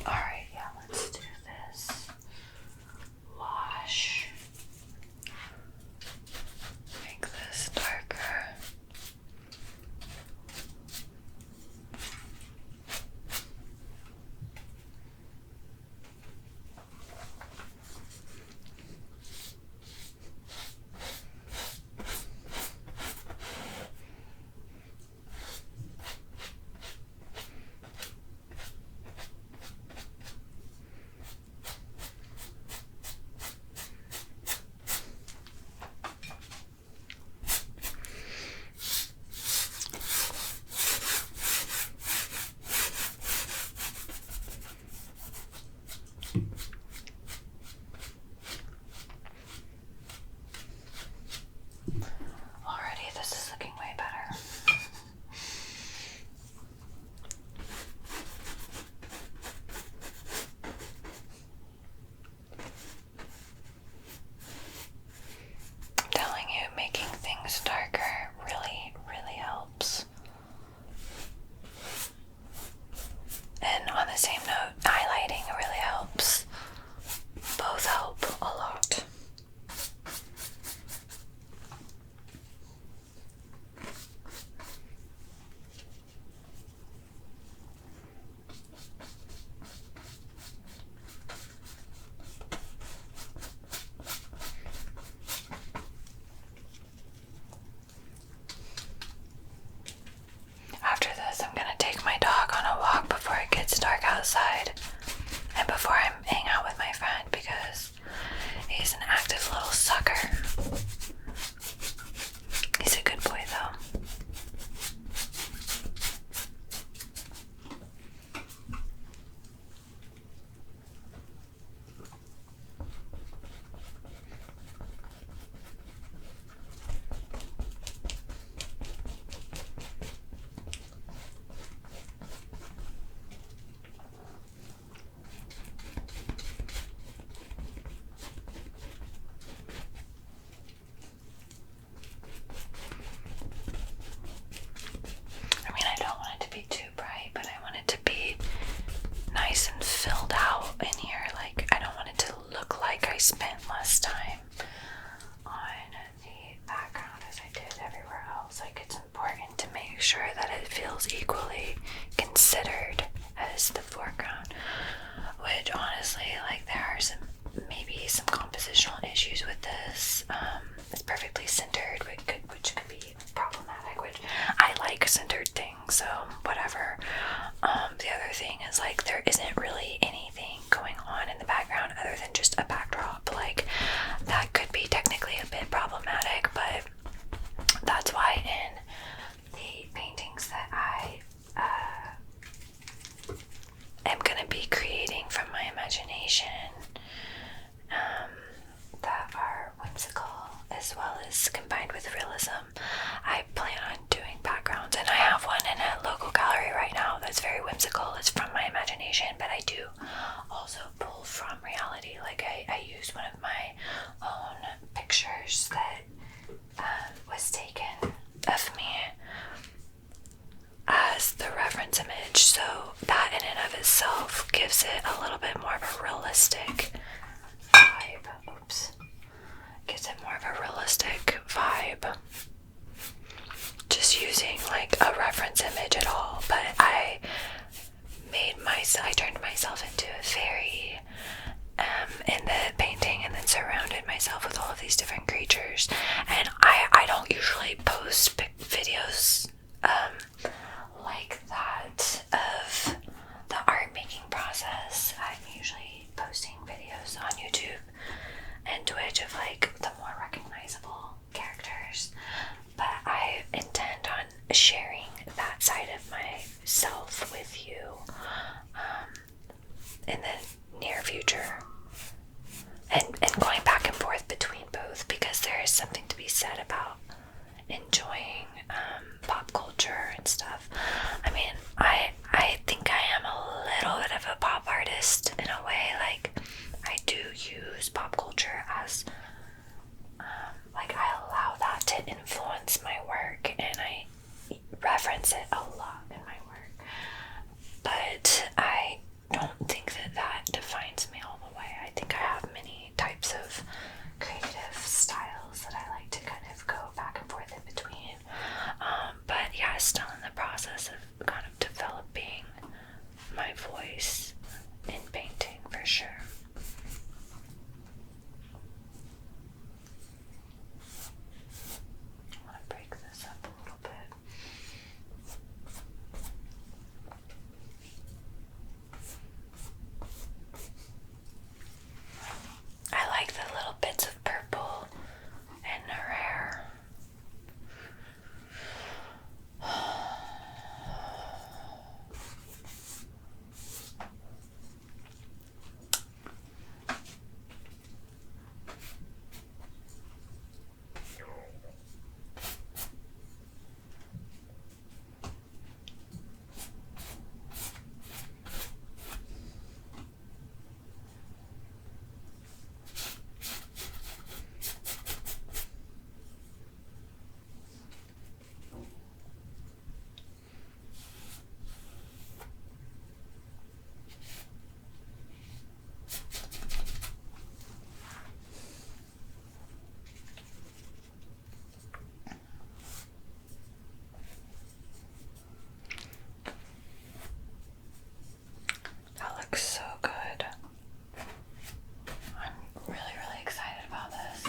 Alright, yeah, let's do this. Wash. Make this darker. Already, this is looking way better. I'm telling you, making things darker really, really helps. And on the same note, highlighting really helps. Both help a lot. After this, I'm gonna take my dog on a walk before it gets dark outside and before I hang out with my friend, because he's an active little sucker. He's a good boy though. I mean, I don't want it to be too bright, but I want it to be nice and filled out in here. Like, I don't want it to look like I spent less time on the background as I did everywhere else. Like, it's important to make sure that it feels equally considered as the foreground, which honestly, like, there are maybe some compositional this. It's perfectly centered, which could be problematic, which I like centered things, so whatever. The other thing is, like, there isn't really anything going on in the background other than just a backdrop. Like, that could be technically a bit problematic, but that's why in the paintings that I am going to be creating from my imagination, that are whimsical as well as combined with realism, I plan on doing backgrounds, and I have one in a local gallery right now that's very whimsical. It's from my imagination, but I do also pull from reality. Like, I used one of my own pictures that was taken of me as the reference image, so that in and of itself gives it a little bit more of a realistic vibe. Gives it more of a realistic vibe, just using like a reference image at all. But I turned myself into a fairy in the painting, and then surrounded myself with all of these different creatures. And I don't usually post videos like that of the art making process. I'm usually posting videos on YouTube and Twitch of like the more recognizable characters, but I intend on sharing that side of myself with you in the near future, and going back and forth between both, because there is something to be said about enjoying pop culture and stuff. I mean, I think I am a little bit of a pop artist in a way. Like, I do use pop culture as like, I allow that to influence my work, and I reference it a lot in my work, but I don't think that defines me all the way. I think I have many types of creative styles that I like to kind of go back and forth in between, but yeah, still in the process of kind of developing my voice in painting for sure. I want to break this up a little bit. I like the little bits of purple in her hair. That looks so good. I'm really, really excited about this.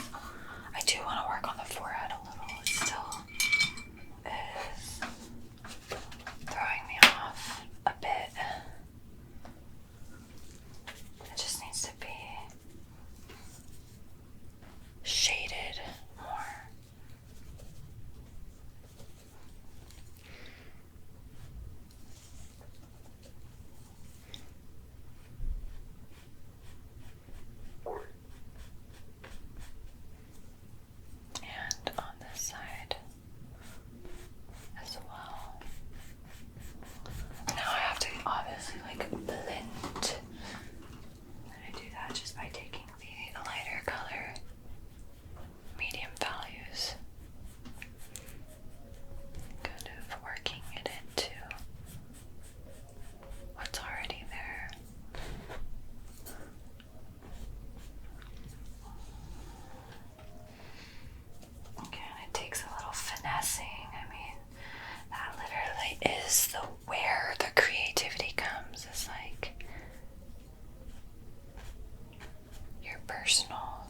I do want to work on the forehead a little. It still is throwing me off a bit. It just needs to be shaded more. And on this side as well. Now I have to obviously like blend. And I do that just by taking the lighter color medium values, kind of working it into what's already there. Again, it takes a little finessing. I mean, that literally is where the creativity comes. It's like your personal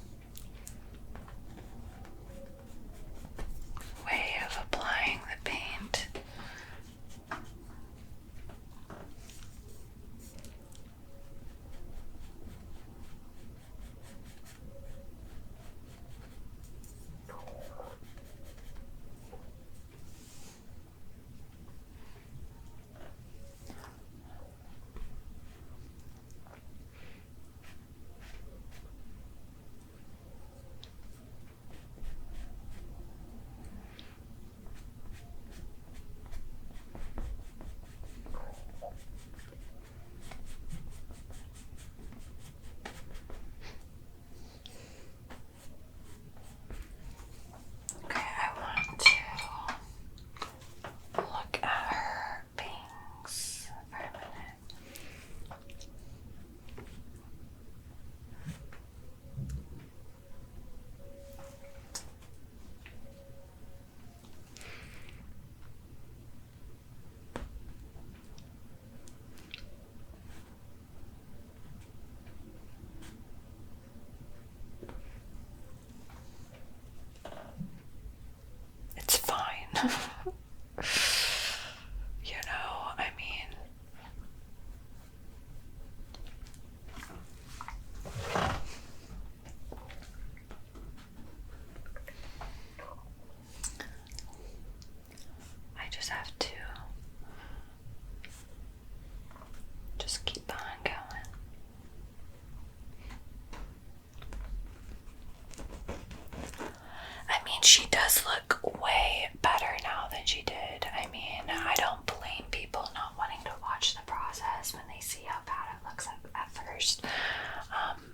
she does look way better now than she did. I mean, I don't blame people not wanting to watch the process when they see how bad it looks at first.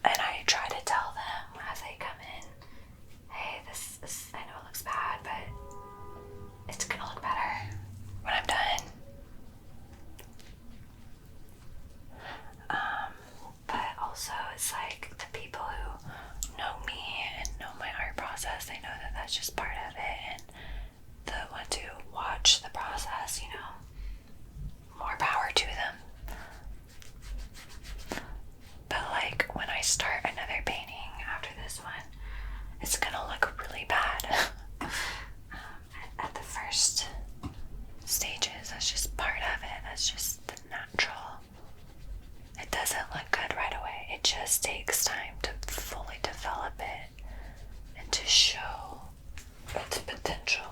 And I try to tell them as they come in, hey, this I know it looks bad, but it's gonna look better when I'm done. But also, it's like the people who know me and know my art process, they know that that's just part of it, and the ones who watch the process, you know, more power to them. But like when I start another painting after this one, it's gonna look really bad. At the first stages, that's just part of it. That's just the natural. It doesn't look good right away. It just takes time to fully develop it and to show its potential.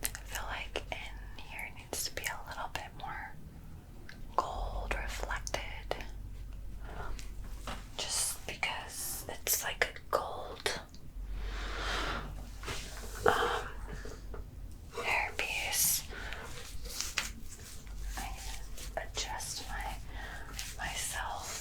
I feel like in here needs to be a little bit more gold reflected, just because it's like a gold hairpiece. I need to adjust myself.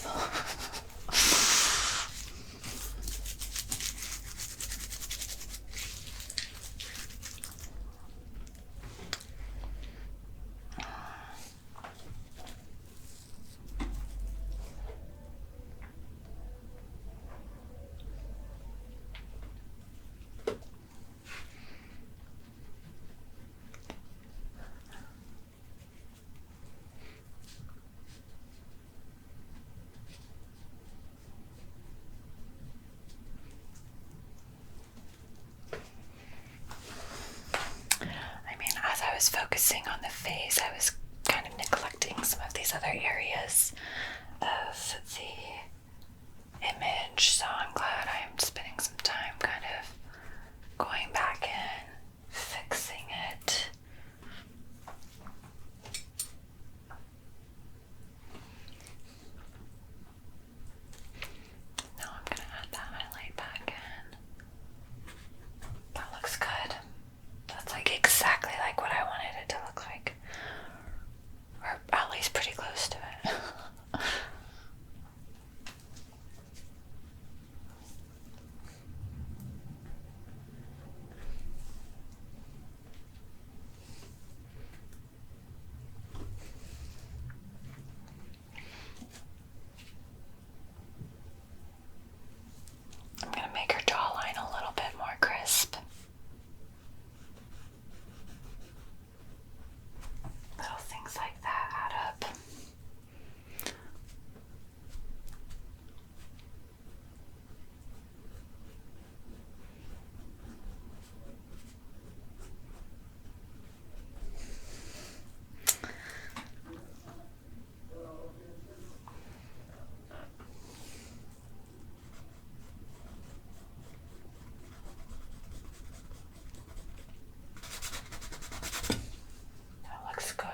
As I was focusing on the face, I was kind of neglecting some of these other areas of the image, so I'm glad I'm spending some time kind of going back in, fixing it. Now I'm going to add that highlight back in. That looks good. That's like exactly like what I wanted it to look like. Or at least pretty close to it. I'm going to make her jawline a little bit more crisp. Little things like that add up. That looks good.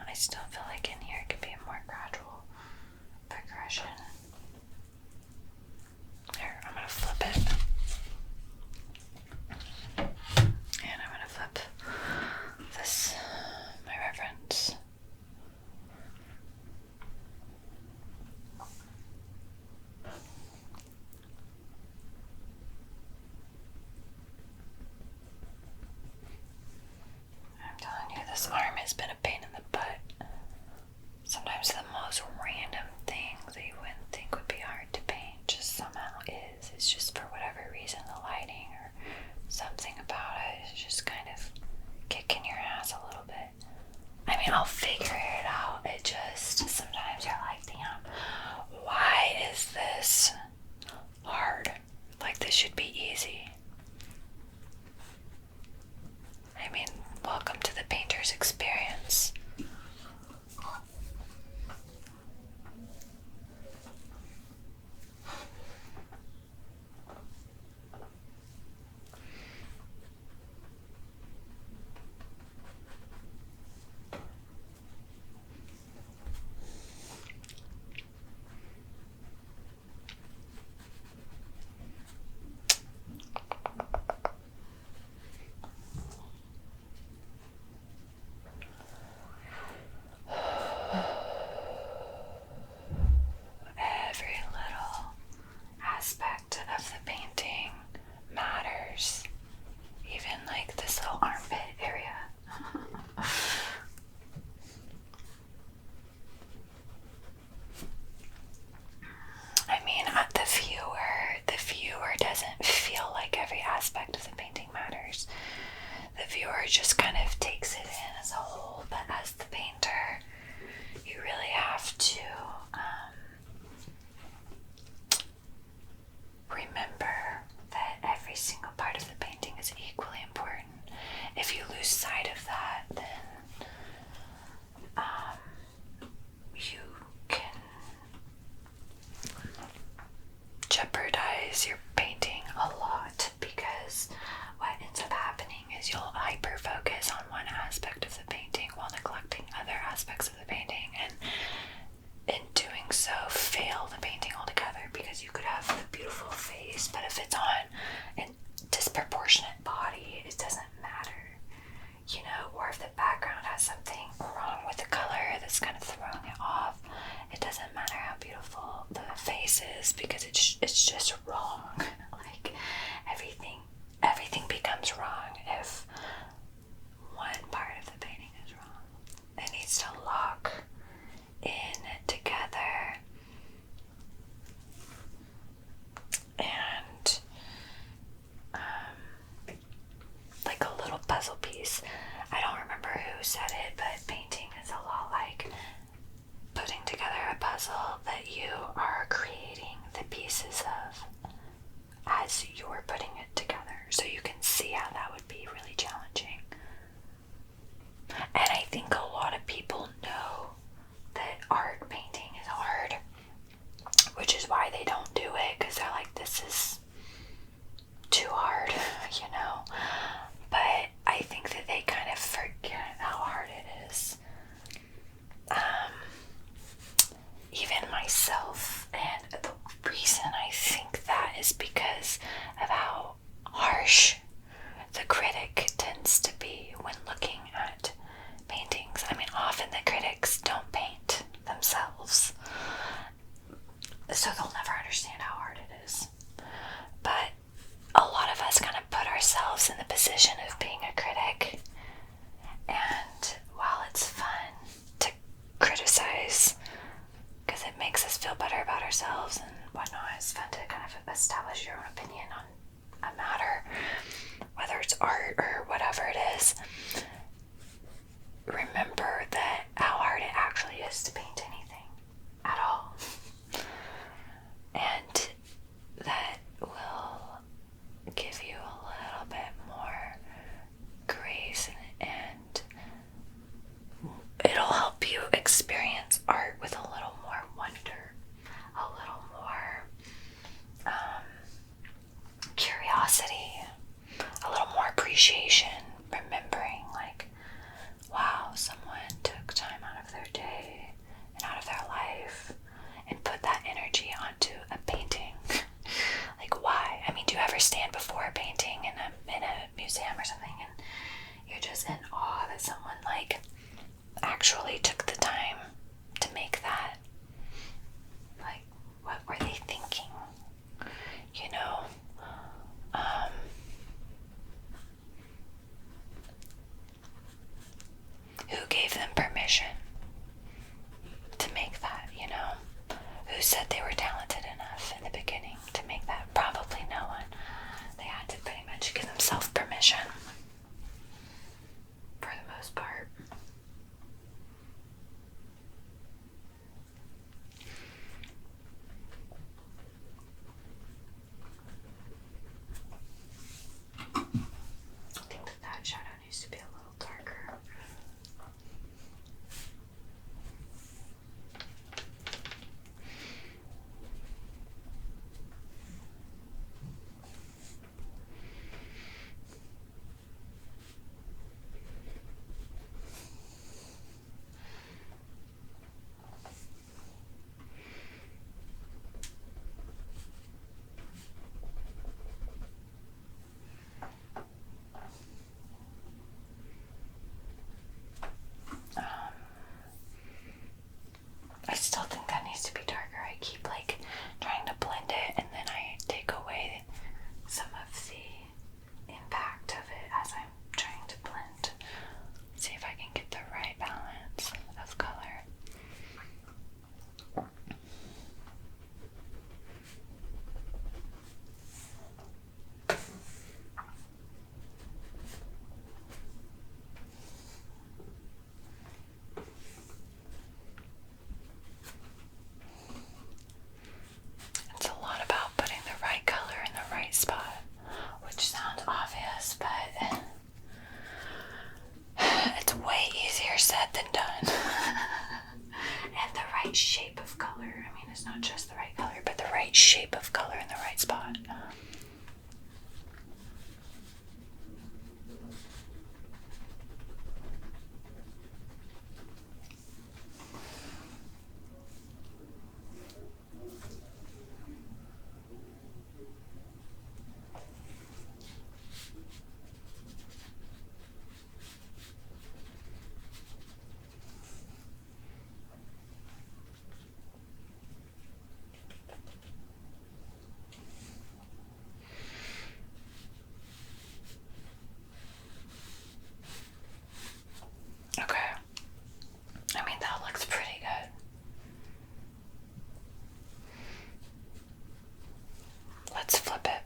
I still feel like in here it could be a more gradual progression. Here, I'm going to flip it. And I'm going to flip this, my reference. I'm telling you, this arm has been a pain in the butt. Sometimes the most random things that you wouldn't think would be hard to paint just somehow is. It's just for whatever reason, the lighting or something about it is just kind of kicking your ass a little bit. I mean, I'll figure it out. It just, sometimes you're like, damn, this should be easy. I mean, welcome to the painter's experience. Every little aspect of the painting matters. Even like this little armpit area. I mean, the viewer doesn't feel like every aspect of the painting matters. The viewer just kind of takes it in as a whole, but as the painter, you really have to remember that every single part of the painting is equally important. If you lose sight of that, then you can jeopardize your painting a lot, because what ends up happening is you'll hyper focus on one aspect of the painting while neglecting other aspects of the painting, and in doing so fail the painting altogether, because you could have the beautiful face, but if it's on a disproportionate body, it doesn't matter, you know, or if the background has something wrong with the color that's kind of throwing it off, it doesn't matter how beautiful the face is, because it's just wrong. Like everything becomes wrong if one part of the painting is wrong. It needs to lock in together, and like a little puzzle piece. I don't remember who said it, but painting is a lot like putting together a puzzle that you are creating the pieces of as you're putting it together. So you can see how that would be really challenging. And I think a lot of people know that art painting is hard, which is why they don't do it, because they're like, this is too hard, you know. But I think that they kind of forget how hard it is. Even myself, and the reason I think that is because of how harsh the critic tends to be when looking at paintings. I mean, often the critics don't paint themselves, so they'll never understand how hard it is. But a lot of us kind of put ourselves in the position of being a critic, and while it's fun to criticize because it makes us feel better about ourselves and whatnot, it's fun to kind of establish your own opinion on a matter, whether it's art or whatever it is. Remember that how hard it actually is to paint anything at all, and that will give you a little bit more grace, and it'll help you experience art with a little more wonder, a little more curiosity, a little more appreciation, remembering like, wow, someone took time out of their day and out of their life and put that energy onto a painting. Like, why? I mean, do you ever stand before a painting in a museum or something, and you're just in awe that someone like actually took the time right shape of color. I mean, it's not just the right color, but the right shape of color in the right spot. Okay. I mean, that looks pretty good. Let's flip it.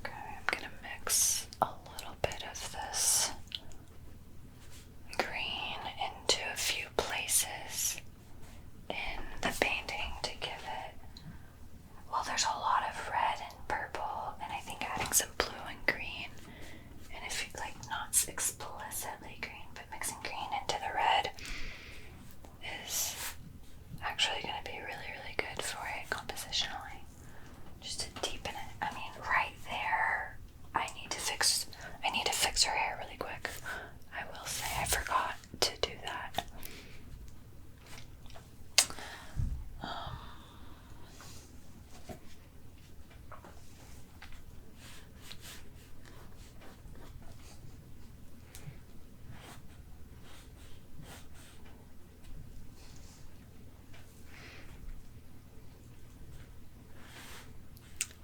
Okay, I'm gonna mix a little bit of this green into a few places in the painting to give it, well, there's a lot of red and purple, and I think adding some blue and green, and if you like, not explicitly green, but mixing green into the red is actually going to be really, really good for it compositionally, just to deepen it. I mean, right there, I need to fix her hair really quick. I will say I forgot to do that.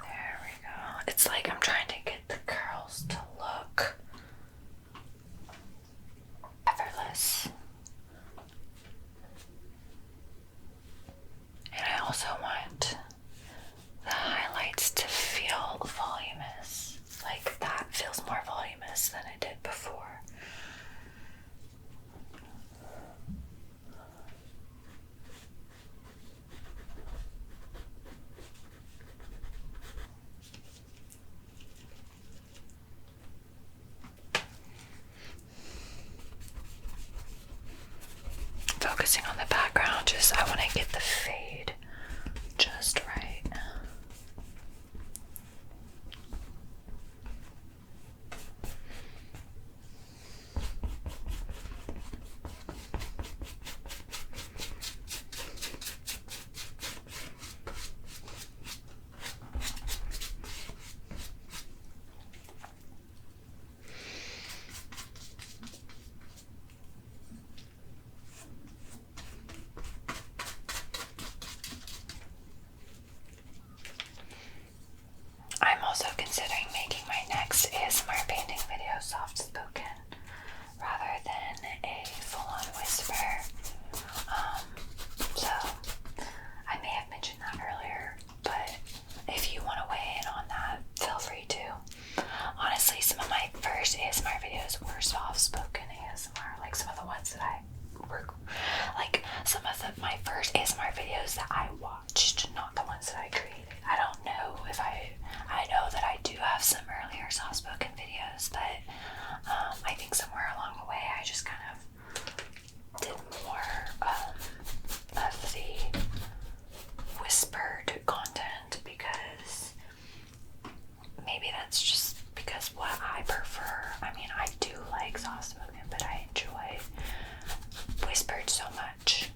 There we go. It's like I'm trying to get the curls to look effortless. And I also want the highlights to feel voluminous. Like that feels more voluminous than it did before. Focusing on the background, just I want to get the fade just right. I'm also considering making my next ASMR painting video soft spoken rather than a full-on whisper. So I may have mentioned that earlier, but if you want to weigh in on that, feel free to. Honestly, some of my first ASMR videos were soft spoken ASMR, like some of the ones that my first ASMR videos that I watched, not the ones that I created. I don't know if I know that I do have some earlier soft-spoken videos, but I think somewhere along the way I just kind of did more of the whispered content because maybe that's just because what I prefer. I mean, I do like soft-spoken, but I enjoy whispered so much.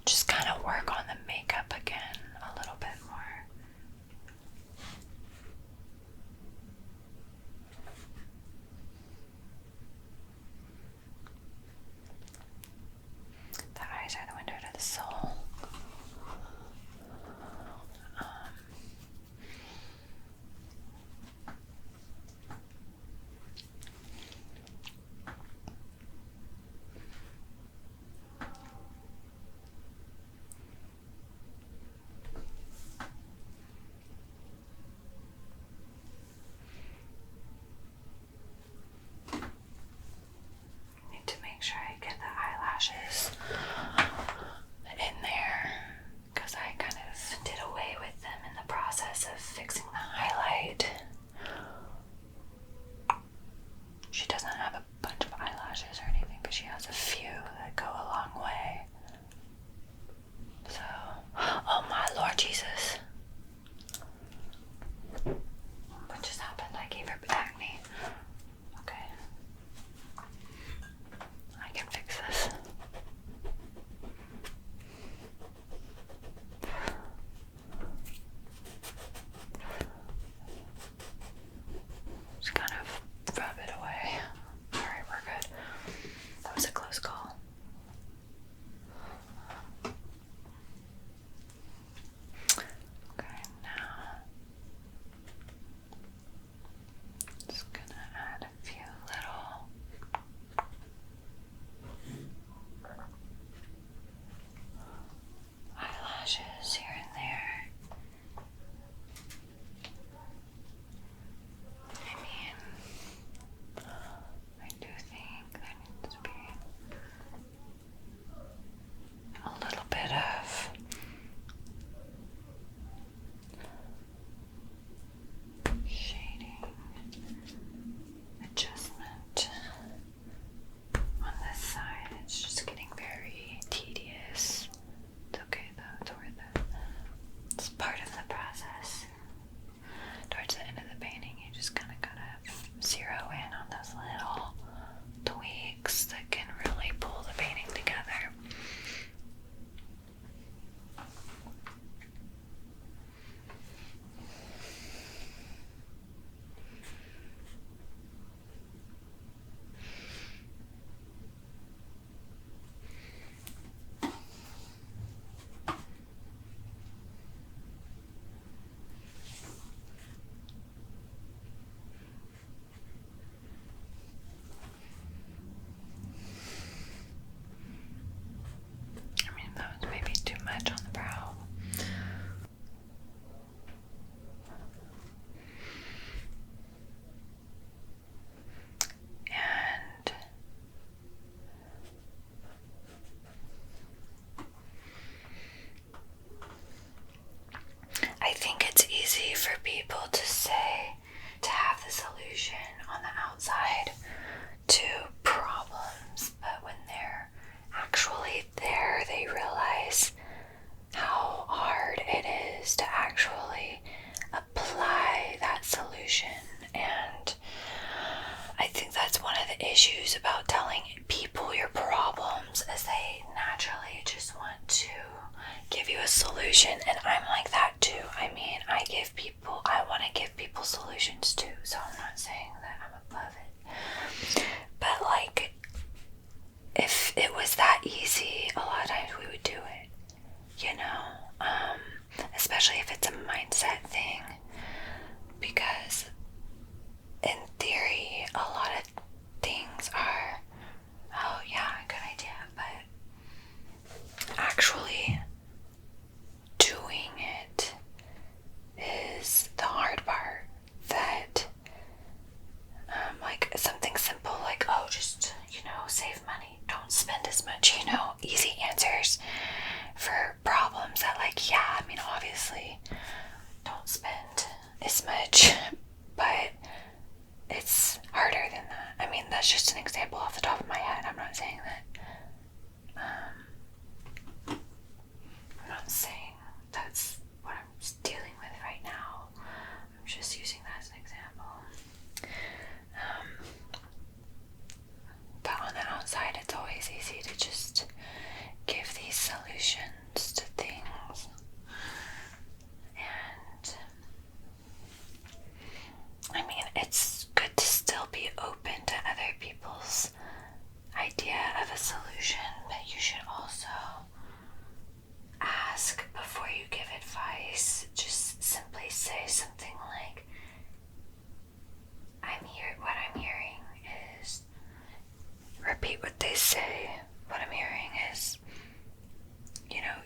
just kind of work on the makeup again a little bit more. The eyes are the window to the soul. Need to make sure I get the eyelashes in there, because I kind of did away with them in the process of fixing the highlight. She doesn't have a bunch of eyelashes or anything, but she has a few that go a long way. So, oh my Lord Jesus. What just happened? I gave her acne. Okay. I can fix this. Just kind of rub it away. Alright, we're good. That was a close call. Okay, now just gonna add a few little eyelashes here and there. I mean, I do think there needs to be a little bit of shading, adjustment on this side. It's just getting very tedious. It's okay though, it's worth it. It's part of the process. Towards the end of the painting, you just kind of gotta zero in on those little tweaks that can really pull the painting together. I mean, that was maybe too much on the brow. And I think it's easy for people to say, to have the solution on the outside to problems, but when they're actually there, they realize how hard it is to actually apply that solution. And I think that's one of the issues about telling people your problems, is they naturally just want to give you a solution. And I'm like that too. I mean, I want to give people solutions too, so I'm not saying that I'm above it. But like, if it was that easy, a lot of times we would do it, you know? Especially if it's a mindset thing, because in theory, a lot of things are, oh yeah, good idea, but actually doing it is the hard part. That like something simple like, oh, just, you know, save money, don't spend as much, you know, easy answers for problems that, like, yeah, I mean, obviously don't spend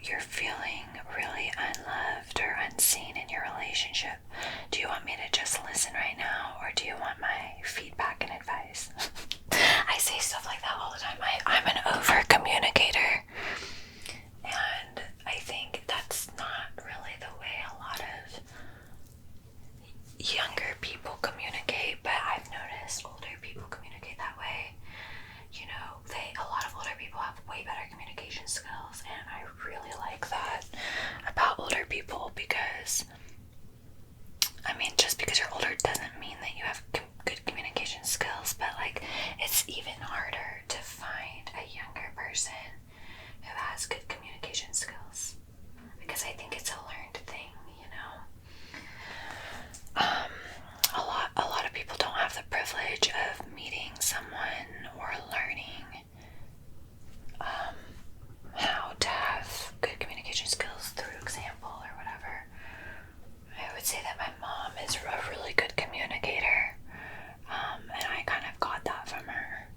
you're feeling really unloved or unseen in your relationship, do you want me to just listen right now, or do you want my feedback and advice? I say stuff like that all the time. I'm an over communicator, and I think that's not really the way a lot of younger people communicate, but I've noticed older people communicate that way. You know, a lot of older people have way better communication skills, and I really like that about older people, because I mean, just because you're older doesn't mean that you have good communication skills, but like, it's even harder to find a younger person who has good communication skills, because I think it's a learned thing, you know. A lot of people don't have the privilege of meeting someone or learning how to have good communication skills through example or whatever. I would say that my mom is a really good communicator, and I kind of got that from her.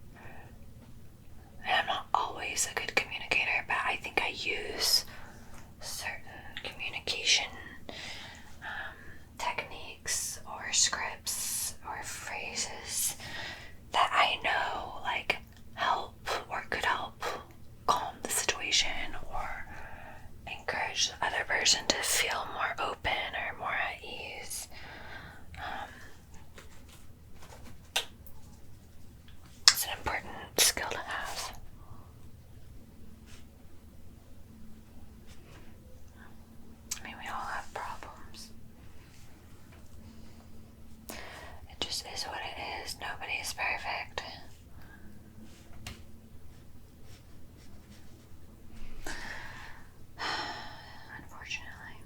And I'm not always a good communicator, but I think I use certain communication techniques or scripts or phrases that I know like help or could help calm the situation or encourage the other person to feel more open or more at ease. It's an important skill to have. I mean, we all have problems. It just is what it is. Nobody is perfect. Unfortunately.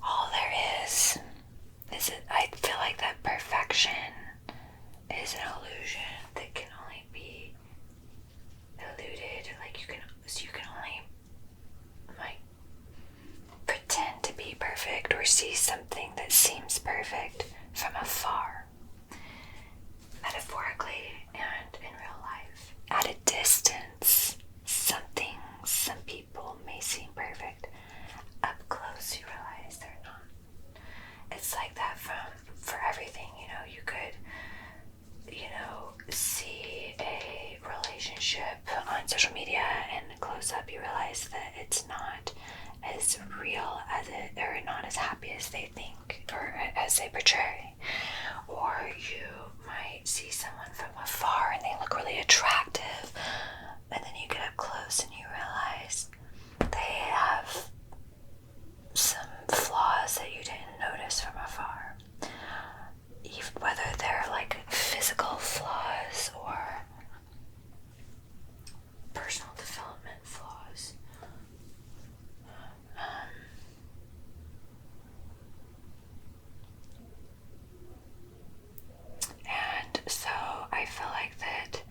All there is it, I feel like that perfection is an illusion that can only be eluded. Like you can only like pretend to be perfect or see something that seems perfect from afar, metaphorically and in real life. At a distance, some people may seem perfect. Up close, you realize they're not. It's like that for everything, you know. You could, see a relationship on social media, and close up you realize that it's not as real as it, or not as happy as they think or as they portray. Or you might see someone from afar and they look really attractive, and then you get up close and you realize they have some flaws that you didn't notice from afar. Whether they're like physical flaws or personal development flaws. And so I feel like that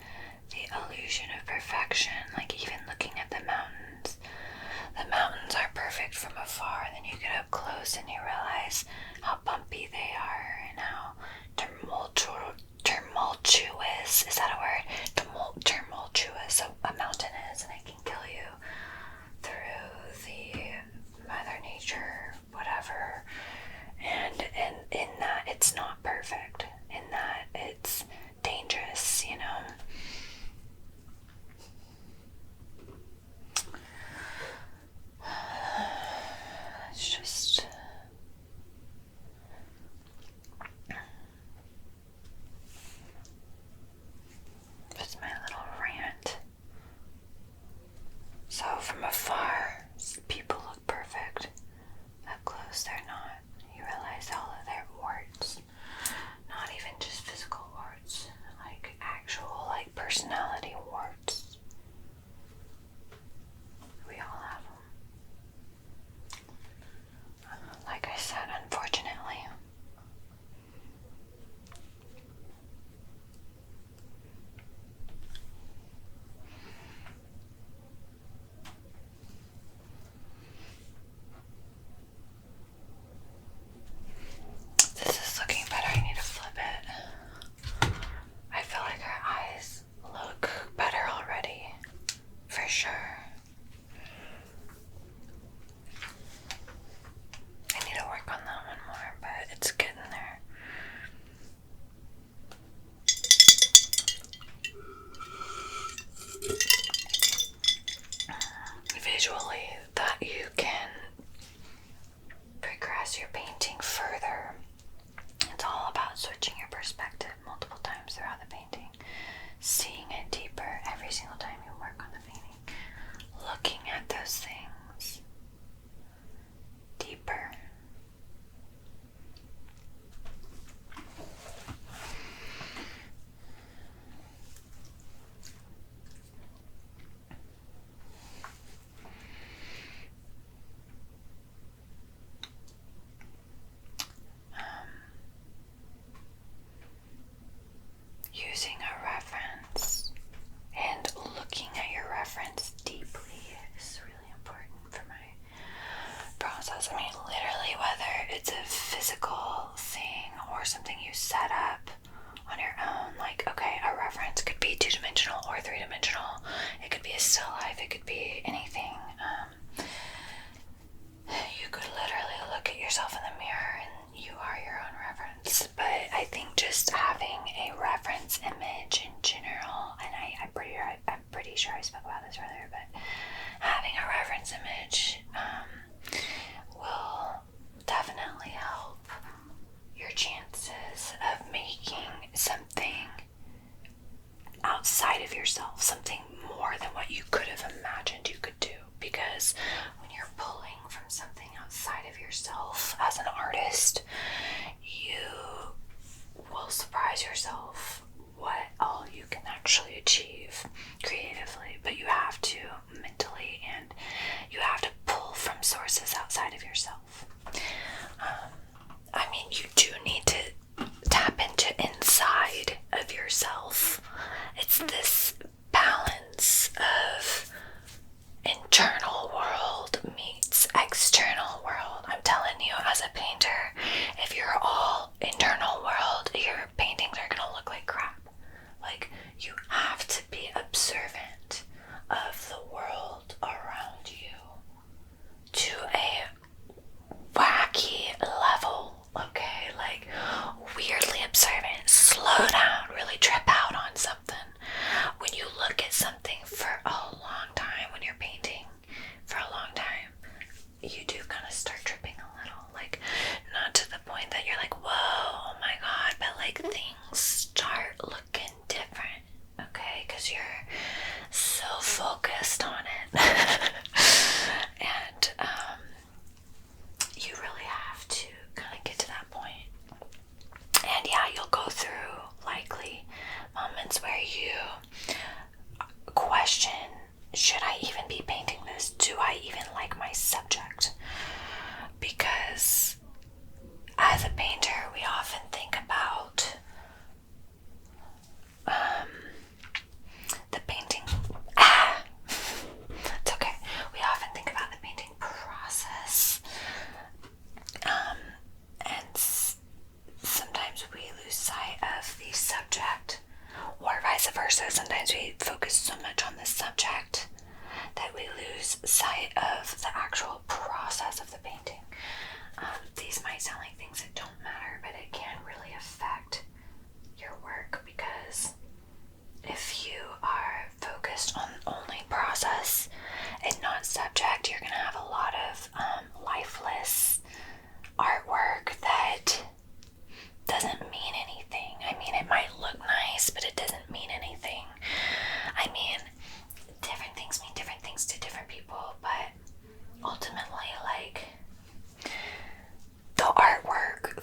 the illusion of perfection, like even looking at the mountains are perfect from afar, and then you get up close and you realize how bumpy they are and how tumultuous, is that a word? Tumultuous a mountain is, and it can kill you through the Mother Nature, whatever. And in that it's not perfect, in that it's dangerous, you know. It's just my little rant. for sure. I need to work on that one more, but it's getting there. Visually, that you can progress your painting further. It's all about switching your perspective multiple times throughout the painting, seeing it deeper every single time you work on the painting, looking at those things deeper. Using a reference and looking at your reference deeply is really important for my process. I mean, literally, whether it's a physical thing or something you set up on your own, like, okay, a reference could be 2-dimensional or 3-dimensional. It could be a still life. It could be anything. You could literally look at yourself in the mirror and you are your own reference. But I think just having a reference image in general, and I'm pretty sure I spoke about this earlier, but having a reference image will definitely help your chances of making something outside of yourself, something more than what you could have imagined you could do. Because when you're pulling from something outside of yourself as an artist, you will surprise yourself what all you can actually achieve creatively. But you have to mentally, and you have to pull from sources outside of yourself. I mean, you do need to tap into inside of yourself. It's this balance of internal world meets external world. I'm telling you, as a painter, if you're all internal world, your paintings are gonna look like crap. Like, you have to be observant of the world around you to a wacky level, okay? Like, weirdly observant, slow down, really trip out on something. When you look at something for a long time, when you're painting for a long time, you do kind of start tripping a little. Like, not to the point that you're like, whoa, oh my god, but like things start looking different, okay? Because you're so focused on it. And you really have to kind of get to that point. And yeah, you'll go through likely moments where you question, should I even be painting this? Do I even like my subject? Because as a painter, we often think about the painting. It's okay. We often think about the painting process. And sometimes we lose sight of the subject, or vice versa. Sometimes we focus so much on the subject that we lose sight of the actual process of the painting. These might sound like things that don't matter, but it can really affect your work, because if you are focused on only process and not subject, you're going to have a lot of lifeless artwork that doesn't mean anything. I mean, it might look nice, but it doesn't mean anything. I mean, different things mean different things to different people, but ultimately, like, the artwork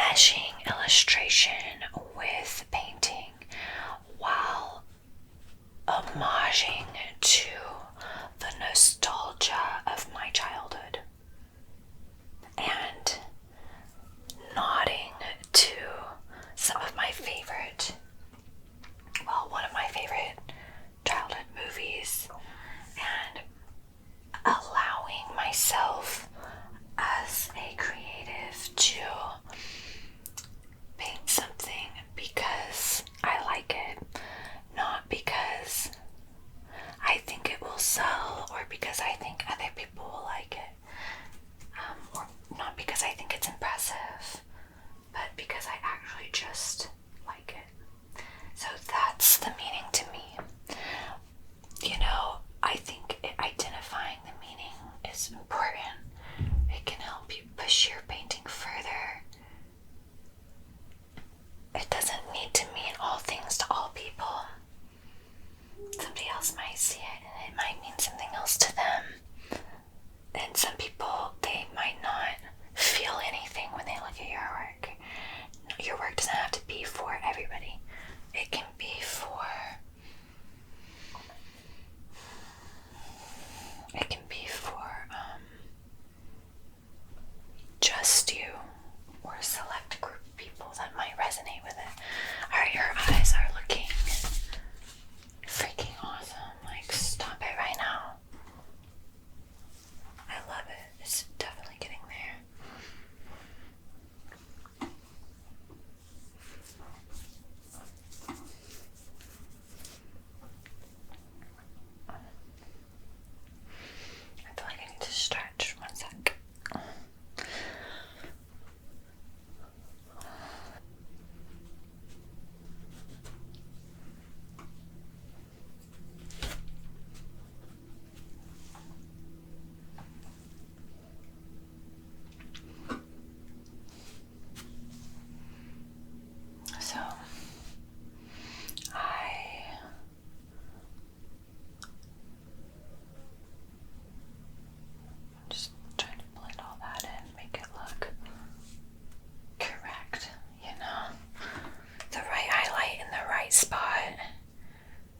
meshing illustration with painting while homaging to the nostalgia of my childhood and nodding to some of my favorite, one of my favorite childhood movies, and allowing myself as a creative to paint something because I like it, not because I think it will sell or because I think other people will like it, or not because I think it's impressive, but because I actually just like it. So that's the meaning to me. I think identifying the meaning is important. It can help you push your painting further. It doesn't need to mean all things to all people. Somebody else might see it and it might mean something else to them. And some people, they might not feel anything when they look at your work. Your work doesn't have to be for everybody. It can be for just you or a select group of people that might resonate with it. Alright, your eyes are looking freaking awesome. Like, stop it right now. I love it. It's definitely getting there. I feel like I need to stretch. One sec. So, I'm just trying to blend all that in, make it look correct, the right highlight in the right spot.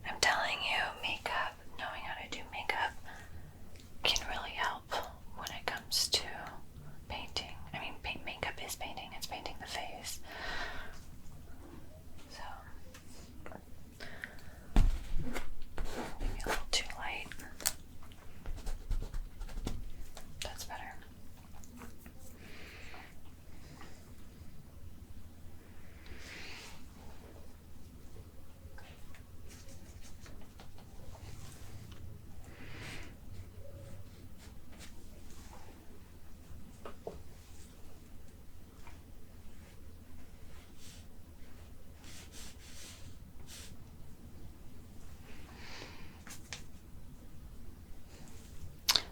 I'm telling you, makeup, knowing how to do makeup can really help when it comes to painting. I mean, makeup is painting, it's painting the face. So, maybe a little too light. That's better.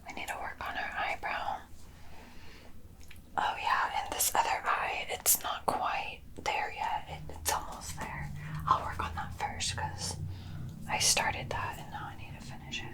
I need to work on her eyebrow. Oh yeah, and this other eye, it's not quite there yet. It's almost there. I'll work on that first because I started that and now I need to finish it.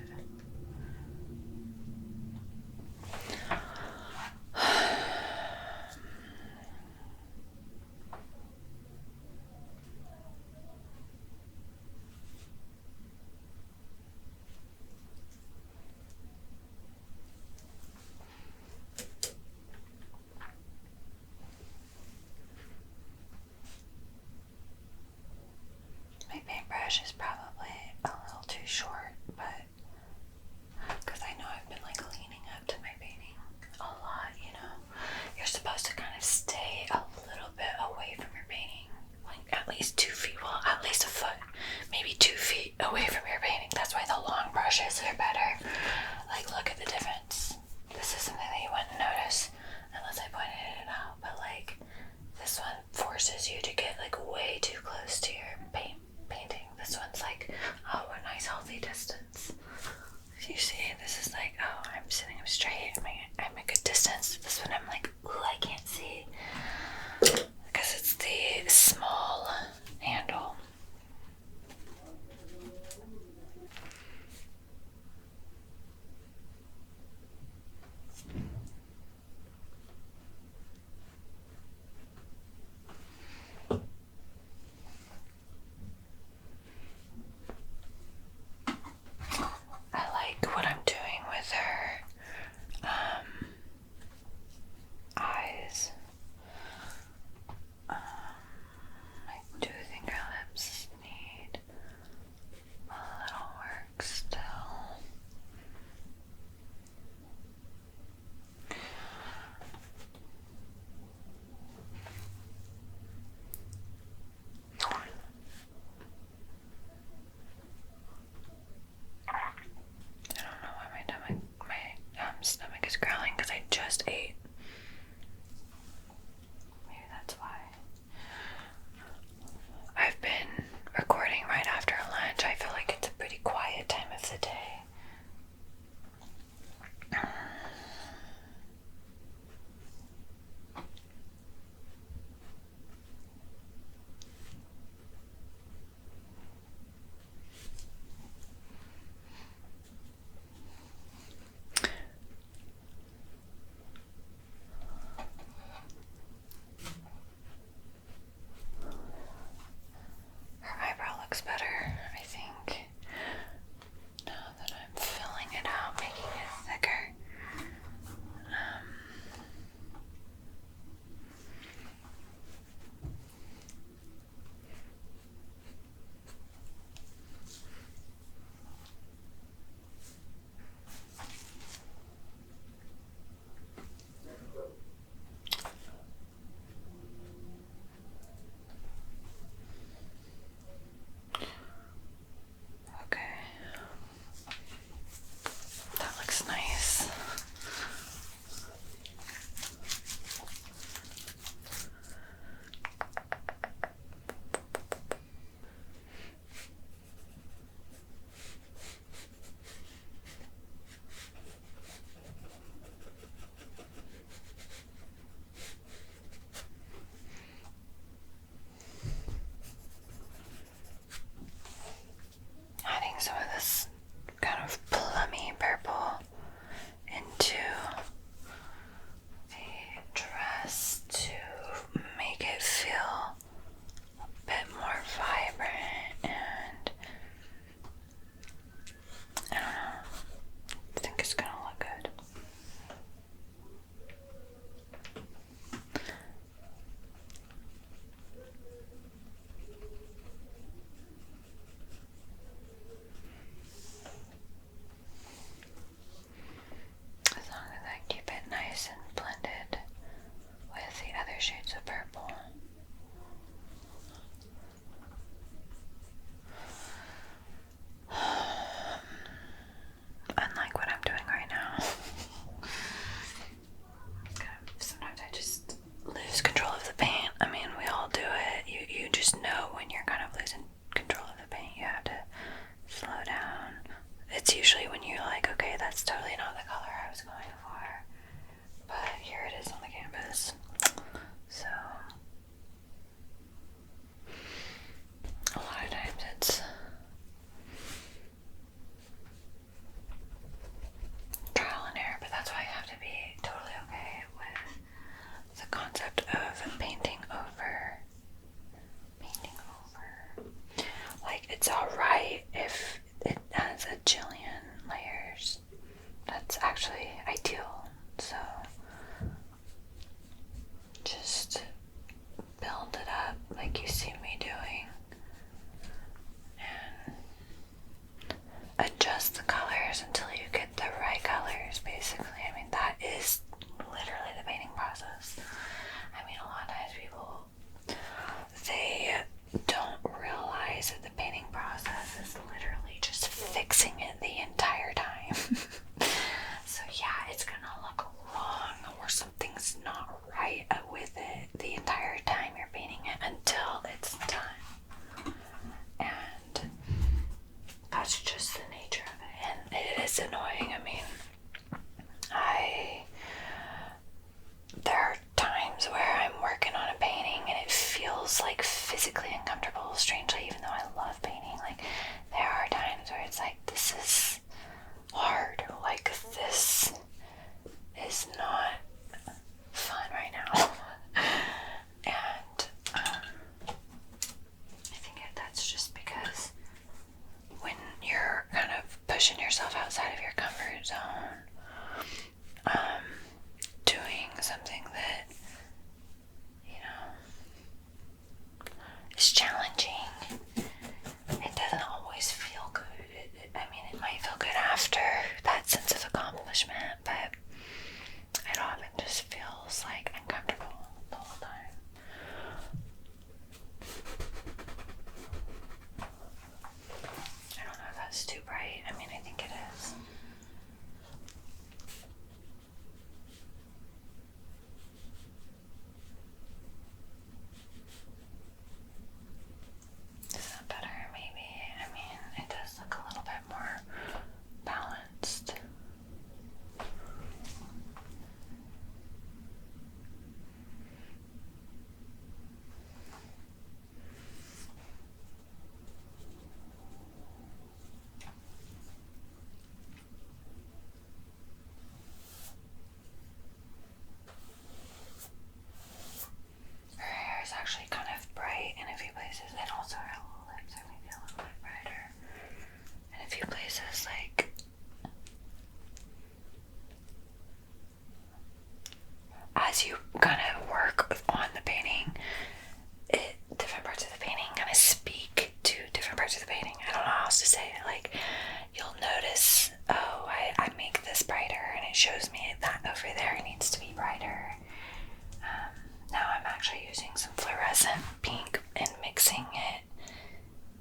using some fluorescent pink and mixing it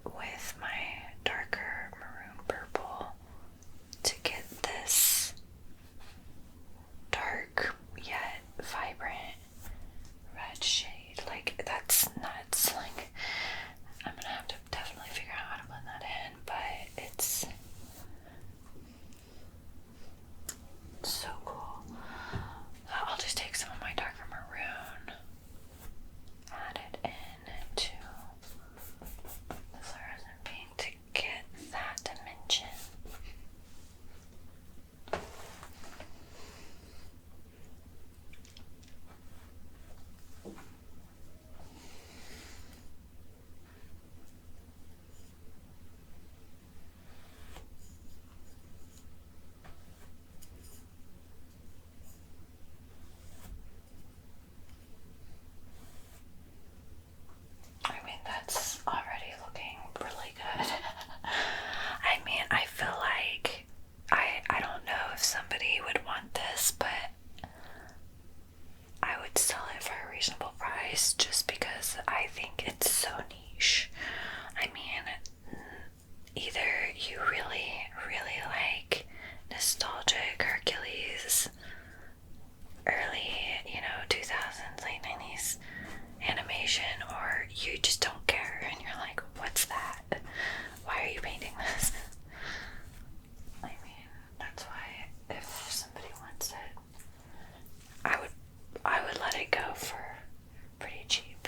with my darker maroon purple to get this dark yet vibrant red shade. Like, that's nuts. Like, I'm gonna have to definitely figure out how to blend that in, but it's so cool. I'll just take some of my darker maroon, add it in to the fluorescent pink to get that dimension. I mean, that's already looking really good. I mean, I feel like I don't know if somebody would want this, but I would sell it for a reasonable price just because I think it's so niche. I mean, either you really, really like nostalgic Hercules, early, 2000s, late 90s animation, or you just don't care and you're like, what's that? Why are you painting this? I mean, that's why if somebody wants it, I would let it go for pretty cheap.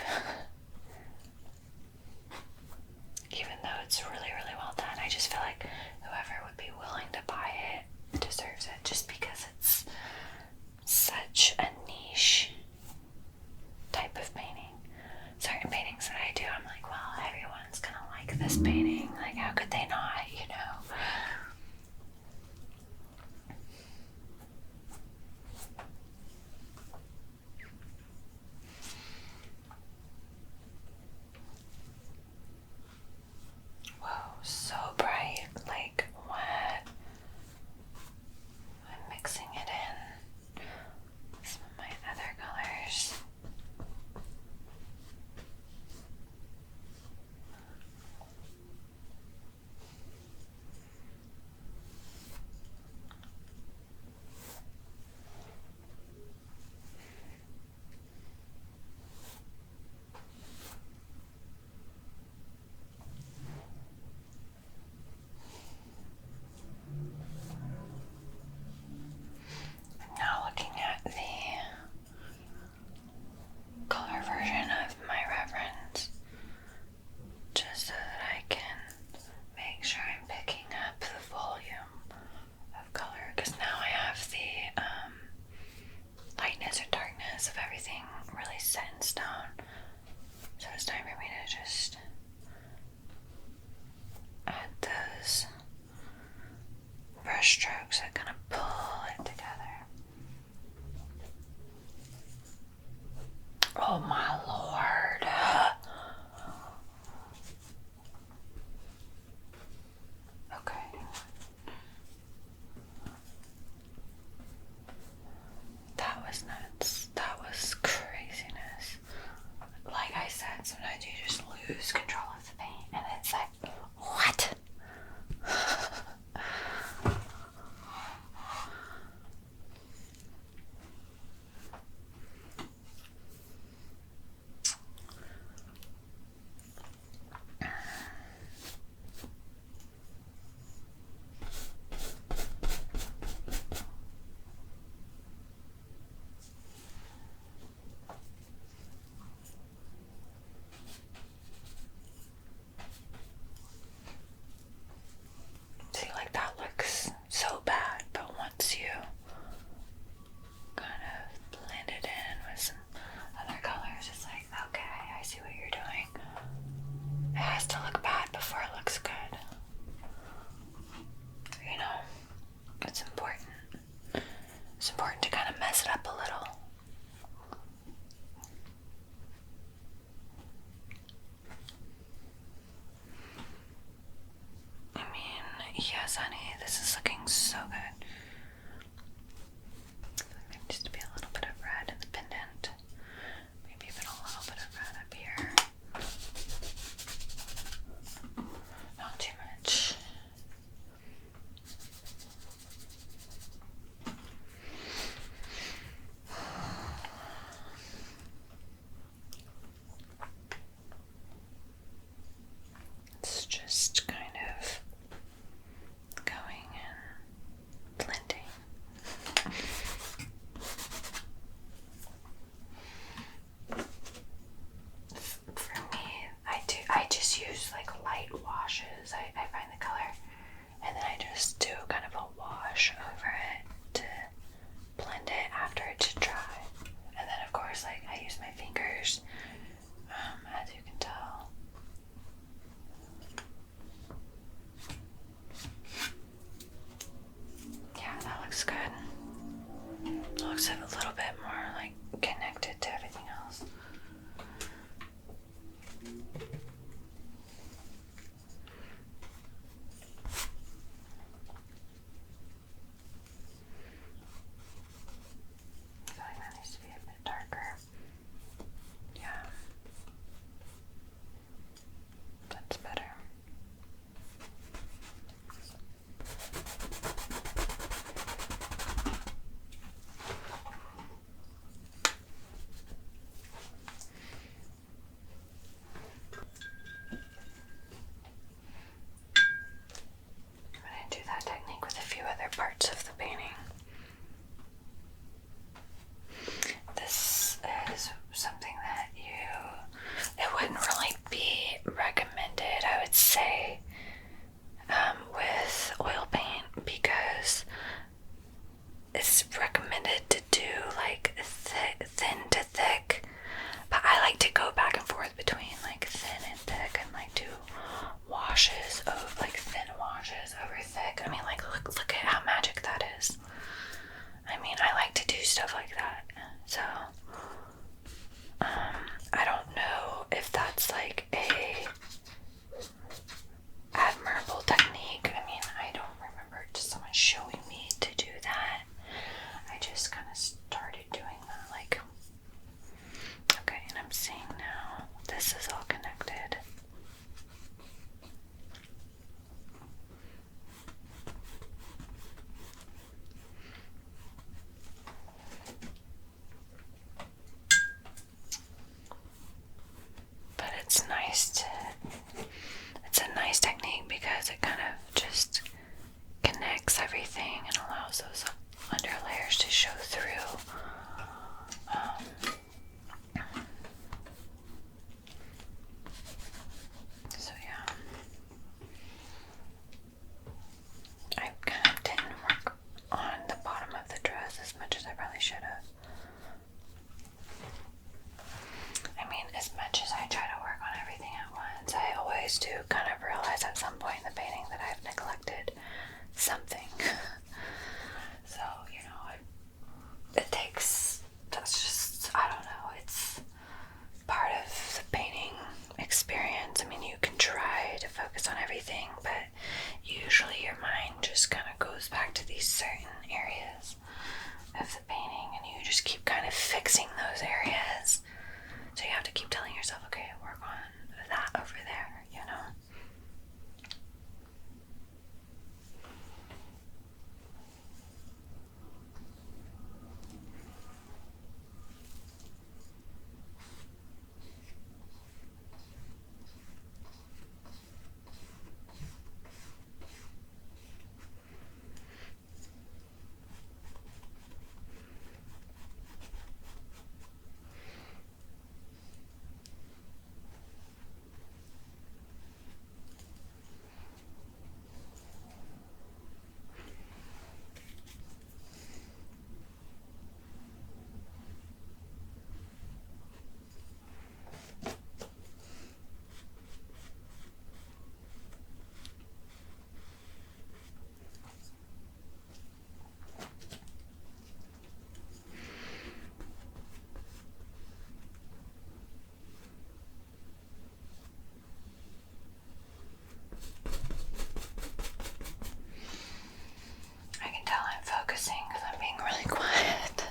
Even though it's really, really well done, I just feel like whoever would be willing to buy it deserves it, just because it's such a niche type of painting. Certain paintings that I do, I'm like, well, everyone's gonna like this painting. Like, how could they not, Whoa, so bright. Like, what? I'm mixing it in some of my other colors. Now looking at the color version of my reference, just so that I can make sure I'm picking up the volume of color, because now I have the lightness or darkness of everything really set in stone. So it's time for me to just add those brush strokes that kind of pull it together. Oh my lord. Okay. That was nuts. That was craziness. Like I said, sometimes you just lose control of the paint and it's like, what? See, like, that looks so bad, but once you kind of blend it in with some other colors, it's like, okay, I see what you're doing. It has to look bad before it looks good. It's important. It's important to kind of mess it up a little. I mean, yes, honey, this is looking so good. There needs to be a little bit of red in the pendant. Maybe even a little bit of between like thin and thick, and like do washes of like thin washes over thick. I mean, like look at how magic that is. I mean, I like to do stuff like that. So I don't know if that's like a admirable technique. I mean, I don't remember just someone showing me to do that. I just kind of started doing that, like, okay, and I'm seeing now this is all connected. But it's a nice technique because it kind of just connects everything and allows those under layers to show through. So yeah, I kind of didn't work on the bottom of the dress as much as I probably should have. I mean, as much as I try to work on everything at once, I always do kind of realize at some point in the painting that I've neglected something. So, you know, it takes, that's just, I don't know, it's part of the painting experience. I mean, you can try to focus on everything, but usually your mind just kind of goes back to these certain areas of the painting, and you just keep kind of fixing those areas. So you have to keep telling yourself, okay, work on that over there, you know? I can tell I'm focusing because I'm being really quiet.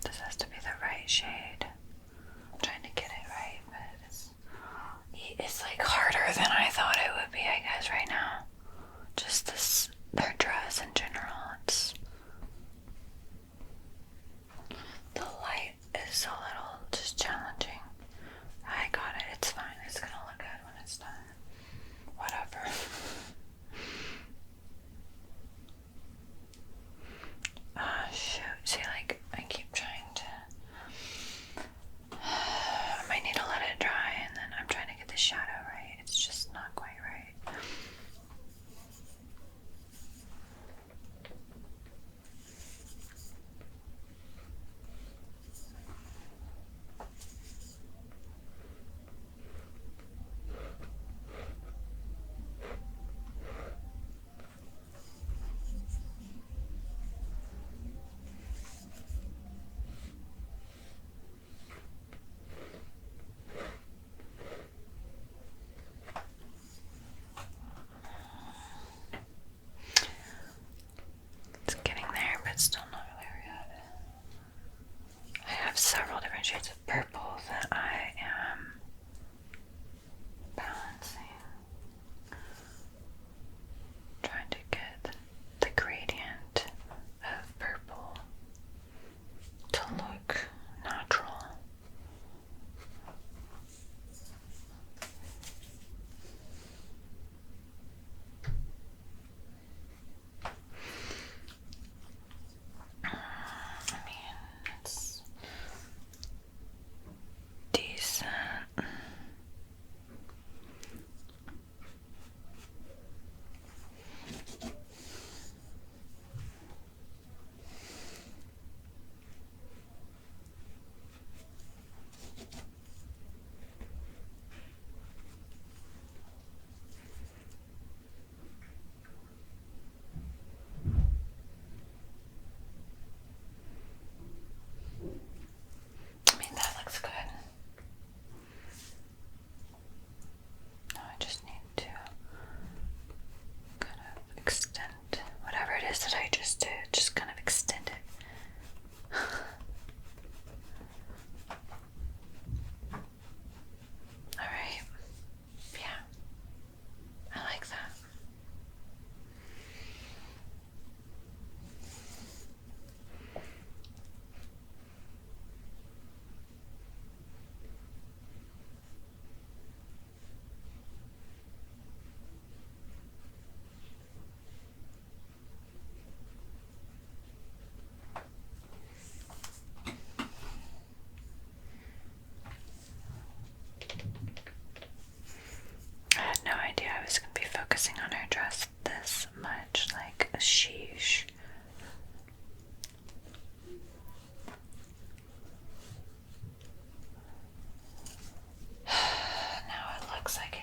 This has to be the right shade. I'm trying to get it right, but it's like harder than I thought it would be, I guess, right now. Just this, their dress in general, it's, the light is a little just challenging. I got it, it's fine, it's gonna look good when it's done. Whatever. Shoot, see, like, I keep trying to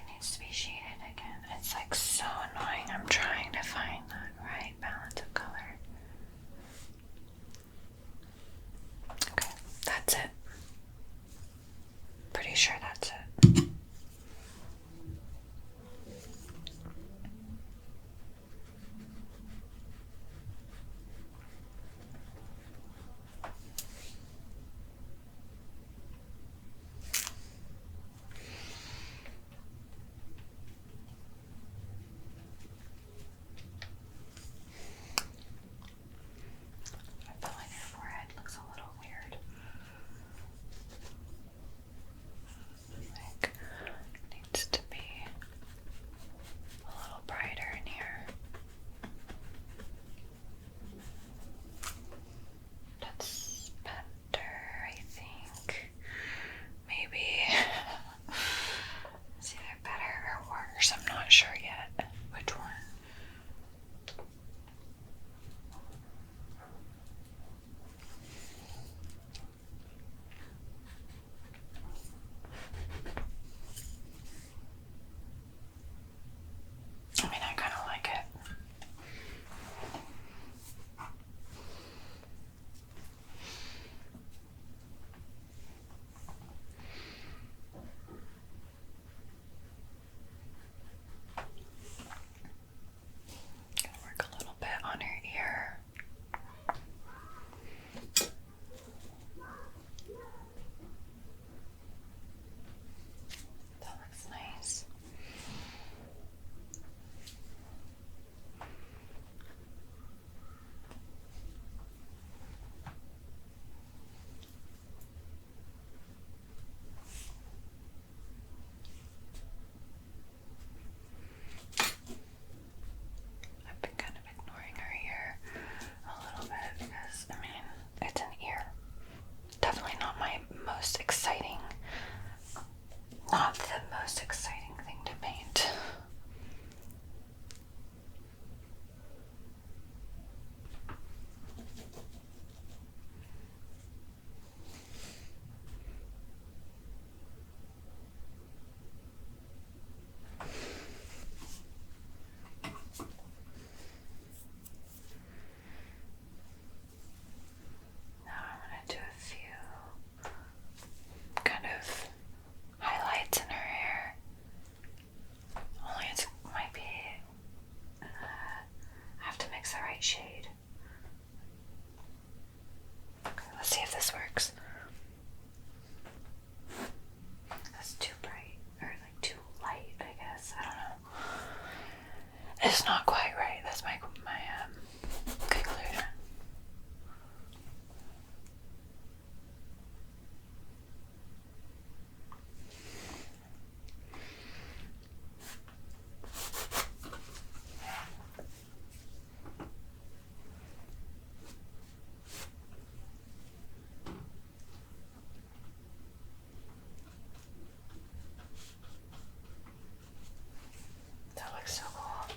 it needs to be shaded again. It's like so annoying. I'm trying to find that right balance of color. Okay, that's it. Pretty sure that's it. I feel like your forehead looks a little weird. Like, it needs to be a little brighter in here. That's better, I think. Maybe. It's either better or worse. I'm not sure yet which one. I mean, I kind of like it. Gonna work a little bit on her ear. That looks nice. I've been kind of ignoring her ear a little bit because, I mean, it's an ear. Definitely not my most exciting, not the most exciting thing to paint. Now I'm going to do a few kind of highlights in her hair. Only it might be, I have to mix the right shade. Okay, let's see if this works. That's too bright, or like too light, I guess. I don't know. It's not quite right. That's my conclusion. That looks so cool.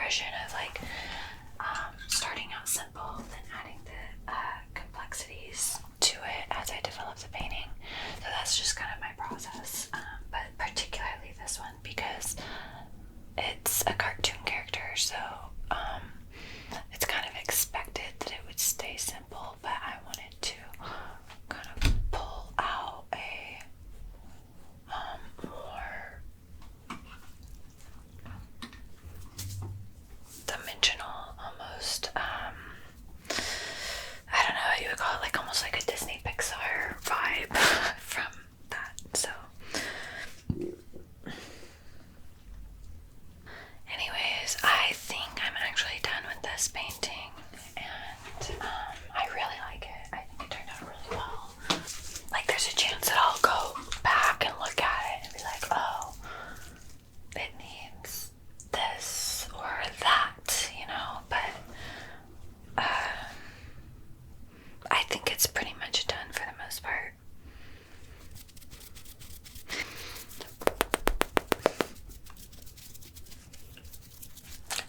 progression of like starting out simple, then adding the complexities to it as I develop the painting. So that's just kind of my process, but particularly this one because it's a cartoon character, so it's kind of expected that it would stay simple, but I wanted to kind of pull out a more dimensional, almost I don't know what you would call it, like almost like a Disney Pixar vibe from that. So anyways, I think I'm actually done with this painting, and I really like it. I think it turned out really well. Like there's a chance that I'll go back and look at it and be like, oh, it needs this or that, you know, but I think it's pretty much done for the most part.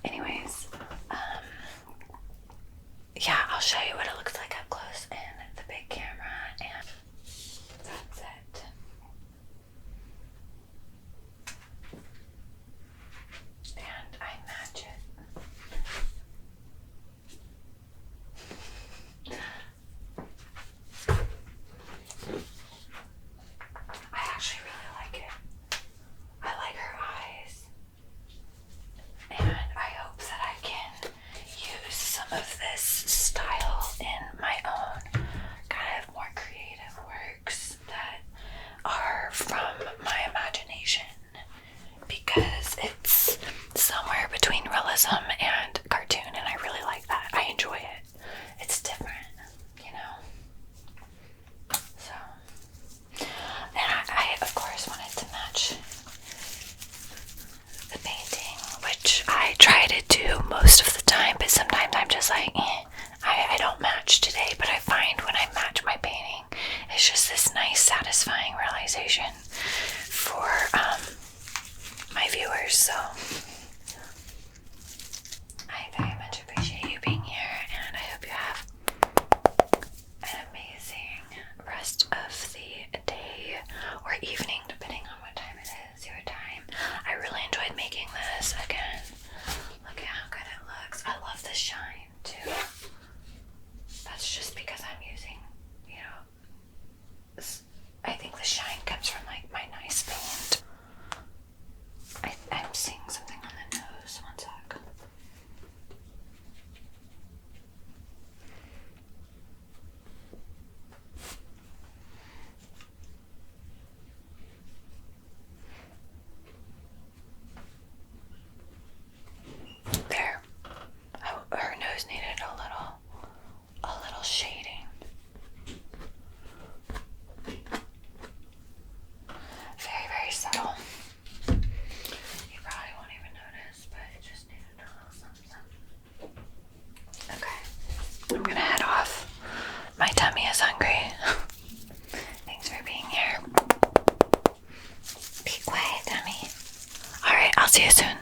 Anyways, yeah, I'll show you what it looks like up close in the big camera, and that's it. And I match it. I actually really like it. I like her eyes. And I hope that I can use some of this style in my own kind of more creative works that are from my imagination, because it's somewhere between realism and cartoon, and I really like that. I enjoy it. It's different, you know? So, and I of course wanted to match the painting, which I try to do most of the time, but sometimes I'm just like, I don't match today. But I find when I match my painting, it's just this nice, satisfying realization for my viewers. So I very much appreciate you being here, and I hope you have an amazing rest of the day or evening, depending on what time it is, your time. I really enjoyed making this. Again, look at how good it looks. I love the shine too. That's just because I'm using, you know, I think the shine comes from like my nice paint. I'm seeing something on the nose. One sec. There. Her nose needed a little shading. Very, very subtle. You probably won't even notice, but it just needed a little something. Okay. I'm gonna head off. My tummy is hungry. Thanks for being here. Be quiet, tummy. Alright, I'll see you soon.